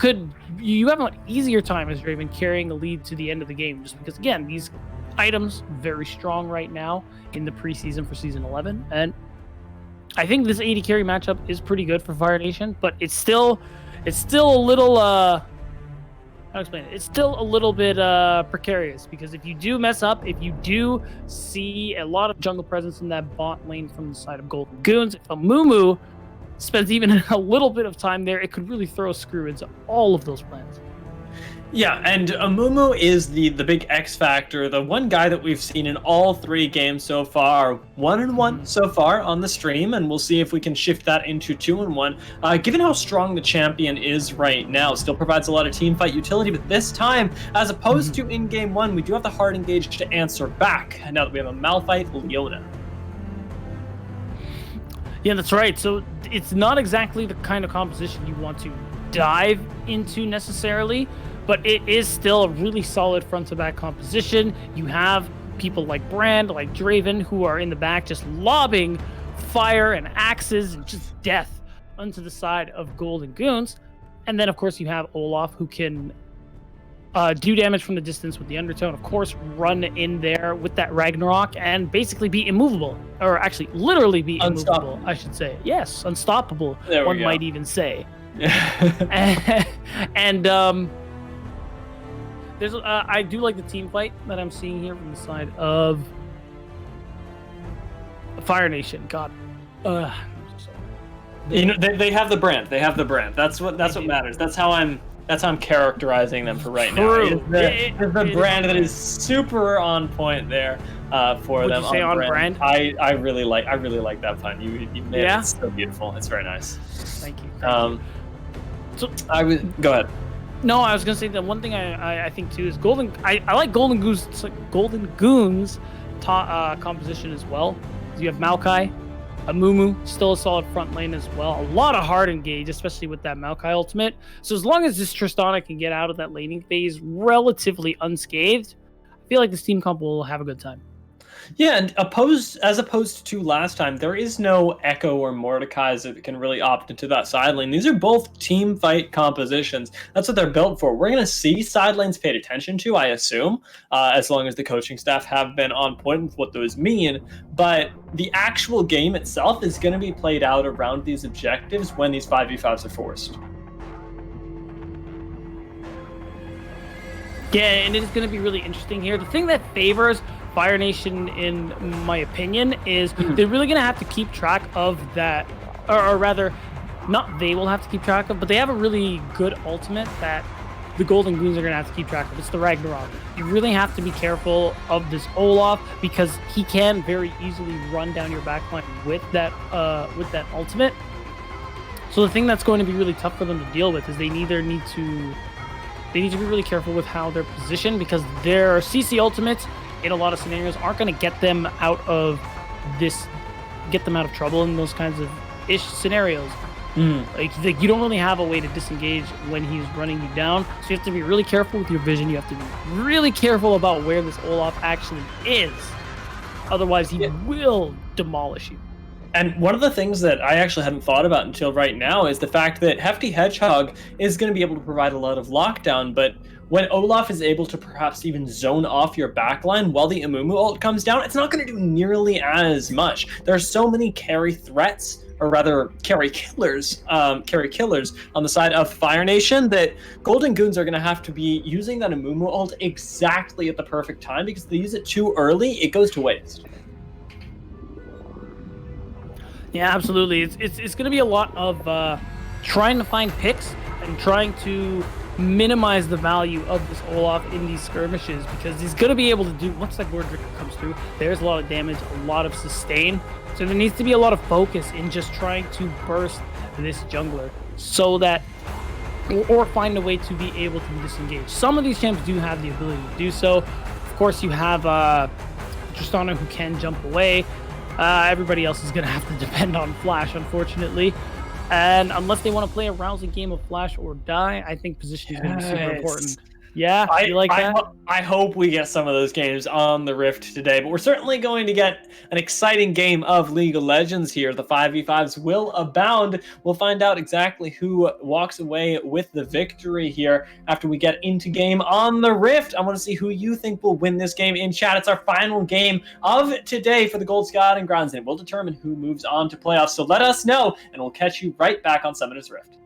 have an easier time as Draven carrying a lead to the end of the game, just because again these items very strong right now in the preseason for season 11, and I think this AD carry matchup is pretty good for Fire Nation, but it's still a little how to explain it? It's still a little bit precarious, because if you do mess up, if you do see a lot of jungle presence in that bot lane from the side of Golden Goons, if a Mumu spends even a little bit of time there, it could really throw a screw into all of those plans. Yeah, and Amumu is the big X factor, the one guy that we've seen in all 3 games so far. 1-1 so far on the stream, and we'll see if we can shift that into 2-1. Given how strong the champion is right now, still provides a lot of team fight utility, but this time, as opposed to in game 1, we do have the hard engage to answer back, now that we have a Malphite Leona. Yeah, that's right. So it's not exactly the kind of composition you want to dive into necessarily, but it is still a really solid front-to-back composition. You have people like Brand, like Draven, who are in the back just lobbing fire and axes and just death onto the side of Golden Goons. And then, of course, you have Olaf, who can do damage from the distance with the Undertone. Of course, run in there with that Ragnarok and basically be immovable. Or actually, literally be immovable, I should say. Yes, unstoppable, one might even say. And there's I do like the team fight that I'm seeing here from the side of Fire Nation. God, you know, they have the brand. They have the brand. That's what matters. That's how I'm characterizing them for right now. It's the brand that is super on point there for them. Would you say on brand? I really like that pun. You made it. It's so beautiful. It's very nice. Thank you. So I would go ahead. No, I was gonna say that one thing I think too is I like Golden Goons composition as well. You have Maokai, Amumu, still a solid front lane as well. A lot of hard engage, especially with that Maokai ultimate. So as long as this Tristana can get out of that laning phase relatively unscathed, I feel like this team comp will have a good time. Yeah, and as opposed to last time, there is no Echo or Mordekai's that can really opt into that side lane. These are both team fight compositions. That's what they're built for. We're going to see side lanes paid attention to, I assume, as long as the coaching staff have been on point with what those mean. But the actual game itself is going to be played out around these objectives when these 5v5s are forced. Yeah, and it is going to be really interesting here. The thing that favors Fire Nation, in my opinion, is they're really going to have to keep track of that, or rather, not they will have to keep track of, but they have a really good ultimate that the Golden Goons are going to have to keep track of. It's the Ragnarok. You really have to be careful of this Olaf, because he can very easily run down your backline with that ultimate. So the thing that's going to be really tough for them to deal with is they need to be really careful with how they're positioned, because their CC ultimates in a lot of scenarios aren't going to get them out of trouble in those kinds of scenarios. Like you don't really have a way to disengage when he's running you down, so you have to be really careful with your vision. You have to be really careful about where this Olaf actually is, otherwise he will demolish you. And one of the things that I actually hadn't thought about until right now is the fact that Hefty Hedgehog is going to be able to provide a lot of lockdown, but when Olaf is able to perhaps even zone off your backline while the Amumu ult comes down, it's not going to do nearly as much. There are so many carry threats, or rather carry killers on the side of Fire Nation, that Golden Goons are going to have to be using that Amumu ult exactly at the perfect time, because if they use it too early, it goes to waste. Yeah, absolutely. It's going to be a lot of trying to find picks and trying to minimize the value of this Olaf in these skirmishes, because he's going to be able to do, once that Gordrick comes through, there's a lot of damage, a lot of sustain. So there needs to be a lot of focus in just trying to burst this jungler so that, or find a way to be able to disengage. Some of these champs do have the ability to do so. Of course, you have Tristana, who can jump away. Everybody else is going to have to depend on Flash, unfortunately. And unless they want to play a rousing game of Flash or die, I think positioning is going to be super important. Yeah, you like that? I hope we get some of those games on the Rift today, but we're certainly going to get an exciting game of League of Legends here. The 5v5s will abound. We'll find out exactly who walks away with the victory here after we get into game on the Rift. I want to see who you think will win this game in chat. It's our final game of today for the Gold Sky and Grounds, and it will determine who moves on to playoffs. So let us know, and we'll catch you right back on Summoners Rift.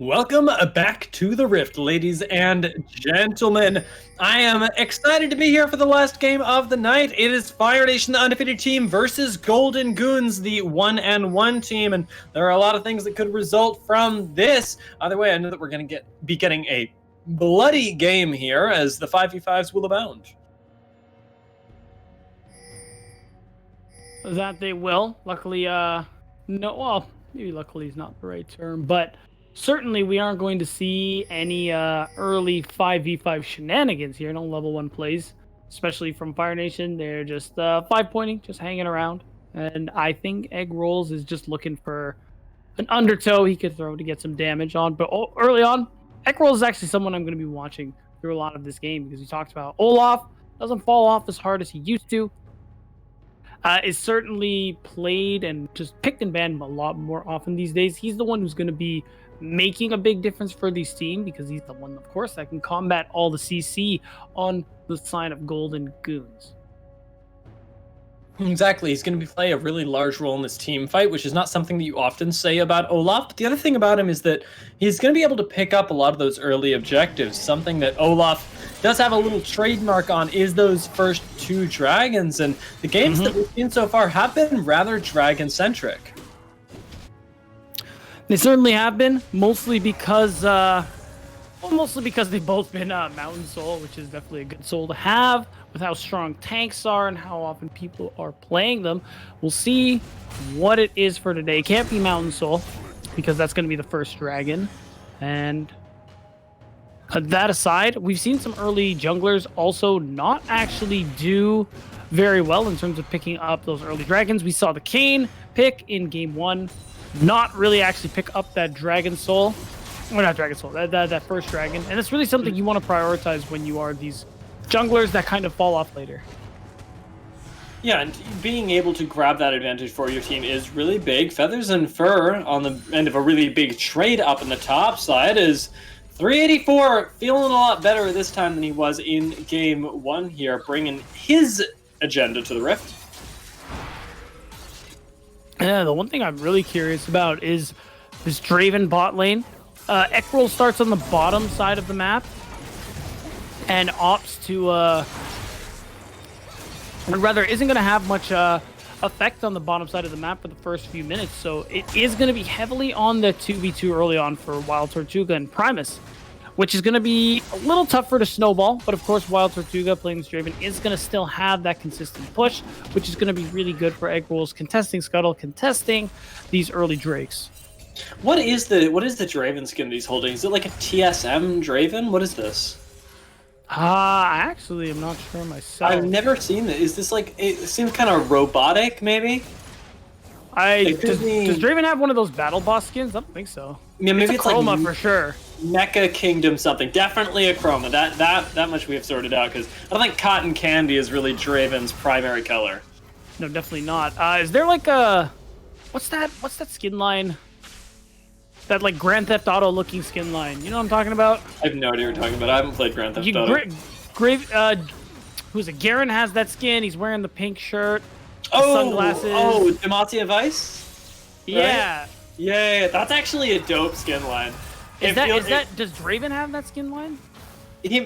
Welcome back to the Rift, ladies and gentlemen. I am excited to be here for the last game of the night. It is Fire Nation, the undefeated team, versus Golden Goons, the 1-1 team, and there are a lot of things that could result from this. Either way, I know that we're going to be getting a bloody game here, as the 5v5s will abound. That they will. Luckily, no, well, maybe luckily is not the right term, but certainly we aren't going to see any early 5v5 shenanigans here. No level 1 plays, especially from Fire Nation. They're just 5-pointing, just hanging around. And I think Egg Rolls is just looking for an undertow he could throw to get some damage on. But early on, Egg Rolls is actually someone I'm going to be watching through a lot of this game, because we talked about Olaf doesn't fall off as hard as he used to. Is certainly played and just picked and banned a lot more often these days. He's the one who's going to be making a big difference for this team, because he's the one, of course, that can combat all the CC on the side of Golden Goons. Exactly. He's going to play a really large role in this team fight, which is not something that you often say about Olaf. But the other thing about him is that he's going to be able to pick up a lot of those early objectives. Something that Olaf does have a little trademark on is those first 2 dragons. And the games that we've seen so far have been rather dragon-centric. They certainly have been, mostly because they've both been Mountain Soul, which is definitely a good soul to have, with how strong tanks are and how often people are playing them. We'll see what it is for today. It can't be Mountain Soul, because that's going to be the first dragon. And that aside, we've seen some early junglers also not actually do very well in terms of picking up those early dragons. We saw the Kayn pick in game 1. Not really actually pick up that dragon soul, or not dragon soul, that first dragon. And it's really something you want to prioritize when you are these junglers that kind of fall off later. Yeah, and being able to grab that advantage for your team is really big. Feathers and Fur on the end of a really big trade up in the top side is 384, feeling a lot better this time than he was in game 1 here, bringing his agenda to the Rift. Yeah, the one thing I'm really curious about is this Draven bot lane. Ekrol starts on the bottom side of the map and opts to, or rather isn't going to have much effect on the bottom side of the map for the first few minutes. So it is going to be heavily on the 2v2 early on for Wild Tortuga and Primus, which is going to be a little tougher to snowball. But of course, Wild Tortuga playing this Draven is going to still have that consistent push, which is going to be really good for Egg Rolls contesting Scuttle, contesting these early Drakes. What is the Draven skin that he's holding? Is it like a TSM Draven? What is this? I actually am not sure myself. I've never seen it. Is this like, it seems kind of robotic, maybe? Does Draven have one of those battle boss skins? I don't think so. Yeah, maybe it's a Chroma like for sure. Mecha Kingdom something. Definitely a Chroma. That much we have sorted out, because I don't think Cotton Candy is really Draven's primary color. No, definitely not. Is there like a what's that skin line? That like Grand Theft Auto looking skin line. You know what I'm talking about? I have no idea what you're talking about. I haven't played Grand Theft Auto. Who's it? Garen has that skin. He's wearing the pink shirt. Sunglasses. Oh, Demacia Vice? Yeah. Right? Yeah, that's actually a dope skin line. Does Draven have that skin line? He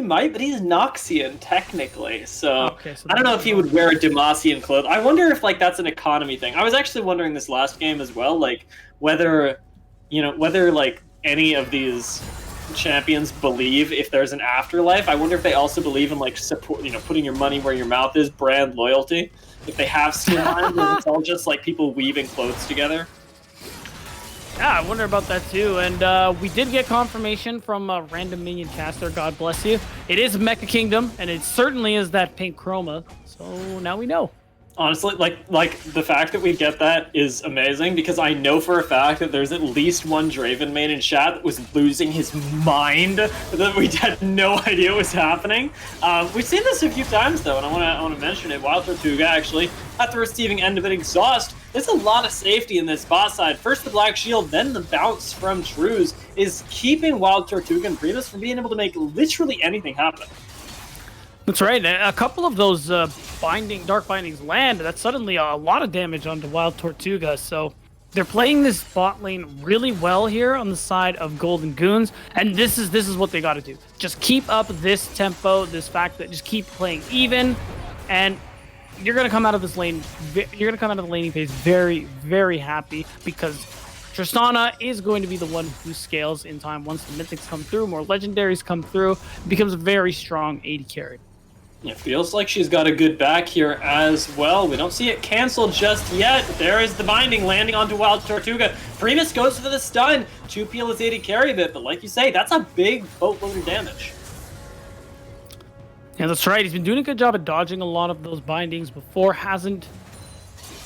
might, but he's Noxian technically. So, okay, so I don't know if he would wear a Demacian clothes. I wonder if like that's an economy thing. I was actually wondering this last game as well, like whether like any of these champions believe if there's an afterlife. I wonder if they also believe in like support, putting your money where your mouth is, brand loyalty. If they have skin lines, or it's all just like people weaving clothes together. Yeah, I wonder about that too. And we did get confirmation from Random Minion Caster, God bless you. It is Mecha Kingdom, and it certainly is that pink chroma. So now we know. Honestly, like the fact that we get that is amazing, because I know for a fact that there's at least one Draven main in chat that was losing his mind, that we had no idea was happening. We've seen this a few times though, and I want to mention it. Wild Tortuga actually, at the receiving end of an exhaust, there's a lot of safety in this bot side. First the Black Shield, then the bounce from Shrews is keeping Wild Tortuga and Primus from being able to make literally anything happen. That's right. A couple of those dark bindings land. That's suddenly a lot of damage onto Wild Tortuga. So they're playing this bot lane really well here on the side of Golden Goons, and this is what they got to do. Just keep up this tempo, this fact that just keep playing even, and you're gonna come out of this lane. You're gonna come out of the laning phase very, very happy because Tristana is going to be the one who scales in time once the mythics come through, more legendaries come through, becomes a very strong AD carry. It feels like she's got a good back here as well. We don't see it canceled just yet. There is the binding landing onto Wild Tortuga. Primus goes for the stun. 2 peel is AD carry a bit, but like you say, that's a big boatload of damage. Yeah, that's right. He's been doing a good job at dodging a lot of those bindings before. Hasn't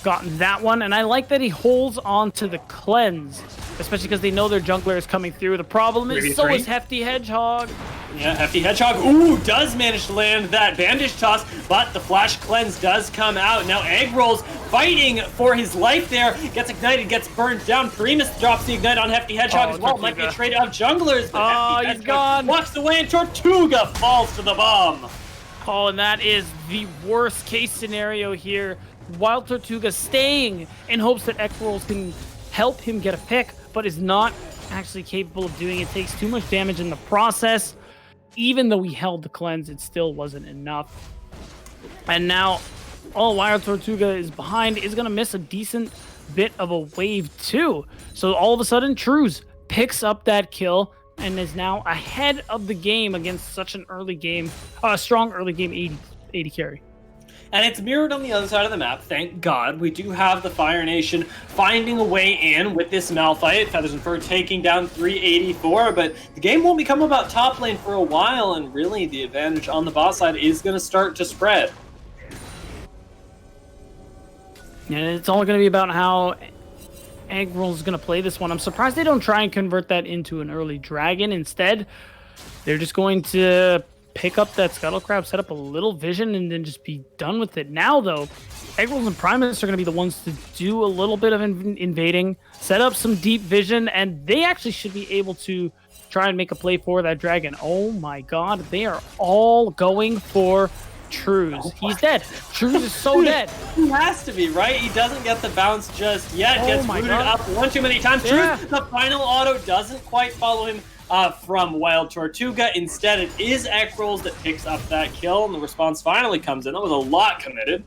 gotten that one. And I like that he holds on to the cleanse, especially because they know their jungler is coming through. The problem is, so is Hefty Hedgehog. Yeah, Hefty Hedgehog, ooh, does manage to land that bandage toss, but the flash cleanse does come out. Now Egg Rolls fighting for his life there, gets ignited, gets burned down. Primus drops the ignite on Hefty Hedgehog as well. Tortuga. Might be a trade of junglers, but Hefty he's Hedgehog gone. walks away and Tortuga falls to the bomb. Oh, and that is the worst case scenario here. Wild Tortuga staying in hopes that Egg Rolls can help him get a pick, but is not actually capable of doing it. Takes too much damage in the process. Even though he held the cleanse, it still wasn't enough. And now, Wild Tortuga is behind, is going to miss a decent bit of a wave too. So all of a sudden, Trues picks up that kill and is now ahead of the game against such an early game, strong early game 80 carry. And it's mirrored on the other side of the map, thank God. We do have the Fire Nation finding a way in with this Malphite. Feathers and Fur taking down 384, but the game won't become about top lane for a while, and really the advantage on the bot side is going to start to spread. And it's all going to be about how Egg Roll is going to play this one. I'm surprised they don't try and convert that into an early dragon. Instead, they're just going to pick up that Scuttle Crab, set up a little vision, and then just be done with it. Now, though, Egg Rolls and Primus are going to be the ones to do a little bit of invading, set up some deep vision, and they actually should be able to try and make a play for that dragon. Oh my god, they are all going for Trues. Oh, he's dead. Trues is so dead. He has to be, right? He doesn't get the bounce just yet. Gets rooted up one too many times. Yeah. Trues, the final auto doesn't quite follow him from Wild Tortuga. Instead, it is Egg Rolls that picks up that kill, and the response finally comes in. That was a lot committed.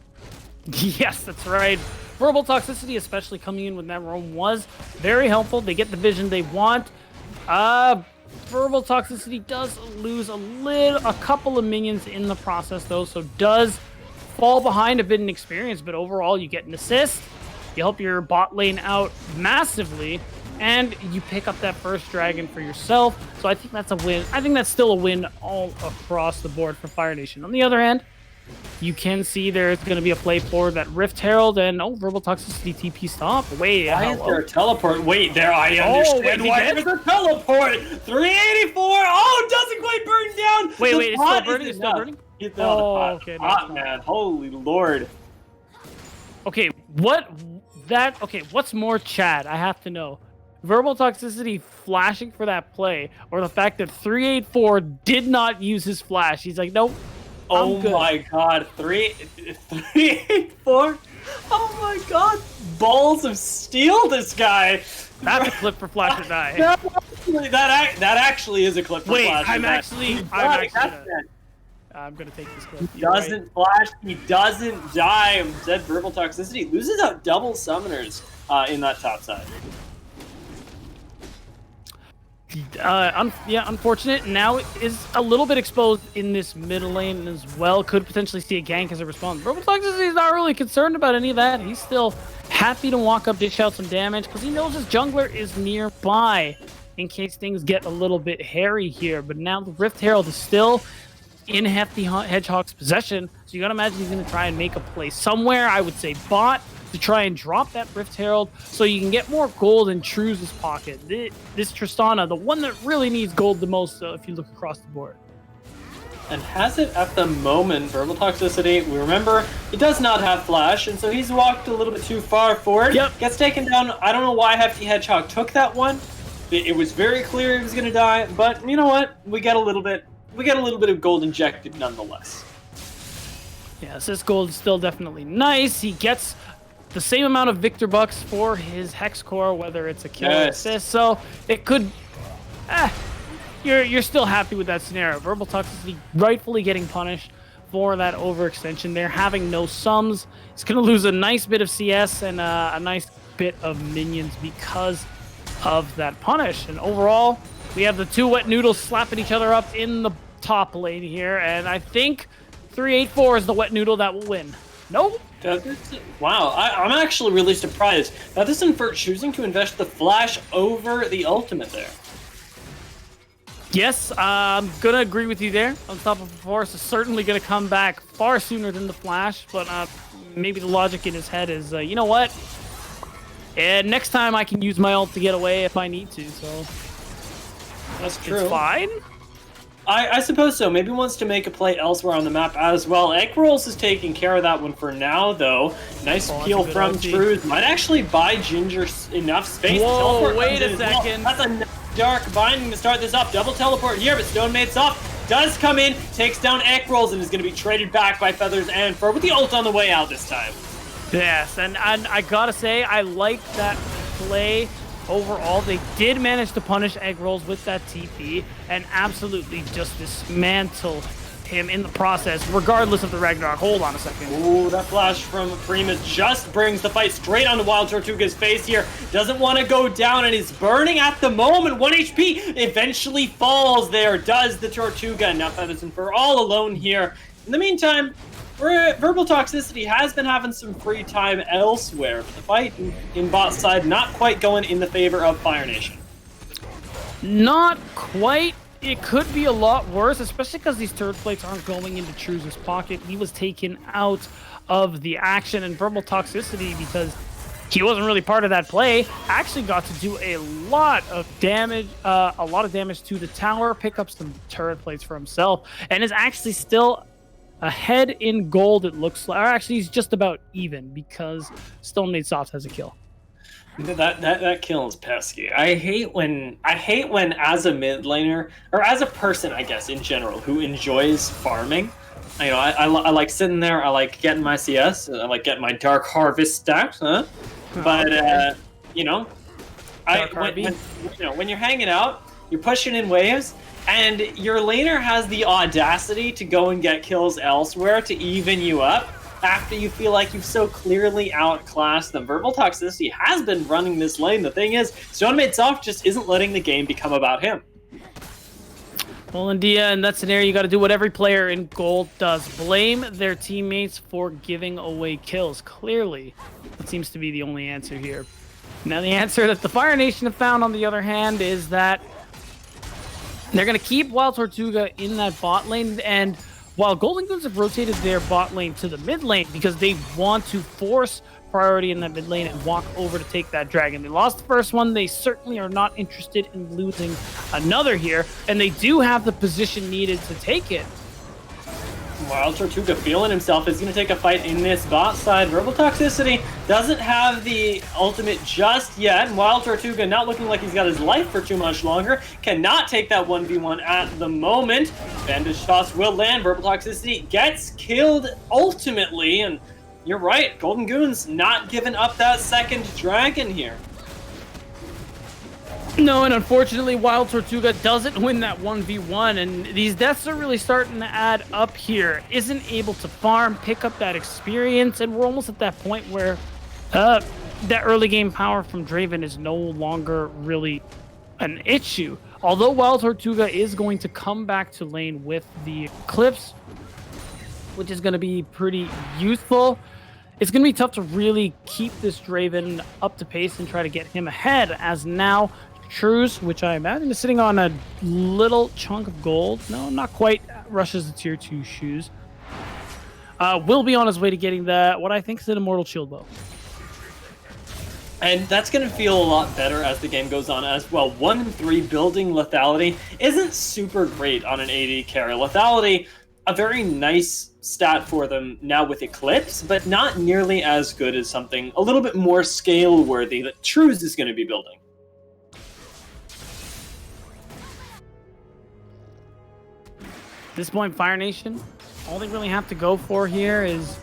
Yes, that's right. Verbal Toxicity, especially coming in with that roam, was very helpful. They get the vision they want. Verbal Toxicity does lose a couple of minions in the process, though, so does fall behind a bit in experience, but overall, you get an assist. You help your bot lane out massively, and you pick up that first dragon for yourself. So I think that's a win. I think that's still a win all across the board for Fire Nation. On the other hand, you can see there's going to be a play for that Rift Herald and Verbal Toxicity TP stop. Wait, why is there a teleport? Wait, there, I understand why there's a teleport. 384. Oh, doesn't quite burn down. Wait, it's still burning. It's still burning. Okay, hot man. Holy Lord. Okay, what's more Chad? I have to know. Verbal Toxicity flashing for that play, or the fact that 384 did not use his flash. He's like, nope. Oh my god, 384? Oh my god, balls of steel, this guy. That's a clip for Flash or Die. That actually is a clip for Flash or Die. I'm gonna take this clip. He doesn't flash, he doesn't die. Instead, Verbal Toxicity loses out double summoners in that top side. Unfortunate. Now is a little bit exposed in this middle lane as well. Could potentially see a gank as a response. Verbal Toxicity is not really concerned about any of that. He's still happy to walk up, dish out some damage, because he knows his jungler is nearby in case things get a little bit hairy here. But now the Rift Herald is still in Hefty Hedgehog's possession, so you gotta imagine he's gonna try and make a play somewhere. I would say bot, to try and drop that Rift Herald so you can get more gold in Trues' pocket. This Tristana, the one that really needs gold the most, if you look across the board. And has it at the moment. Verbal Toxicity, we remember, he does not have flash, and so he's walked a little bit too far forward. Yep. Gets taken down. I don't know why Hefty Hedgehog took that one. It was very clear he was going to die, but you know what? We get a little bit of gold injected nonetheless. Yes, this gold is still definitely nice. He gets the same amount of Victor Bucks for his Hex Core, whether it's a kill or assist. So it could, you're still happy with that scenario. Verbal Toxicity rightfully getting punished for that overextension there, having no sums. He's going to lose a nice bit of CS and a nice bit of minions because of that punish. And overall, we have the two wet noodles slapping each other up in the top lane here, and I think 384 is the wet noodle that will win. Nope. Wow, I'm actually really surprised. That is Invert choosing to invest the flash over the ultimate there. Yes, I'm going to agree with you there. Unstoppable Force is certainly going to come back far sooner than the flash, but maybe the logic in his head is, you know what? And next time I can use my ult to get away if I need to, so that's true. It's fine. I suppose so. Maybe wants to make a play elsewhere on the map as well. Egg Rolls is taking care of that one for now, though. Nice peel from Truth. Might actually buy Ginger enough space. Whoa, wait a second. Well. That's a dark binding to start this up. Double teleport here, but Stone Maid's off. Does come in, takes down Egg Rolls, and is going to be traded back by Feathers and Fur with the ult on the way out this time. Yes, and I gotta say, I like that play. Overall, they did manage to punish Egg Rolls with that TP and absolutely just dismantle him in the process, regardless of the Ragnarok. Hold on a second. Ooh, that flash from Prima just brings the fight straight onto Wild Tortuga's face here. Doesn't want to go down and is burning at the moment. 1 HP eventually falls there, does the Tortuga. Now Feathers and Fur all alone here. In the meantime, Verbal Toxicity has been having some free time elsewhere, but the fight in bot side not quite going in the favor of Fire Nation. Not quite. It could be a lot worse, especially because these turret plates aren't going into True's pocket. He was taken out of the action, and Verbal Toxicity, because he wasn't really part of that play, actually got to do a lot of damage to the tower, pick up some turret plates for himself, and is actually still ahead in gold, it looks like. Or actually, he's just about even because Stone Maid Soft has a kill. That kill is pesky. I hate when as a mid laner, or as a person, I guess, in general, who enjoys farming. You know, I like sitting there, I like getting my CS, I like getting my Dark Harvest stacked, huh? But, you know, when you're hanging out, you're pushing in waves, and your laner has the audacity to go and get kills elsewhere to even you up after you feel like you've so clearly outclassed them. Verbal Toxicity has been running this lane. The thing is, Stone Maid Soft just isn't letting the game become about him. Well, India, in that scenario, you got to do what every player in gold does. Blame their teammates for giving away kills. Clearly, that seems to be the only answer here. Now, the answer that the Fire Nation have found, on the other hand, is that they're going to keep Wild Tortuga in that bot lane, and while Golden Goons have rotated their bot lane to the mid lane because they want to force priority in that mid lane and walk over to take that dragon. They lost the first one. They certainly are not interested in losing another here, and they do have the position needed to take it. Wild Tortuga feeling himself is going to take a fight in this bot side. Verbal Toxicity doesn't have the ultimate just yet. And Wild Tortuga not looking like he's got his life for too much longer. Cannot take that 1v1 at the moment. Bandage toss will land. Verbal Toxicity gets killed ultimately. And you're right, Golden Goons not giving up that second dragon here. No, and unfortunately, Wild Tortuga doesn't win that 1v1, and these deaths are really starting to add up here. Isn't able to farm, pick up that experience, and we're almost at that point where that early game power from Draven is no longer really an issue. Although Wild Tortuga is going to come back to lane with the Eclipse, which is going to be pretty useful, it's going to be tough to really keep this Draven up to pace and try to get him ahead, as now Truce, which I imagine is sitting on a little chunk of gold. No, not quite. Rushes the tier 2 shoes. Will be on his way to getting what I think is an Immortal Shield Bow. And that's going to feel a lot better as the game goes on as well. 1-3 building lethality isn't super great on an AD carry. Lethality, a very nice stat for them now with Eclipse, but not nearly as good as something a little bit more scale-worthy that Truce is going to be building. At this point, Fire Nation, all they really have to go for here is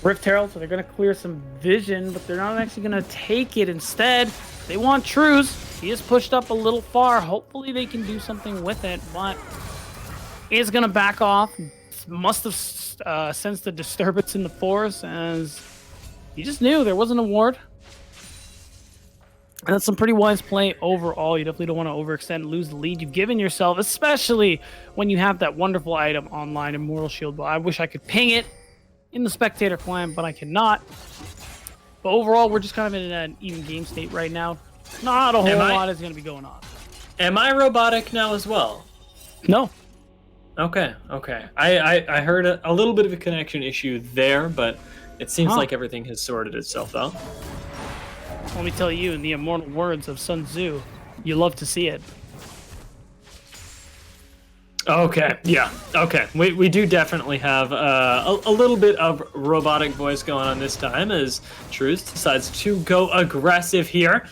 Rift Herald, so they're going to clear some vision, but they're not actually going to take it. Instead, they want Trues. He is pushed up a little far. Hopefully they can do something with it, but he is going to back off. Must have sensed a disturbance in the force, as he just knew there wasn't a ward. And that's some pretty wise play overall. You definitely don't want to overextend and lose the lead you've given yourself, especially when you have that wonderful item online, Immortal Shield. But I wish I could ping it in the spectator clan, but I cannot. But overall, we're just kind of in an even game state right now. Not a whole lot is going to be going on. Am I robotic now as well? No. Okay. I heard a little bit of a connection issue there, but it seems like everything has sorted itself out. Let me tell you, in the immortal words of Sun Tzu, you love to see it. Okay, yeah, okay. We do definitely have a little bit of robotic voice going on this time as Trues decides to go aggressive here.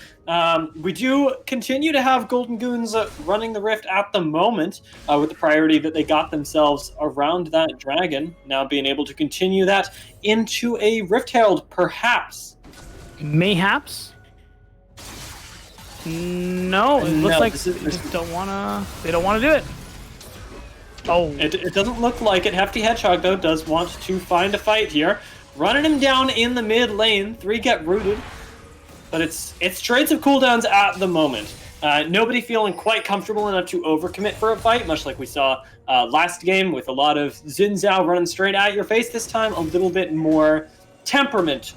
We do continue to have Golden Goons running the Rift at the moment with the priority that they got themselves around that dragon, now being able to continue that into a Rift Herald, perhaps. Mayhaps? No, it looks like they just don't wanna do it. Oh, it doesn't look like it. Hefty Hedgehog though does want to find a fight here, running him down in the mid lane. 3 get rooted, but it's trades of cooldowns at the moment. Nobody feeling quite comfortable enough to overcommit for a fight, much like we saw last game with a lot of Xin Zhao running straight at your face. This time, a little bit more temperament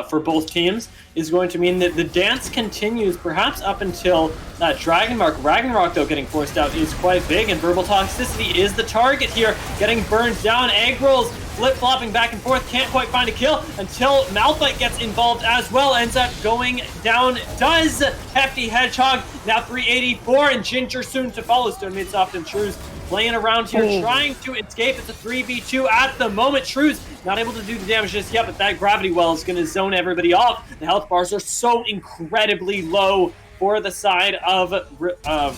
for both teams is going to mean that the dance continues perhaps up until that Dragon Mark. Ragnarok, though, getting forced out is quite big, and Verbal Toxicity is the target here, getting burned down. Egg rolls flip-flopping back and forth, can't quite find a kill until Malphite gets involved as well, ends up going down. Does Hefty Hedgehog, now 384, and Ginger soon to follow. Stone Midsoft and Trues playing around here, trying to escape. It's a 3v2 at the moment. Trues not able to do the damage just yet, but that Gravity Well is going to zone everybody off. The health bars are so incredibly low for the side of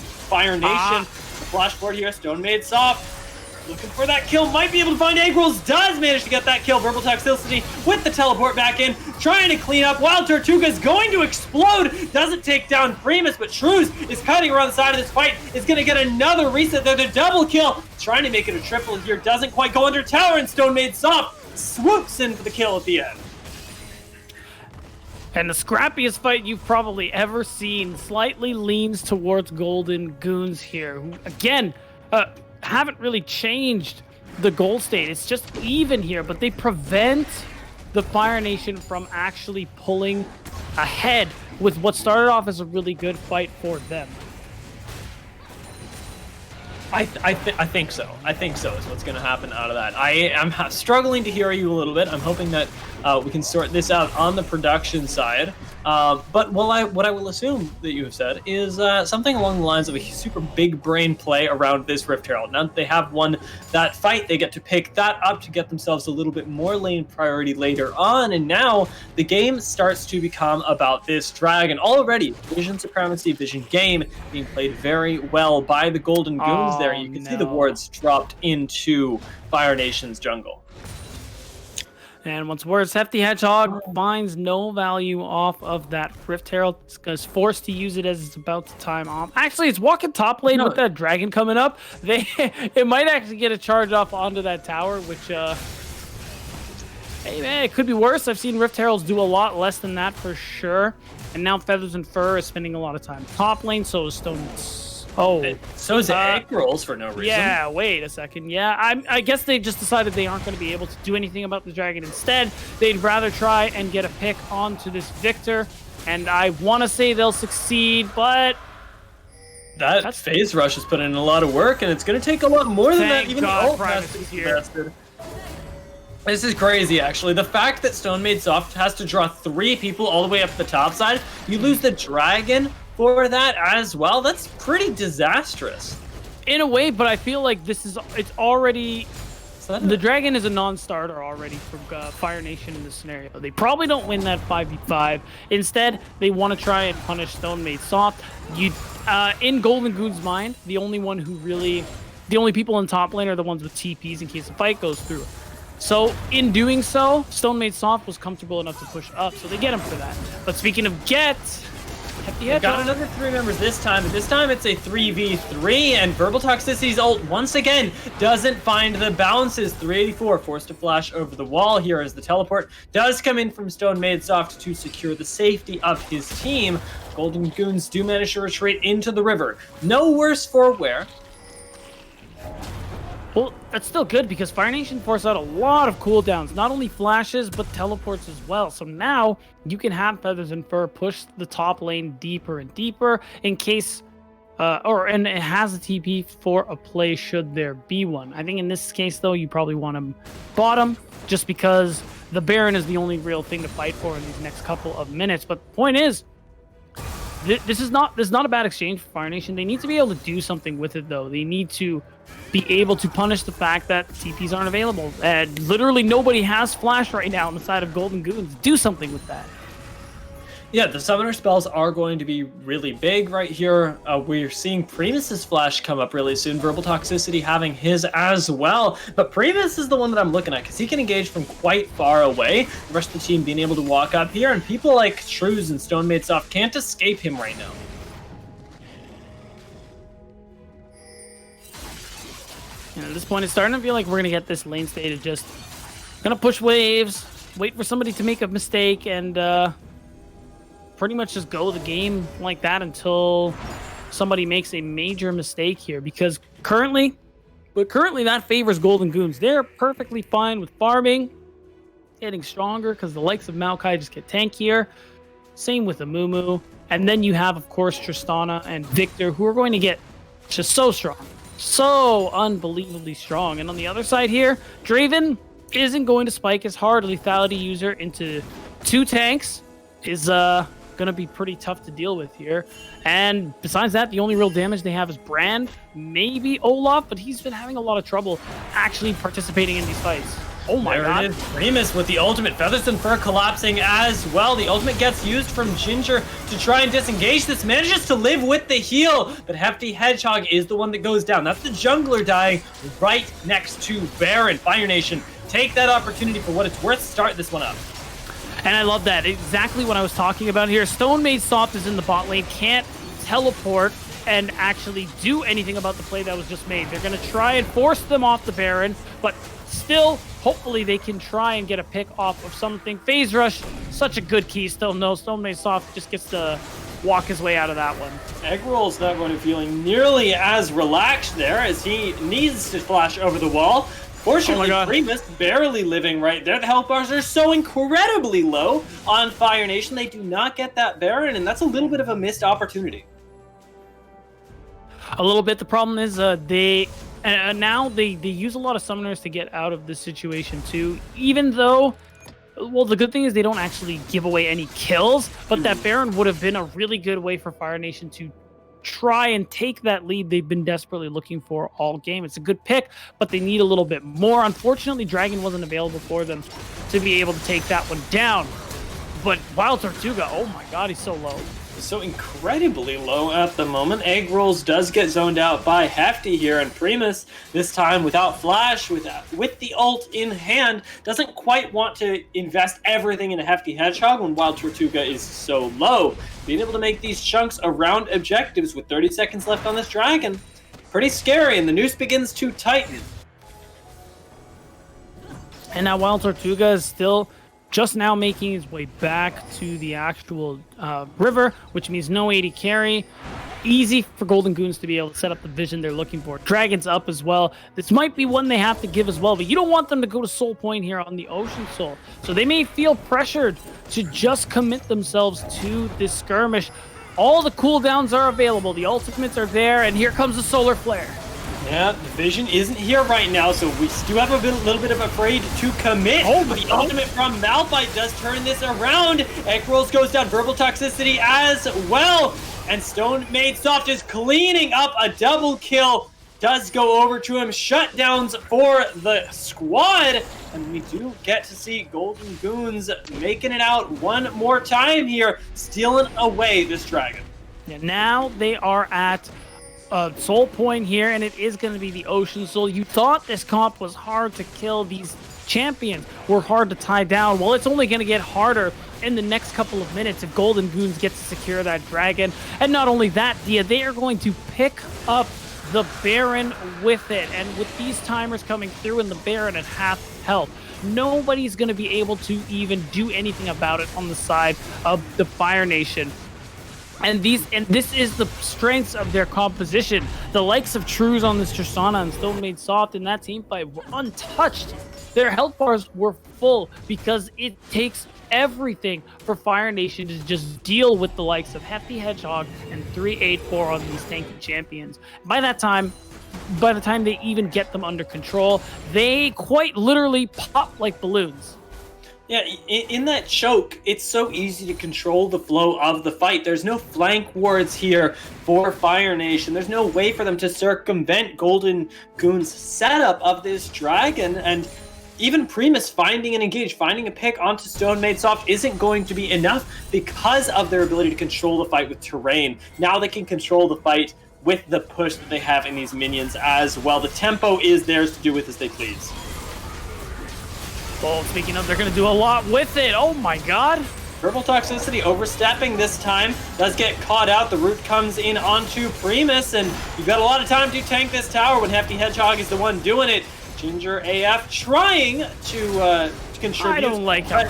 Fire Nation. The flash forward here, Stone Midsoft looking for that kill, might be able to find Egg Rolls, does manage to get that kill. Verbal Toxicity with the teleport back in, trying to clean up. Wild Tortuga's going to explode, doesn't take down Primus, but Trues is cutting around the side of this fight, is going to get another reset there, the double kill, trying to make it a triple here, doesn't quite go under tower, and Stone Midsoft swoops in for the kill at the end. And the scrappiest fight you've probably ever seen slightly leans towards Golden Goons here, who, again, haven't really changed the goal state. It's just even here, but they prevent the Fire Nation from actually pulling ahead with what started off as a really good fight for them. I think so. I think so is what's going to happen out of that. I am struggling to hear you a little bit. I'm hoping that we can sort this out on the production side. But what I will assume that you have said is something along the lines of a super big brain play around this Rift Herald. Now that they have won that fight, they get to pick that up to get themselves a little bit more lane priority later on. And now the game starts to become about this dragon. Already, Vision Supremacy, Vision game being played very well by the Golden Goons there. You can see the wards dropped into Fire Nation's jungle. And once worse, Hefty Hedgehog finds no value off of that Rift Herald. Is forced to use it as it's about to time off. Actually, it's walking top lane with that dragon coming up. It might actually get a charge off onto that tower, which hey man, it could be worse. I've seen Rift Heralds do a lot less than that for sure. And now Feathers and Fur is spending a lot of time top lane, so is Stone. So is Egg Rolls for no reason. Yeah, wait a second. Yeah, I guess they just decided they aren't going to be able to do anything about the dragon. Instead, they'd rather try and get a pick onto this Victor. And I want to say they'll succeed, but that phase rush is putting in a lot of work, and it's going to take a lot more than that. Even the ult has to be invested. This is crazy, actually. The fact that Stone Midsoft has to draw 3 people all the way up the top side, you lose the dragon for that as well. That's pretty disastrous in a way, but I feel like it's already the dragon is a non-starter already for Fire Nation in this scenario. They probably don't win that 5v5. Instead, they want to try and punish Stone Midsoft. In Golden Goon's mind, the only people in top lane are the ones with TPs in case the fight goes through. So in doing so, Stone Made Soft was comfortable enough to push up, so they get him for that. But speaking of get, They've got another 3 members this time, but this time it's a 3v3, and Verbal Toxicity's ult, once again, doesn't find the bounces. 384 forced to flash over the wall here as the teleport does come in from Stone Made Soft to secure the safety of his team. Golden Goons do manage to retreat into the river. No worse for wear. Well, that's still good because Fire Nation forced out a lot of cooldowns, not only flashes, but teleports as well. So now you can have Feathers and Fur push the top lane deeper and deeper in case, and it has a TP for a play should there be one. I think in this case, though, you probably want to bottom just because the Baron is the only real thing to fight for in these next couple of minutes. But the point is, this is not a bad exchange for Fire Nation. They need to be able to do something with it, though. They need to be able to punish the fact that TPs aren't available. And literally nobody has flash right now on the side of Golden Goons. Do something with that. Yeah, the summoner spells are going to be really big right here. We're seeing Primus's flash come up really soon. Verbal Toxicity having his as well. But Primus is the one that I'm looking at because he can engage from quite far away. The rest of the team being able to walk up here, and people like Shrews and Stone Made Soft can't escape him right now. And at this point, it's starting to feel like we're going to get this lane state of just going to push waves, wait for somebody to make a mistake, and pretty much just go the game like that until somebody makes a major mistake here. Because currently that favors Golden Goons. They're perfectly fine with farming, getting stronger because the likes of Maokai just get tankier. Same with Amumu. And then you have, of course, Tristana and Victor, who are going to get just so strong. So unbelievably strong. And on the other side here, Draven isn't going to spike as hard. Lethality user into 2 tanks is going to be pretty tough to deal with here. And besides that, the only real damage they have is Brand, maybe Olaf, but he's been having a lot of trouble actually participating in these fights. Oh my god. There it is. Primus with the ultimate. Feathers and Fur collapsing as well. The ultimate gets used from Ginger to try and disengage this. Manages to live with the heal, but Hefty Hedgehog is the one that goes down. That's the jungler dying right next to Baron. Fire Nation, take that opportunity for what it's worth. Start this one up. And I love that. Exactly what I was talking about here. Stone Made Soft is in the bot lane, can't teleport and actually do anything about the play that was just made. They're going to try and force them off the Baron, but still, hopefully they can try and get a pick off of something. Phase Rush, such a good keystone, though. Stone Made Soft just gets to walk his way out of that one. Eggroll's not going to be feeling nearly as relaxed there as he needs to flash over the wall. Fortunately, Primus barely living right there. The health bars are so incredibly low on Fire Nation. They do not get that Baron, and that's a little bit of a missed opportunity. A little bit. The problem is now they use a lot of summoners to get out of this situation too, even though, well, the good thing is they don't actually give away any kills, but that Baron would have been a really good way for Fire Nation to try and take that lead they've been desperately looking for all game. It's a good pick, but they need a little bit more. Unfortunately, Dragon wasn't available for them to be able to take that one down. But Wild Tortuga, oh my god, he's so low. So incredibly low at the moment. Egg Rolls does get zoned out by Hefty here, and Primus, this time without flash, with the ult in hand, doesn't quite want to invest everything in a Hefty Hedgehog when Wild Tortuga is so low. Being able to make these chunks around objectives with 30 seconds left on this Dragon, pretty scary, and the noose begins to tighten. And now Wild Tortuga is still just now making his way back to the actual river, which means no AD carry. Easy for Golden Goons to be able to set up the vision they're looking for. Dragon's up as well. This might be one they have to give as well, but you don't want them to go to Soul Point here on the Ocean Soul. So they may feel pressured to just commit themselves to this skirmish. All the cooldowns are available. The ultimates are there, and here comes the Solar Flare. Yeah, the vision isn't here right now, so we do have a little bit of afraid to commit. Oh, but the ultimate from Malphite does turn this around. Egg Rolls goes down, Verbal Toxicity as well. And Stone Made Soft is cleaning up a double kill. Does go over to him. Shutdowns for the squad. And we do get to see Golden Goons making it out one more time here, stealing away this Dragon. Yeah, now they are at Soul Point here, and it is going to be the Ocean Soul. You thought this comp was hard to kill these champions were hard to tie down. Well, it's only going to get harder in the next couple of minutes if Golden Goons get to secure that dragon. And not only that, Dia, they are going to pick up the Baron with it. And with these timers coming through and the Baron at half health, nobody's going to be able to even do anything about it on the side of the Fire Nation. And this is the strengths of their composition. The likes of Trues on this Tristana and Stone Made Soft in that team fight were untouched. Their health bars were full because it takes everything for Fire Nation to just deal with the likes of Hefty Hedgehog and 384 on these tanky champions. By the time they even get them under control, they quite literally pop like balloons. Yeah, in that choke, it's so easy to control the flow of the fight. There's no flank wards here for Fire Nation. There's no way for them to circumvent Golden Goon's setup of this dragon, and even Primus finding an engage, finding a pick onto Stone Made Soft isn't going to be enough because of their ability to control the fight with terrain. Now they can control the fight with the push that they have in these minions as well. The tempo is theirs to do with as they please. Well, speaking of, they're going to do a lot with it. Oh my god. Purple Toxicity overstepping this time. Does get caught out. The root comes in onto Primus, and you've got a lot of time to tank this tower when Hefty Hedgehog is the one doing it. Ginger AF trying to contribute. I don't like how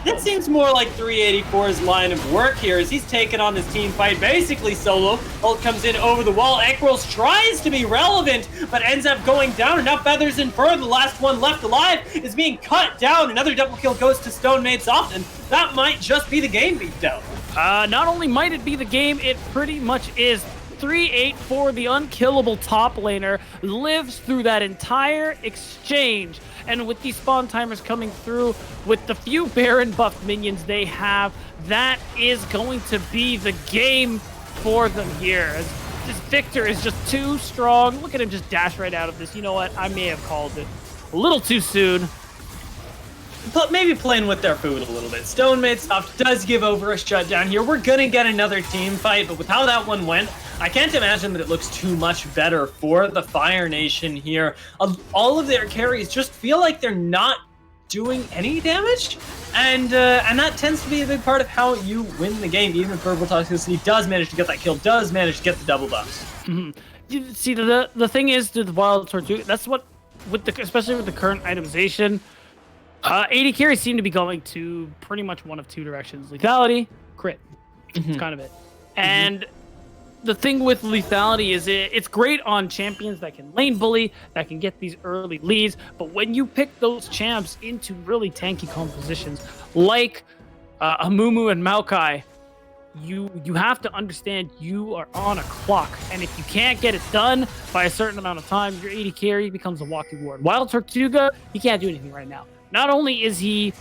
It seems more like 384's line of work here as he's taken on this team fight basically solo. Ult comes in over the wall. Ekros tries to be relevant, but ends up going down. And now Feathers and Fur, the last one left alive, is being cut down. Another double kill goes to Stone Made Soft, and that might just be the game beat down. Not only might it be the game, it pretty much is. 384, the unkillable top laner, lives through that entire exchange. And with these spawn timers coming through, with the few Baron buffed minions they have, that is going to be the game for them here. As this Victor is just too strong. Look at him just dash right out of this. You know what? I may have called it a little too soon. But maybe playing with their food a little bit. Stone Made Soft does give over a shutdown here. We're going to get another team fight, but with how that one went, I can't imagine that it looks too much better for the Fire Nation here. All of their carries just feel like they're not doing any damage, and that tends to be a big part of how you win the game. Even if Purple Toxicity does manage to get that kill, does manage to get the double buffs. Mm-hmm. See, the thing is, the Wild Tortuga, that's what, especially with the current itemization, AD carries seem to be going to pretty much one of two directions: lethality, crit. Mm-hmm. It's kind of it. And the thing with lethality is it's great on champions that can lane bully, that can get these early leads, but when you pick those champs into really tanky compositions like Amumu and Maokai, you have to understand you are on a clock, and if you can't get it done by a certain amount of time, your AD carry becomes a walking ward. Wild Tortuga, he can't do anything right now. Not only is he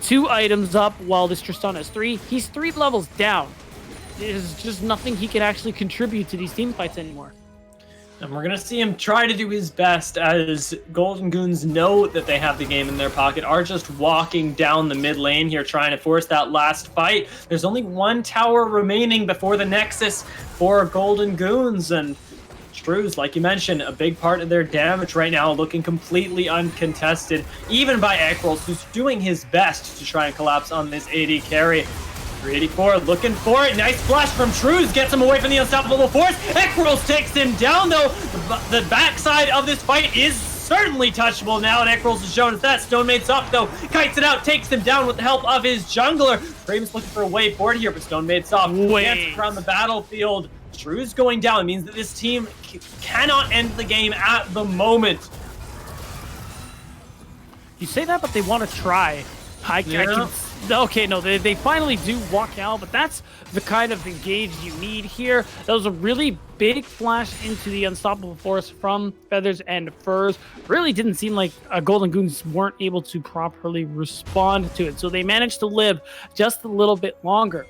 2 items up while this Tristana is 3, he's 3 levels down. There's just nothing he can actually contribute to these team fights anymore. And we're going to see him try to do his best as Golden Goons know that they have the game in their pocket, are just walking down the mid lane here trying to force that last fight. There's only 1 tower remaining before the Nexus for Golden Goons, and Trues, like you mentioned, a big part of their damage right now, looking completely uncontested, even by Ekros, who's doing his best to try and collapse on this AD carry. 384 looking for it. Nice flash from Trues, gets him away from the unstoppable force. Ekros takes him down, though. The backside of this fight is certainly touchable now, and Ekros has shown us that. Stone Made Soft, though, kites it out, takes him down with the help of his jungler. Primus looking for a way forward here, but Stone Made Soft gets around the battlefield. Trues going down means that this team cannot end the game at the moment. You say that, but they want to try. Okay, no, they finally do walk out, but that's the kind of engage you need here. That was a really big flash into the unstoppable force from Feathers and Furs. Really didn't seem like Golden Goons weren't able to properly respond to it, so they managed to live just a little bit longer.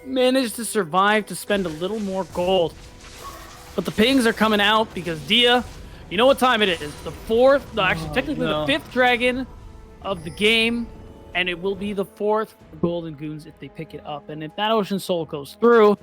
Managed to survive to spend a little more gold. But the pings are coming out because Dia, you know what time it is. The 4th, technically the 5th dragon of the game, and it will be the 4th for Golden Goons if they pick it up. And if that Ocean Soul goes through,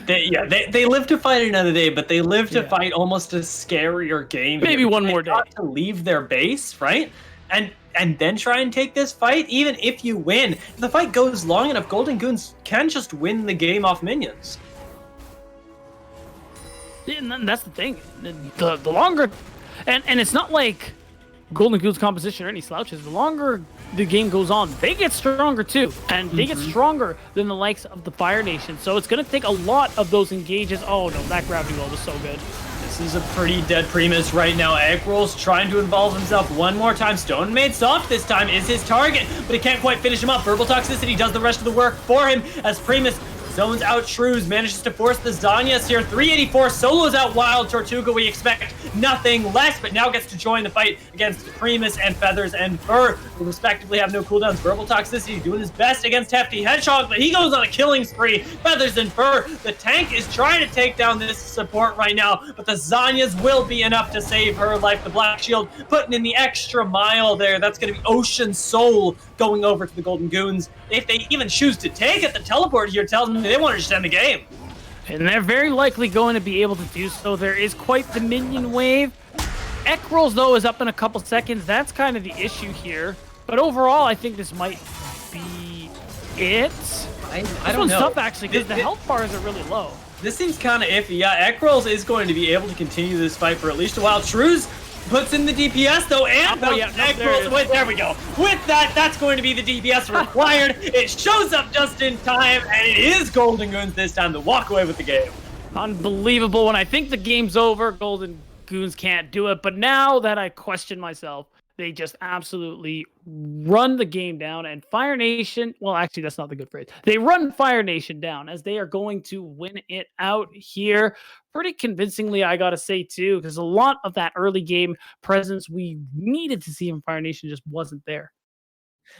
They live to fight another day, but they live to fight almost a scarier game. Maybe here. one They more day. got to leave their base, right? And then try and take this fight. Even if you win, if the fight goes long enough, Golden Goons can just win the game off minions. And that's the thing. The longer, and it's not like Golden Goons composition or any slouches. The longer the game goes on, they get stronger too, and they get stronger than the likes of the Fire Nation. So it's going to take a lot of those engages. Oh no, that gravity well was so good. This is a pretty dead Primus right now. Egg Roll's trying to involve himself one more time. Stone Made Soft this time is his target, but he can't quite finish him up. Verbal Toxicity does the rest of the work for him as Primus zones out Shrews, manages to force the Zanyas here. 384 solos out Wild Tortuga. We expect nothing less, but now gets to join the fight against Primus and Feathers and Fur, who respectively have no cooldowns. Verbal Toxicity doing his best against Hefty Hedgehog, but he goes on a killing spree. Feathers and Fur, the tank is trying to take down this support right now, but the Zanyas will be enough to save her life. The Black Shield putting in the extra mile there. That's going to be Ocean Soul going over to the Golden Goons. If they even choose to take it, the teleport here tells me they want to just end the game. And they're very likely going to be able to do so. There is quite the minion wave. Ekrol's, though, is up in a couple seconds. That's kind of the issue here. But overall, I think this might be it. I This don't one's know. tough, actually, because the health bars are really low. This seems kind of iffy. Yeah, Ekrol's is going to be able to continue this fight for at least a while. Shrews puts in the DPS, though, and there we go. With that, that's going to be the DPS required. It shows up just in time, and it is Golden Goons this time to walk away with the game. Unbelievable. When I think the game's over, Golden Goons can't do it. But now that I question myself, they just absolutely run the game down. And Fire Nation, well, actually, that's not the good phrase. They run Fire Nation down as they are going to win it out here pretty convincingly, I gotta say, too, because a lot of that early game presence we needed to see from Fire Nation just wasn't there.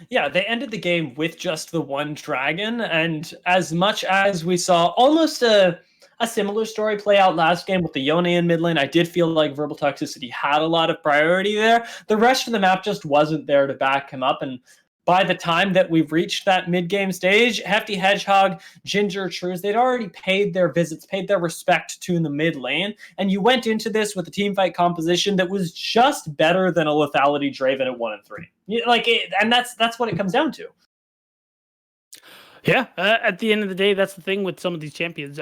Yeah, they ended the game with just the one dragon, and as much as we saw almost a similar story play out last game with the Yone in mid lane, I did feel like Verbal Toxicity had a lot of priority there. The rest of the map just wasn't there to back him up, and by the time that we reached that mid-game stage, Hefty Hedgehog, Ginger, Shrews, they'd already paid their visits, paid their respect to the mid lane, and you went into this with a team fight composition that was just better than a Lethality Draven at 1 and 3. And that's what it comes down to. Yeah, at the end of the day, that's the thing with some of these champions.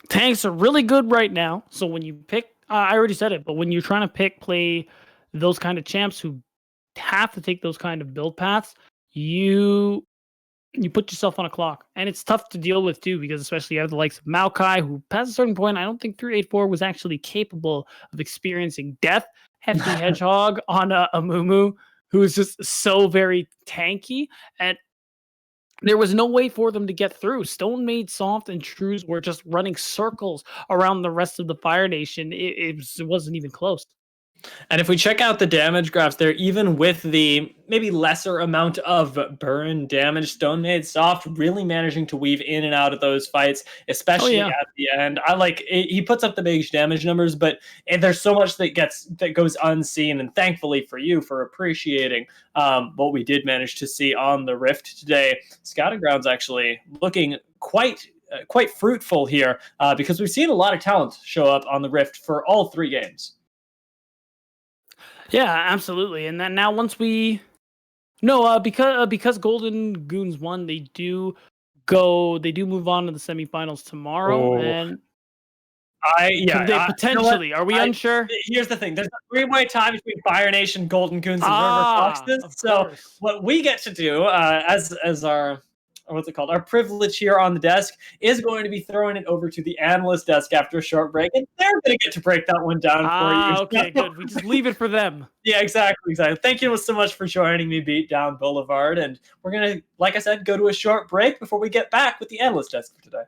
Tanks are really good right now. So when you pick, I already said it, but when you're trying to play those kind of champs who have to take those kind of build paths, you put yourself on a clock, and it's tough to deal with too, because especially you have the likes of Maokai, who past a certain point, I don't think 384 was actually capable of experiencing death. Hefty Hedgehog on a Mumu, who is just so very tanky, and there was no way for them to get through. Stone Made Soft and Shrews were just running circles around the rest of the Fire Nation. It wasn't even close. And if we check out the damage graphs there, even with the maybe lesser amount of burn damage, Stone Made Soft really managing to weave in and out of those fights, especially at the end. He puts up the big damage numbers, but there's so much that goes unseen. And thankfully for you for appreciating what we did manage to see on the Rift today, Scouting Grounds actually looking quite fruitful here because we've seen a lot of talent show up on the Rift for all 3 games. Yeah, absolutely. And then now once because Golden Goons won, they do move on to the semifinals tomorrow. And potentially, are we unsure? Here's the thing: there's a 3-way tie between Fire Nation, Golden Goons, and River Foxes. So what we get to do as our our privilege here on the desk is going to be throwing it over to the analyst desk after a short break, and they're going to get to break that one down for you. Okay, good. We just leave it for them. Yeah, exactly. Thank you so much for joining me, Beat Down Boulevard, and we're going to, like I said, go to a short break before we get back with the analyst desk for today.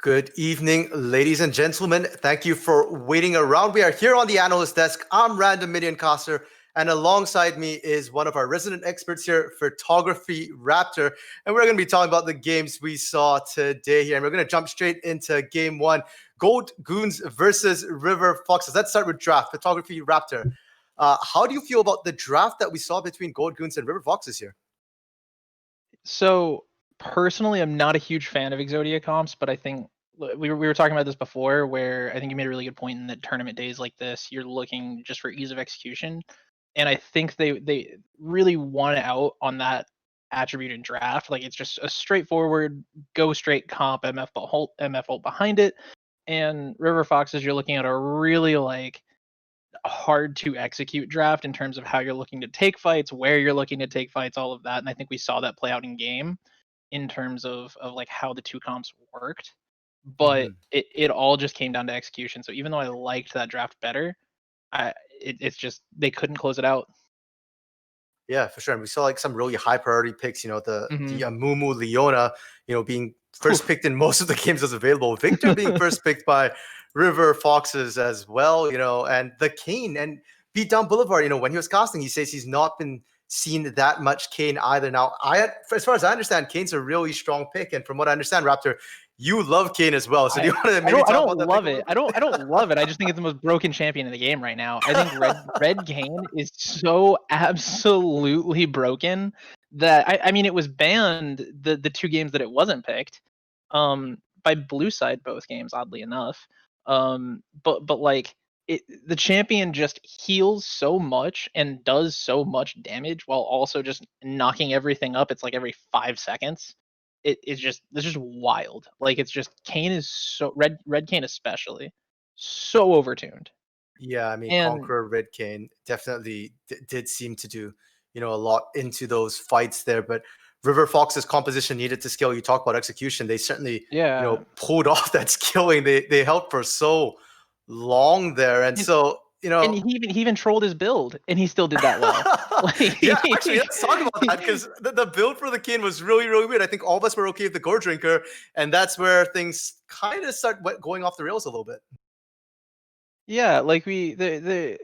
Good evening, ladies and gentlemen. Thank you for waiting around. We are here on the analyst desk. I'm Random Minion Caster, and alongside me is one of our resident experts here, Photography Raptor. And we're going to be talking about the games we saw today here. And we're going to jump straight into game one, Gold Goons versus River Foxes. Let's start with draft. Photography Raptor. How do you feel about the draft that we saw between Gold Goons and River Foxes here? So personally, I'm not a huge fan of Exodia comps, but I think we were talking about this before, where I think you made a really good point in that tournament days like this, you're looking just for ease of execution, and I think they really won out on that attribute in draft. Like, it's just a straightforward go straight comp, MF ult behind it, and River Foxes, you're looking at a really like hard to execute draft in terms of how you're looking to take fights, where you're looking to take fights, all of that. And I think we saw that play out in game in terms of like how the two comps worked. But it all just came down to execution. So even though I liked that draft better, it's just they couldn't close it out. Yeah, for sure. And we saw like some really high priority picks, the Amumu Leona, being first picked in most of the games that's available. Victor being first picked by River Foxes as well, and the Kane and Beatdown Boulevard, when he was casting, he says he's not been seen that much Kane either. Now, as far as I understand, Kane's a really strong pick. And from what I understand, Raptor, you love Kane as well. So do you want to maybe talk about that? I don't love it. I just think it's the most broken champion in the game right now. I think Red Kane is so absolutely broken that I mean, it was banned the two games that it wasn't picked by Blue Side, both games, oddly enough. But like the champion just heals so much and does so much damage while also just knocking everything up. It's like every 5 seconds. It's just wild. Like, it's just Kane is so red Kane especially so overtuned. Yeah, I mean, Conqueror Red Kane definitely did seem to do a lot into those fights there, but River Fox's composition needed to scale. You talk about execution, they certainly pulled off that skilling. They held for so long there, and so and he even trolled his build, and he still did that well. Yeah, actually, let's talk about that, because the build for the Kane was really, really weird. I think all of us were okay with the Gore Drinker, and that's where things kind of start going off the rails a little bit. Yeah, like the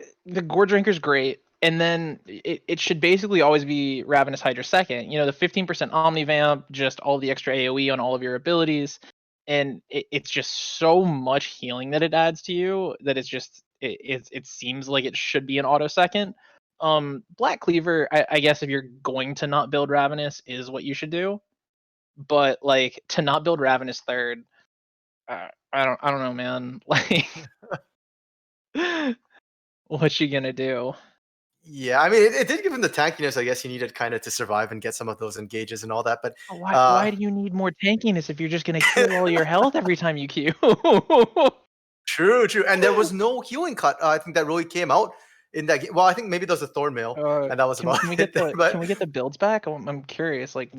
Gore Drinker's great, and then it should basically always be Ravenous Hydra second. The 15% Omni Vamp, just all the extra AoE on all of your abilities, and it's just so much healing that it adds to you that it's just it seems like it should be an auto second. Black Cleaver, I guess if you're going to not build Ravenous, is what you should do, but like to not build Ravenous third, I don't know, man. Like, what you gonna do? Yeah, I mean, it did give him the tankiness, I guess, he needed kind of to survive and get some of those engages and all that. But why do you need more tankiness if you're just gonna kill all your health every time you Q? True. And there was no healing cut. I think that really came out in that game. Well, I think maybe there was a Thornmail, and that was about can we get it. Can we get the builds back? I'm curious. Like,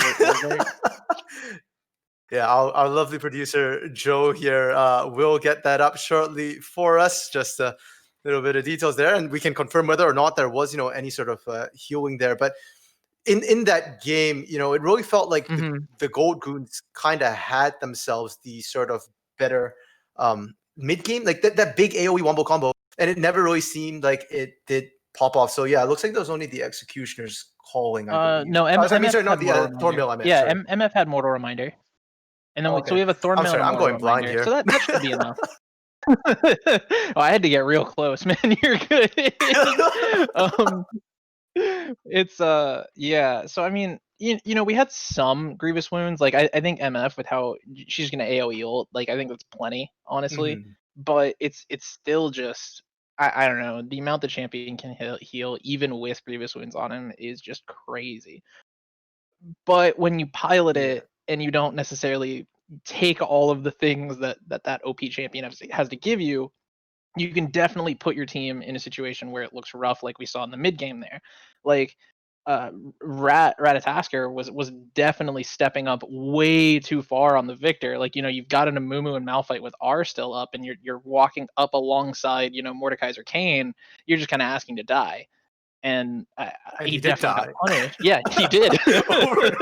yeah, our lovely producer Joe here will get that up shortly for us. Just a little bit of details there, and we can confirm whether or not there was any sort of healing there. But in that game, it really felt like the Gold Goons kind of had themselves the sort of better mid game, like that big AoE wombo combo, and it never really seemed like it did pop off. So yeah, it looks like there was only the Executioners calling. I believe. No, MF sorry, not had the Thornmail. I meant. Yeah, sorry. MF had Mortal Reminder, and then Okay. so we have a Thornmail. I'm sorry, I'm going blind here. So that should be enough. I had to get real close, man. You're good. um, it's yeah. So I mean, we had some grievous wounds. Like I think MF with how she's gonna AoE ult, like I think that's plenty, honestly. Mhm. But it's still just I don't know, the amount the champion can heal even with grievous wounds on him is just crazy. But when you pilot Yeah. it and you don't necessarily take all of the things that OP champion has to give you, you can definitely put your team in a situation where it looks rough, like we saw in the mid game there. Like Ratatasker was definitely stepping up way too far on the Victor. Like, you've got an Amumu and Malphite with R still up, and you're walking up alongside, Mordekaiser Kane. You're just kind of asking to die. And And he he did definitely die. got punished. Yeah, he did. Over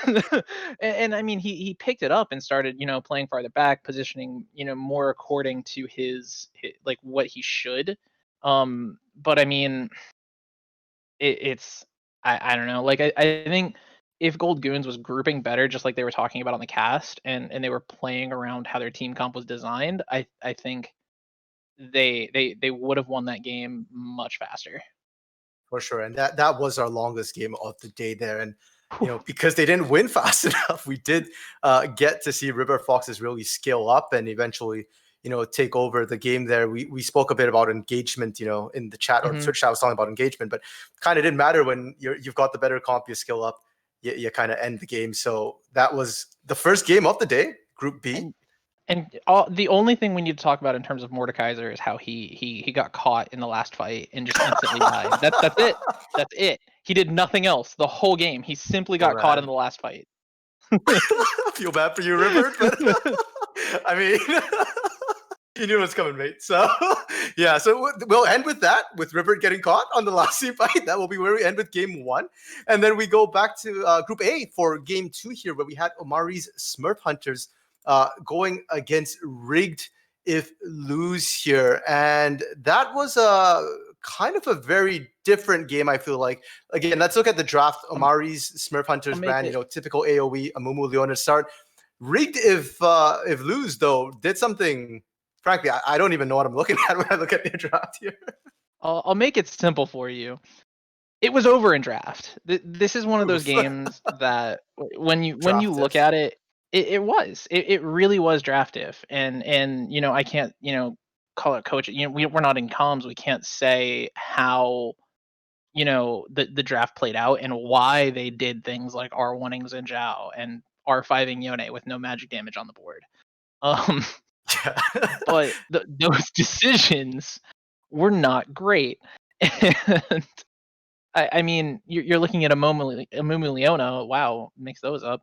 and and I mean, he picked it up and started, playing farther back, positioning, more according to his like what he should. But I mean, it's I don't know. Like I think if Gold Goons was grouping better, just like they were talking about on the cast, and they were playing around how their team comp was designed, I think they would have won that game much faster. For sure. And that was our longest game of the day there. And because they didn't win fast enough, we did get to see River Foxes really scale up and eventually, take over the game there. We spoke a bit about engagement, in the chat or Mhm. Twitch chat. I was talking about engagement, but kind of didn't matter when you've got the better comp, you skill up, you kind of end the game. So that was the first game of the day, Group B. And the only thing we need to talk about in terms of Mordekaiser is how he got caught in the last fight and just instantly died. That's it. That's it. He did nothing else the whole game. He simply got caught in the last fight. Feel bad for you, River, but I mean, you knew it was coming, mate. So yeah, so we'll end with that, with River getting caught on the last team fight. That will be where we end with game 1, and then we go back to Group A for game 2 here, where we had Omari's Smurf Hunters going against Rigged If Lose here, and that was a kind of a very different game. I feel like, again, let's look at the draft. Omari's Smurf Hunters ran, typical AoE, Amumu, Leona start. Rigged If Lose, though, did something. Frankly, I don't even know what I'm looking at when I look at the draft here. I'll make it simple for you. It was over in draft. This is one of those games that when you look at it, it really was draft if, and I can't call it coach. We're not in comms. We can't say how the draft played out and why they did things like R1ing Xin Zhao and R5ing Yone with no magic damage on the board. Yeah. But those decisions were not great. And I mean, you're looking at a Mumu Leona. Wow, mix those up.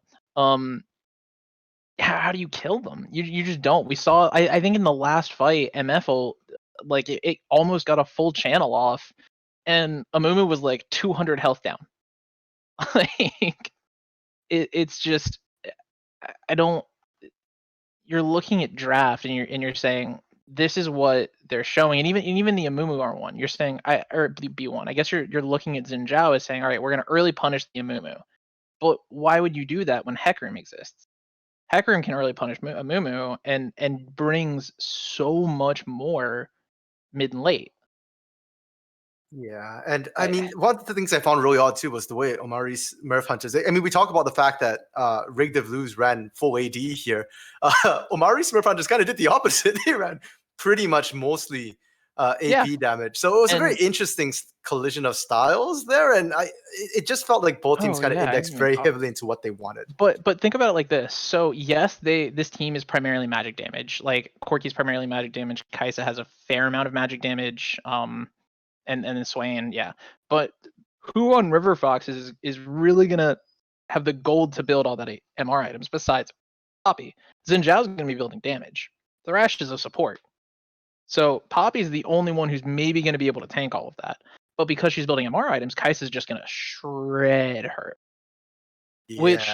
How do you kill them? You just don't. We saw. I think in the last fight, MF like it almost got a full channel off, and Amumu was like 200 health down. Like it's just I don't. You're looking at draft and you're saying this is what they're showing, and even the Amumu R1, you're saying or B1. I guess you're looking at Xin Zhao as saying, all right, we're gonna early punish the Amumu, but why would you do that when Hecarim exists? Hecarim can early punish Amumu and brings so much more mid and late. Yeah, and I mean, one of the things I found really odd too was the way Omari's Smurf Hunters. I mean, we talk about the fact that Rigged If Lose ran full AD here. Omari's Smurf Hunters kind of did the opposite. They ran pretty much mostly AP damage. So it was a very interesting collision of styles there, and it just felt like both teams kind of indexed very heavily into what they wanted. But think about it like this. So yes, this team is primarily magic damage. Like Corki's primarily magic damage. Kaisa has a fair amount of magic damage. And then Swain, yeah. But who on River Fox is really gonna have the gold to build all that MR items besides Poppy? Xin Zhao's gonna be building damage. Thrash is a support. So Poppy's the only one who's maybe gonna be able to tank all of that. But because she's building MR items, Kaisa's just gonna shred her. Yeah. Which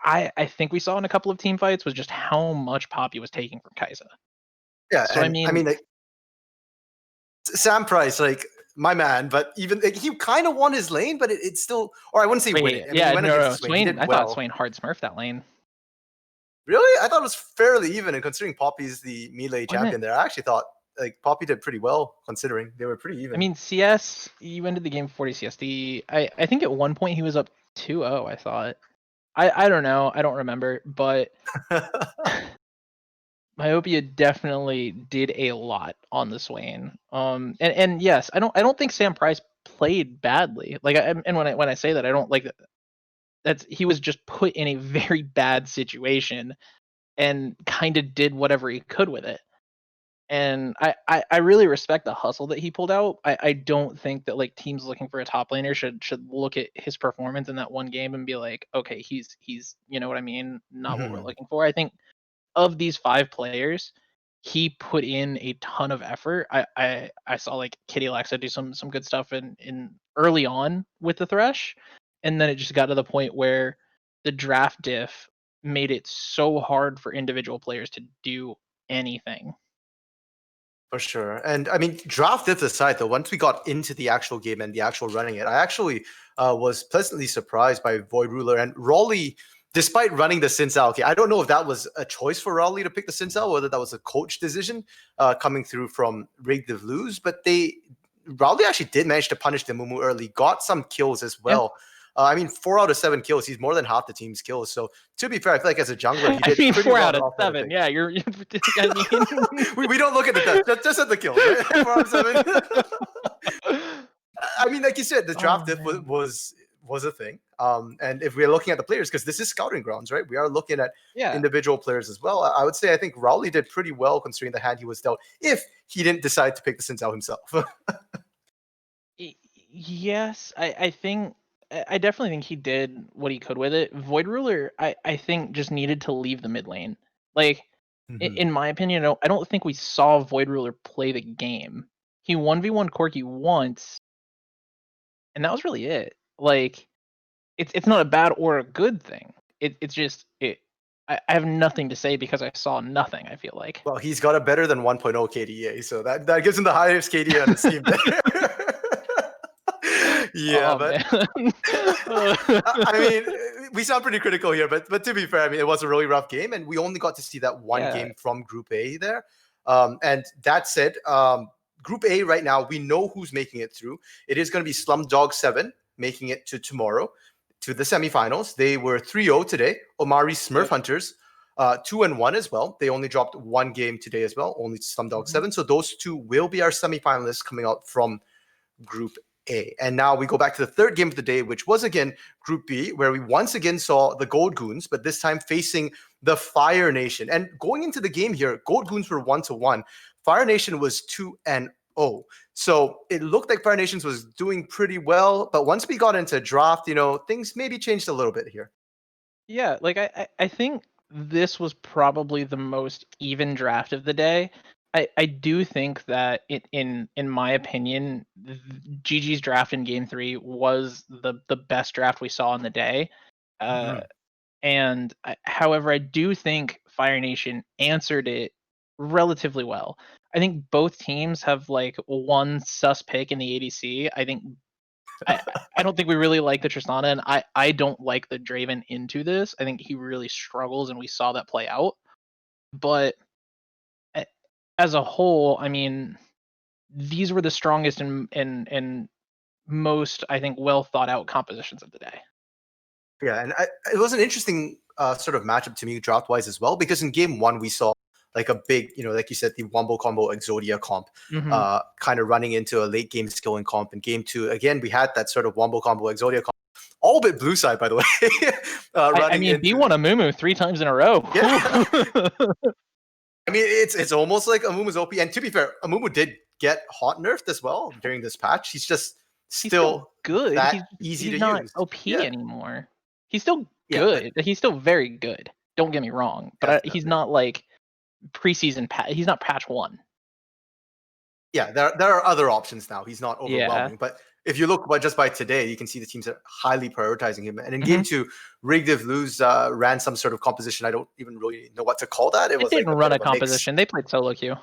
I think we saw in a couple of team fights was just how much Poppy was taking from Kaisa. Yeah, so I mean like, Sam Price, like my man, but even like, he kind of won his lane, but it's still, or I wouldn't say win. Swain. I thought Swain hard smurfed that lane. Really? I thought it was fairly even, and considering Poppy's the melee Wasn't champion there, I actually thought like Poppy did pretty well considering they were pretty even. I mean, CS, you ended the game 40 CSD. I think at one point he was up 2-0, I thought. I don't know. I don't remember, but Myopia definitely did a lot on the Swain. And yes, I don't think Sam Price played badly. Like, and when I say that, I don't like that. He was just put in a very bad situation and kind of did whatever he could with it. And I really respect the hustle that he pulled out. I don't think that like teams looking for a top laner should look at his performance in that one game and be like, okay, he's you know what I mean, not what we're looking for. I think of these 5 players, he put in a ton of effort. I saw like Kitty Alexa do some good stuff in early on with the Thresh, and then it just got to the point where the draft diff made it so hard for individual players to do anything. For sure. And I mean, draft diff aside, though, once we got into the actual game and the actual running it, I actually was pleasantly surprised by Void Ruler and Raleigh, despite running the Sin Sao. Okay, I don't know if that was a choice for Raleigh to pick the Sin Sao, whether that was a coach decision coming through from Rig Div Lose, but Raleigh actually did manage to punish the Mumu early, got some kills as well. Yeah. I mean, 4 out of 7 kills. He's more than half the team's kills. So to be fair, I feel like as a jungler, he did pretty 4 well out of 7. Yeah, you're I mean, we don't look at the death, just at the kills. Right? 4 out of 7. I mean, like you said, the draft diff was a thing. And if we're looking at the players, because this is scouting grounds, right? We are looking at individual players as well. I would say I think Rowley did pretty well considering the hand he was dealt, if he didn't decide to pick the Sin Sao himself. Yes, I definitely think he did what he could with it. Void Ruler, I think, just needed to leave the mid lane. Like, in my opinion, I don't think we saw Void Ruler play the game. He 1v1 Corki once, and that was really it. Like, it's not a bad or a good thing. It's just I have nothing to say because I saw nothing, I feel like. Well, he's got a better than 1.0 KDA, so that gives him the highest KDA on his team there. Yeah, but I mean, we sound pretty critical here, but to be fair, I mean, it was a really rough game, and we only got to see that one game from Group A there. And that said, Group A right now, we know who's making it through. It is going to be Slumdog 7 making it to tomorrow to the semifinals. They were 3-0 today. Omari Smurf Hunters 2-1 as well. They only dropped one game today as well, only Slumdog 7. So those two will be our semifinalists coming out from Group A. And now we go back to the third game of the day, which was again Group B, where we once again saw the Gold Goons, but this time facing the Fire Nation. And going into the game here, Gold Goons were 1-1. Fire Nation was 2-0. So it looked like Fire Nations was doing pretty well, but once we got into draft, things maybe changed a little bit here. Yeah, like I think this was probably the most even draft of the day. I do think that in my opinion, GG's draft in Game 3 was the best draft we saw on the day. And however, I do think Fire Nation answered it relatively well. I think both teams have like one sus pick in the ADC. I think I don't think we really like the Tristana, and I don't like the Draven into this. I think he really struggles, and we saw that play out. But as a whole, I mean, these were the strongest and most, I think, well thought out compositions of the day. Yeah, and it was an interesting sort of matchup to me draft wise as well, because in Game 1 we saw like a big, like you said, the Wombo Combo Exodia comp kind of running into a late game skilling comp. In Game 2, again, we had that sort of Wombo Combo Exodia comp. All bit blue side, by the way. I mean, B won Amumu 3 times in a row. Yeah. I mean, it's almost like Amumu's OP. And to be fair, Amumu did get hot nerfed as well during this patch. He's just still good. He's not use. OP anymore. He's still good. He's still very good. Don't get me wrong. But he's not like preseason patch. He's not patch 1. Yeah, there are other options now. He's not overwhelming. But if you look just by today, you can see the teams are highly prioritizing him. And in Game 2, Rig Div Lose ran some sort of composition. I don't even really know what to call that. It didn't run a composition. They played solo queue.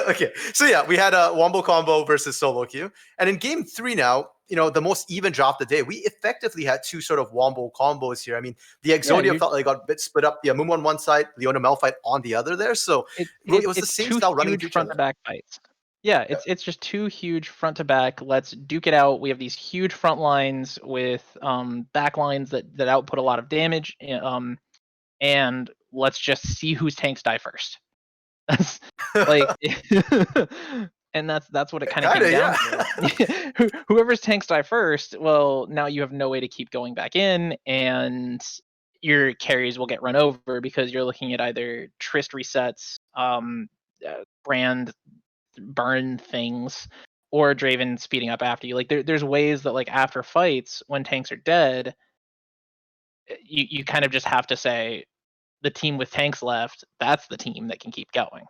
Okay, so yeah, we had a Wombo Combo versus solo queue. And in Game 3 now, the most even draft of the day. We effectively had two sort of wombo combos here. I mean, the Exodia felt like got a bit split up. The Amumu on one side, Leona Malphite on the other there. So it was the same style running into each other. Front to back fights. Yeah, it's just two huge front to back. Let's duke it out. We have these huge front lines with back lines that output a lot of damage. And let's just see whose tanks die first. That's like, and that's what it kind of came down to. Whoever's tanks die first, well, now you have no way to keep going back in, and your carries will get run over because you're looking at either Trist resets, brand burn things, or Draven speeding up after you. Like there's ways that like after fights when tanks are dead, you kind of just have to say the team with tanks left, that's the team that can keep going.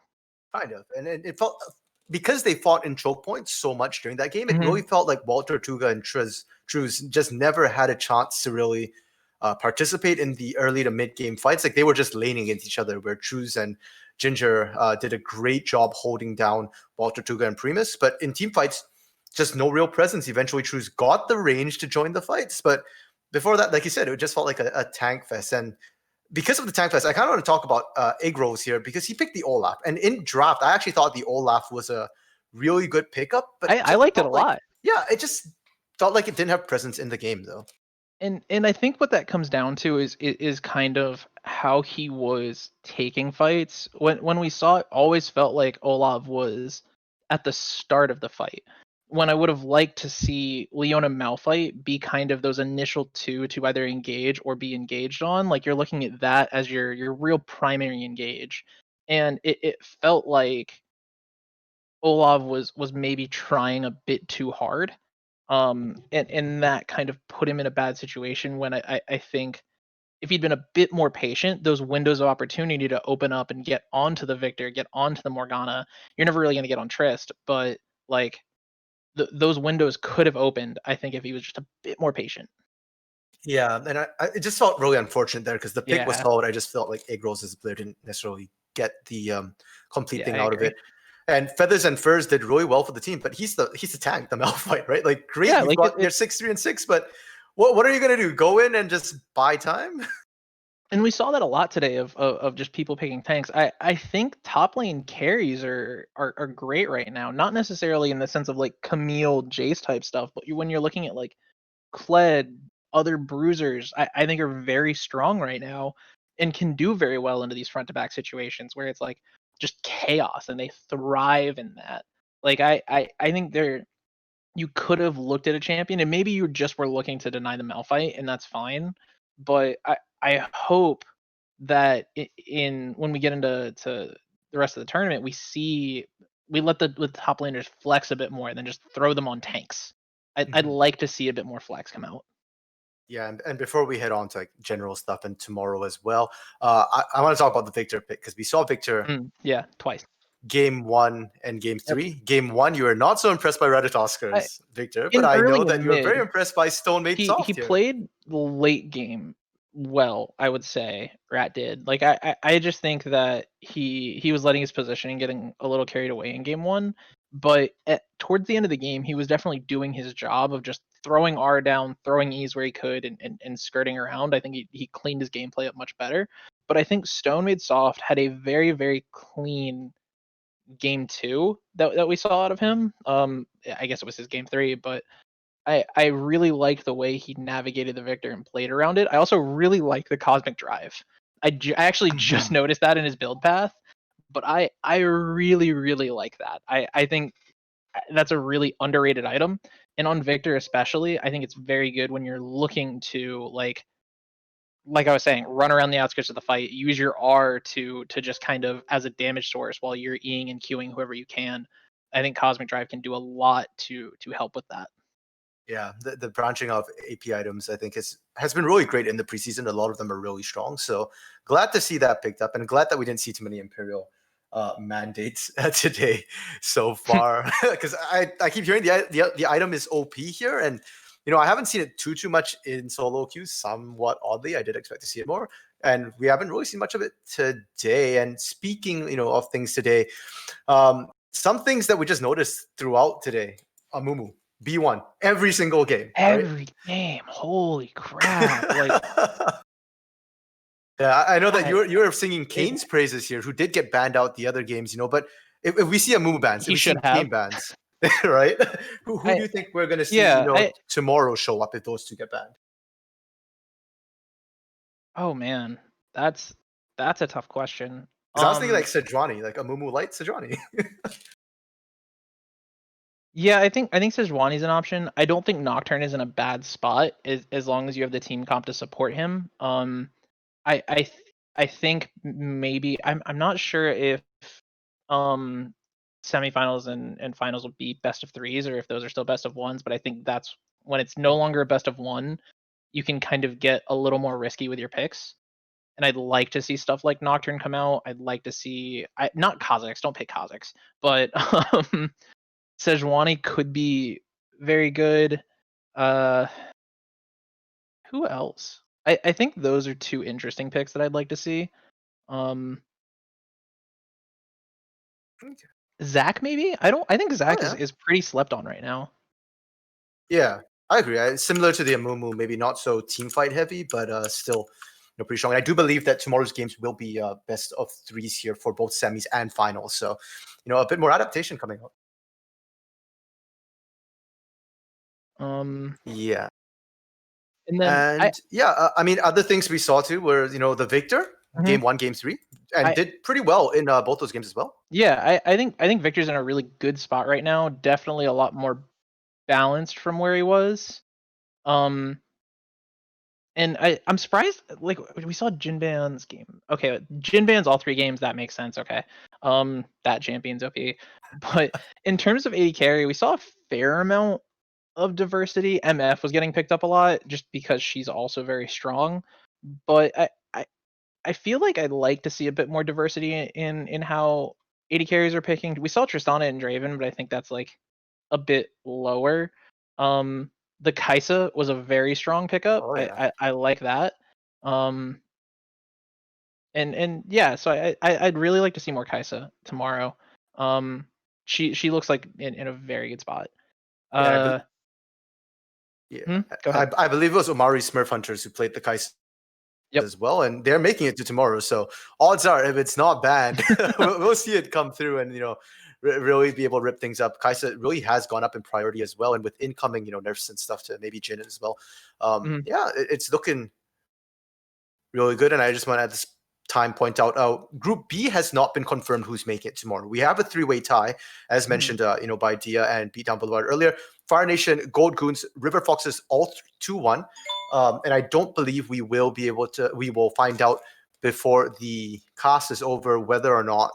Kind of. And it felt, because they fought in choke points so much during that game, it really felt like Walter, Tuga, and Truz just never had a chance to really participate in the early to mid game fights. Like they were just laning against each other, where Truz and Ginger did a great job holding down Walter, Tuga, and Primus. But in team fights, just no real presence. Eventually, Truz got the range to join the fights. But before that, like you said, it just felt like a tank fest. And because of the tank fest, I kind of want to talk about Egg Rolls here, because he picked the Olaf. And in draft, I actually thought the Olaf was a really good pickup. But I liked it a lot. Yeah, it just felt like it didn't have presence in the game, though. And I think what that comes down to is kind of how he was taking fights. When we saw it, always felt like Olaf was at the start of the fight. When I would have liked to see Leona Malphite be kind of those initial two to either engage or be engaged on, like you're looking at that as your real primary engage. And it felt like Olaf was maybe trying a bit too hard. And that kind of put him in a bad situation when I think if he'd been a bit more patient, those windows of opportunity to open up and get onto the Victor, get onto the Morgana, you're never really going to get on Trist, but like those windows could have opened, I think, if he was just a bit more patient. Yeah, and it just felt really unfortunate there, because the pick was solid. I just felt like Egg Rolls as a player didn't necessarily get the complete thing out of it. And Feathers and Furs did really well for the team, but he's the tank, the Malphite, right? Like, great, you've got your 6-3 and 6, but what are you gonna do? Go in and just buy time? And we saw that a lot today of just people picking tanks. I think top lane carries are great right now. Not necessarily in the sense of like Camille, Jace type stuff, but when you're looking at like Kled, other bruisers, I think are very strong right now and can do very well into these front to back situations where it's like just chaos and they thrive in that. Like I think you could have looked at a champion and maybe you just were looking to deny the Malphite, and that's fine. But I hope that when we get into the rest of the tournament, we let the top laners flex a bit more than just throw them on tanks. I'd like to see a bit more flex come out. Yeah, and before we head on to like general stuff and tomorrow as well, I want to talk about the Victor pick, because we saw Victor twice. Game 1 and Game 3. Yep. Game 1, you were not so impressed by Reddit Oscars, Victor, but I know that you were very impressed by Stone Made Soft. He played the late game well, I would say. Rat did. Like I just think that he was letting his position and getting a little carried away in Game 1, but towards the end of the game, he was definitely doing his job of just throwing R down, throwing E's where he could, and skirting around. I think he cleaned his gameplay up much better. But I think Stone Made Soft had a very, very clean Game 2 that we saw out of him. I guess it was his Game 3, but I really liked the way he navigated the Victor and played around it. I also really like the Cosmic Drive. I actually just noticed that in his build path, but I really, really like that. I think that's a really underrated item, and on Victor especially, I think it's very good when you're looking to like I was saying, run around the outskirts of the fight, use your R to just kind of as a damage source while you're Eing and Qing whoever you can. I think Cosmic Drive can do a lot to help with that. Yeah, the branching of AP items, I think, has been really great in the preseason. A lot of them are really strong. So glad to see that picked up, and glad that we didn't see too many Imperial mandates today so far. Because I keep hearing the item is OP here, and I haven't seen it too much in solo queues. Somewhat oddly, I did expect to see it more, and we haven't really seen much of it today. And speaking, of things today, some things that we just noticed throughout today. Amumu, B1 every single game. Every game. Holy crap. Like, yeah, I know that I- you're singing Kane's praises here, who did get banned out the other games, but if we see a Mumu bans, He if we see should have. Kane bans, right? Who do you think we're gonna see, tomorrow show up if those two get banned? Oh man, that's a tough question. Because I was thinking like Sejuani, like a Mumu light Sejuani. Yeah, I think Sejuani's an option. I don't think Nocturne is in a bad spot as long as you have the team comp to support him. I think maybe I'm not sure if semifinals and finals will be best of threes or if those are still best of ones, but I think that's when it's no longer a best of one, you can kind of get a little more risky with your picks. And I'd like to see stuff like Nocturne come out. I'd like to see not Kha'Zix, don't pick Kha'Zix, but Sejuani could be very good. Who else? I think those are two interesting picks that I'd like to see. Zach maybe? I think Zach is pretty slept on right now. Yeah, I agree. Similar to the Amumu, maybe not so team fight heavy, but still pretty strong. And I do believe that tomorrow's games will be best of threes here for both semis and finals. So, a bit more adaptation coming up. Yeah. And then I mean, other things we saw too were the Victor game 1, game 3, and did pretty well in both those games as well. Yeah, I think Victor's in a really good spot right now. Definitely a lot more balanced from where he was. And I'm surprised, like, we saw Jinban's game. Okay, Jinban's all 3 games, that makes sense, okay. That champion's OP. But in terms of AD carry, we saw a fair amount of diversity. MF was getting picked up a lot just because she's also very strong. But I feel like I'd like to see a bit more diversity in how AD carries are picking. We saw Tristana and Draven, but I think that's like a bit lower. The Kaisa was a very strong pickup. Oh, yeah. I like that. And yeah, so I'd really like to see more Kaisa tomorrow. She looks like in a very good spot. Yeah, Go ahead. I believe it was Omari Smurf Hunters who played the Kaisa as well, and they're making it to tomorrow. So odds are, if it's not banned, we'll see it come through and really be able to rip things up. Kaisa really has gone up in priority as well, and with incoming nerfs and stuff to maybe Jin as well. Yeah, it's looking really good. And I just want to at this time point out, Group B has not been confirmed who's making it tomorrow. We have a 3-way tie, as mentioned, by Dia and Beatdown Boulevard earlier. Fire Nation, Gold Goons, River Foxes, all 2-1. And I don't believe we will find out before the cast is over whether or not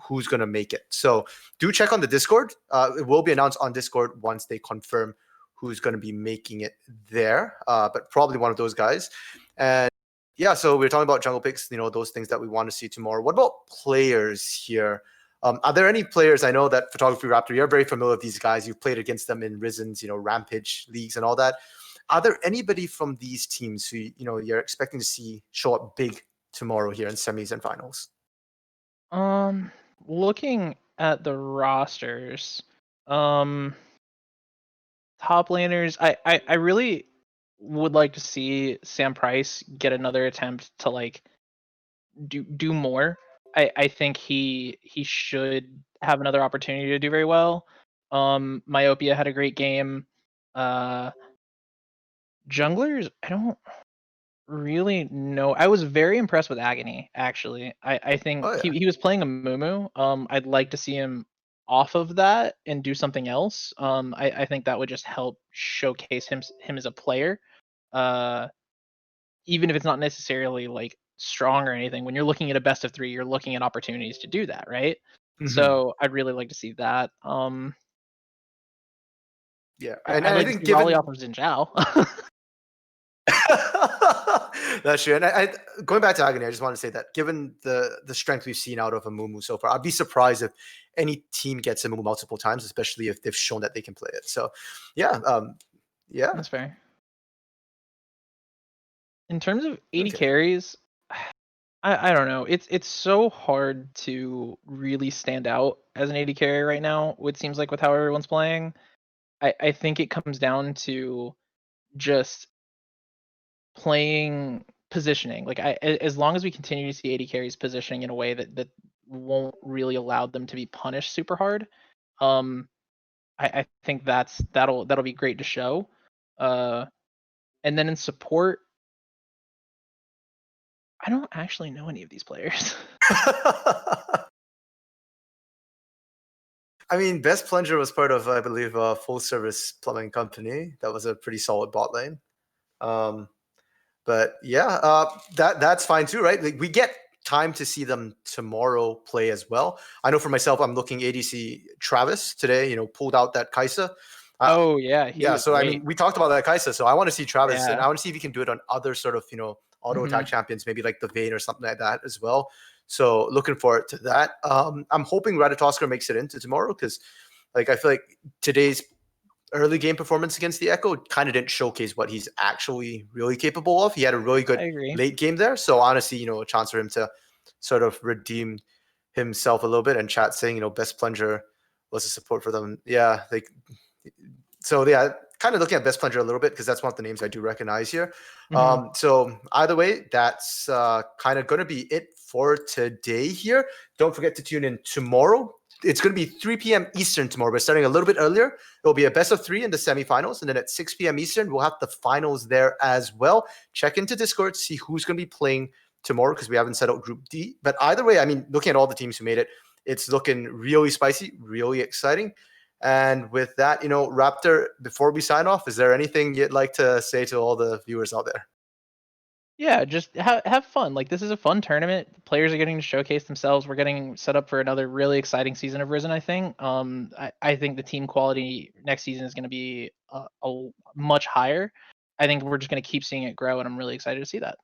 who's going to make it. So do check on the Discord. It will be announced on Discord once they confirm who's going to be making it there, but probably one of those guys. And yeah, so we're talking about jungle picks, those things that we want to see tomorrow. What about players here? Are there any players? I know that Photography Raptor, you're very familiar with these guys. You've played against them in Risen's, Rampage leagues and all that. Are there anybody from these teams who, you're expecting to see show up big tomorrow here in semis and finals? Looking at the rosters, top laners, I really would like to see Sam Price get another attempt to like do more. I think he should have another opportunity to do very well. Myopia had a great game. Junglers, I don't really know. I was very impressed with Agony, actually. I think he was playing a Mumu. I'd like to see him off of that and do something else. I think that would just help showcase him as a player. Even if it's not necessarily like strong or anything, when you're looking at a best of 3, you're looking at opportunities to do that, right? So I'd really like to see that. Yeah, and I think given off of Xin Zhao. That's true. And going back to Agony, I just want to say that given the strength we've seen out of Amumu so far, I'd be surprised if any team gets Amumu multiple times, especially if they've shown that they can play it. So, yeah, that's fair. In terms of 80 carries, I don't know. It's so hard to really stand out as an 80 carry right now. It seems like with how everyone's playing. I think it comes down to just playing positioning. Like as long as we continue to see AD carries positioning in a way that won't really allow them to be punished super hard, I think that'll be great to show. And then in support, I don't actually know any of these players. I mean, Best Plunger was part of, I believe, a full service plumbing company. That was a pretty solid bot lane. But yeah, that's fine too, right? Like, we get time to see them tomorrow play as well. I know for myself, I'm looking ADC Travis today. Pulled out that Kaisa. Oh yeah, he was so great. I mean, we talked about that Kaisa, so I want to see Travis, and Yeah. I want to see if he can do it on other sort of auto attack champions, maybe like the Vayne or something like that as well. So looking forward to that. I'm hoping Ratatoskr makes it into tomorrow because, like, I feel like today's early game performance against the Echo kind of didn't showcase what he's actually really capable of. He had a really good late game there. So honestly, a chance for him to sort of redeem himself a little bit. And chat saying, Best Plunger was a support for them. Yeah. Kind of looking at Best Plunger a little bit because that's one of the names I do recognize here. So either way, that's kind of going to be it for today here. Don't forget to tune in tomorrow. It's going to be 3 p.m. Eastern tomorrow. We're starting a little bit earlier. It'll be a best of 3 in the semifinals. And then at 6 p.m. Eastern, we'll have the finals there as well. Check into Discord, see who's going to be playing tomorrow because we haven't set out Group D. But either way, I mean, looking at all the teams who made it, it's looking really spicy, really exciting. And with that, Raptor, before we sign off, is there anything you'd like to say to all the viewers out there? Yeah, just have fun. Like, this is a fun tournament. Players are getting to showcase themselves. We're getting set up for another really exciting season of Risen, I think. I think the team quality next season is going to be a much higher. I think we're just going to keep seeing it grow, and I'm really excited to see that.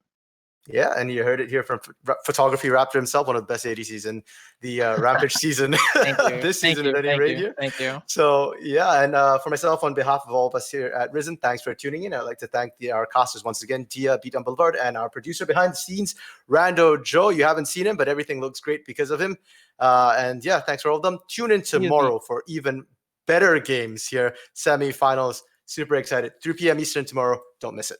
Yeah, and you heard it here from Photography Raptor himself, one of the best ADCs in the Rampage season this season at any rate here. Thank you. So yeah, and for myself, on behalf of all of us here at Risen, thanks for tuning in. I'd like to thank our casters once again, Dia, Beat on Boulevard, and our producer behind the scenes, Rando Joe. You haven't seen him, but everything looks great because of him. And yeah, thanks for all of them. Tune in tomorrow for even better games here, semifinals. Super excited. 3 p.m. Eastern tomorrow. Don't miss it.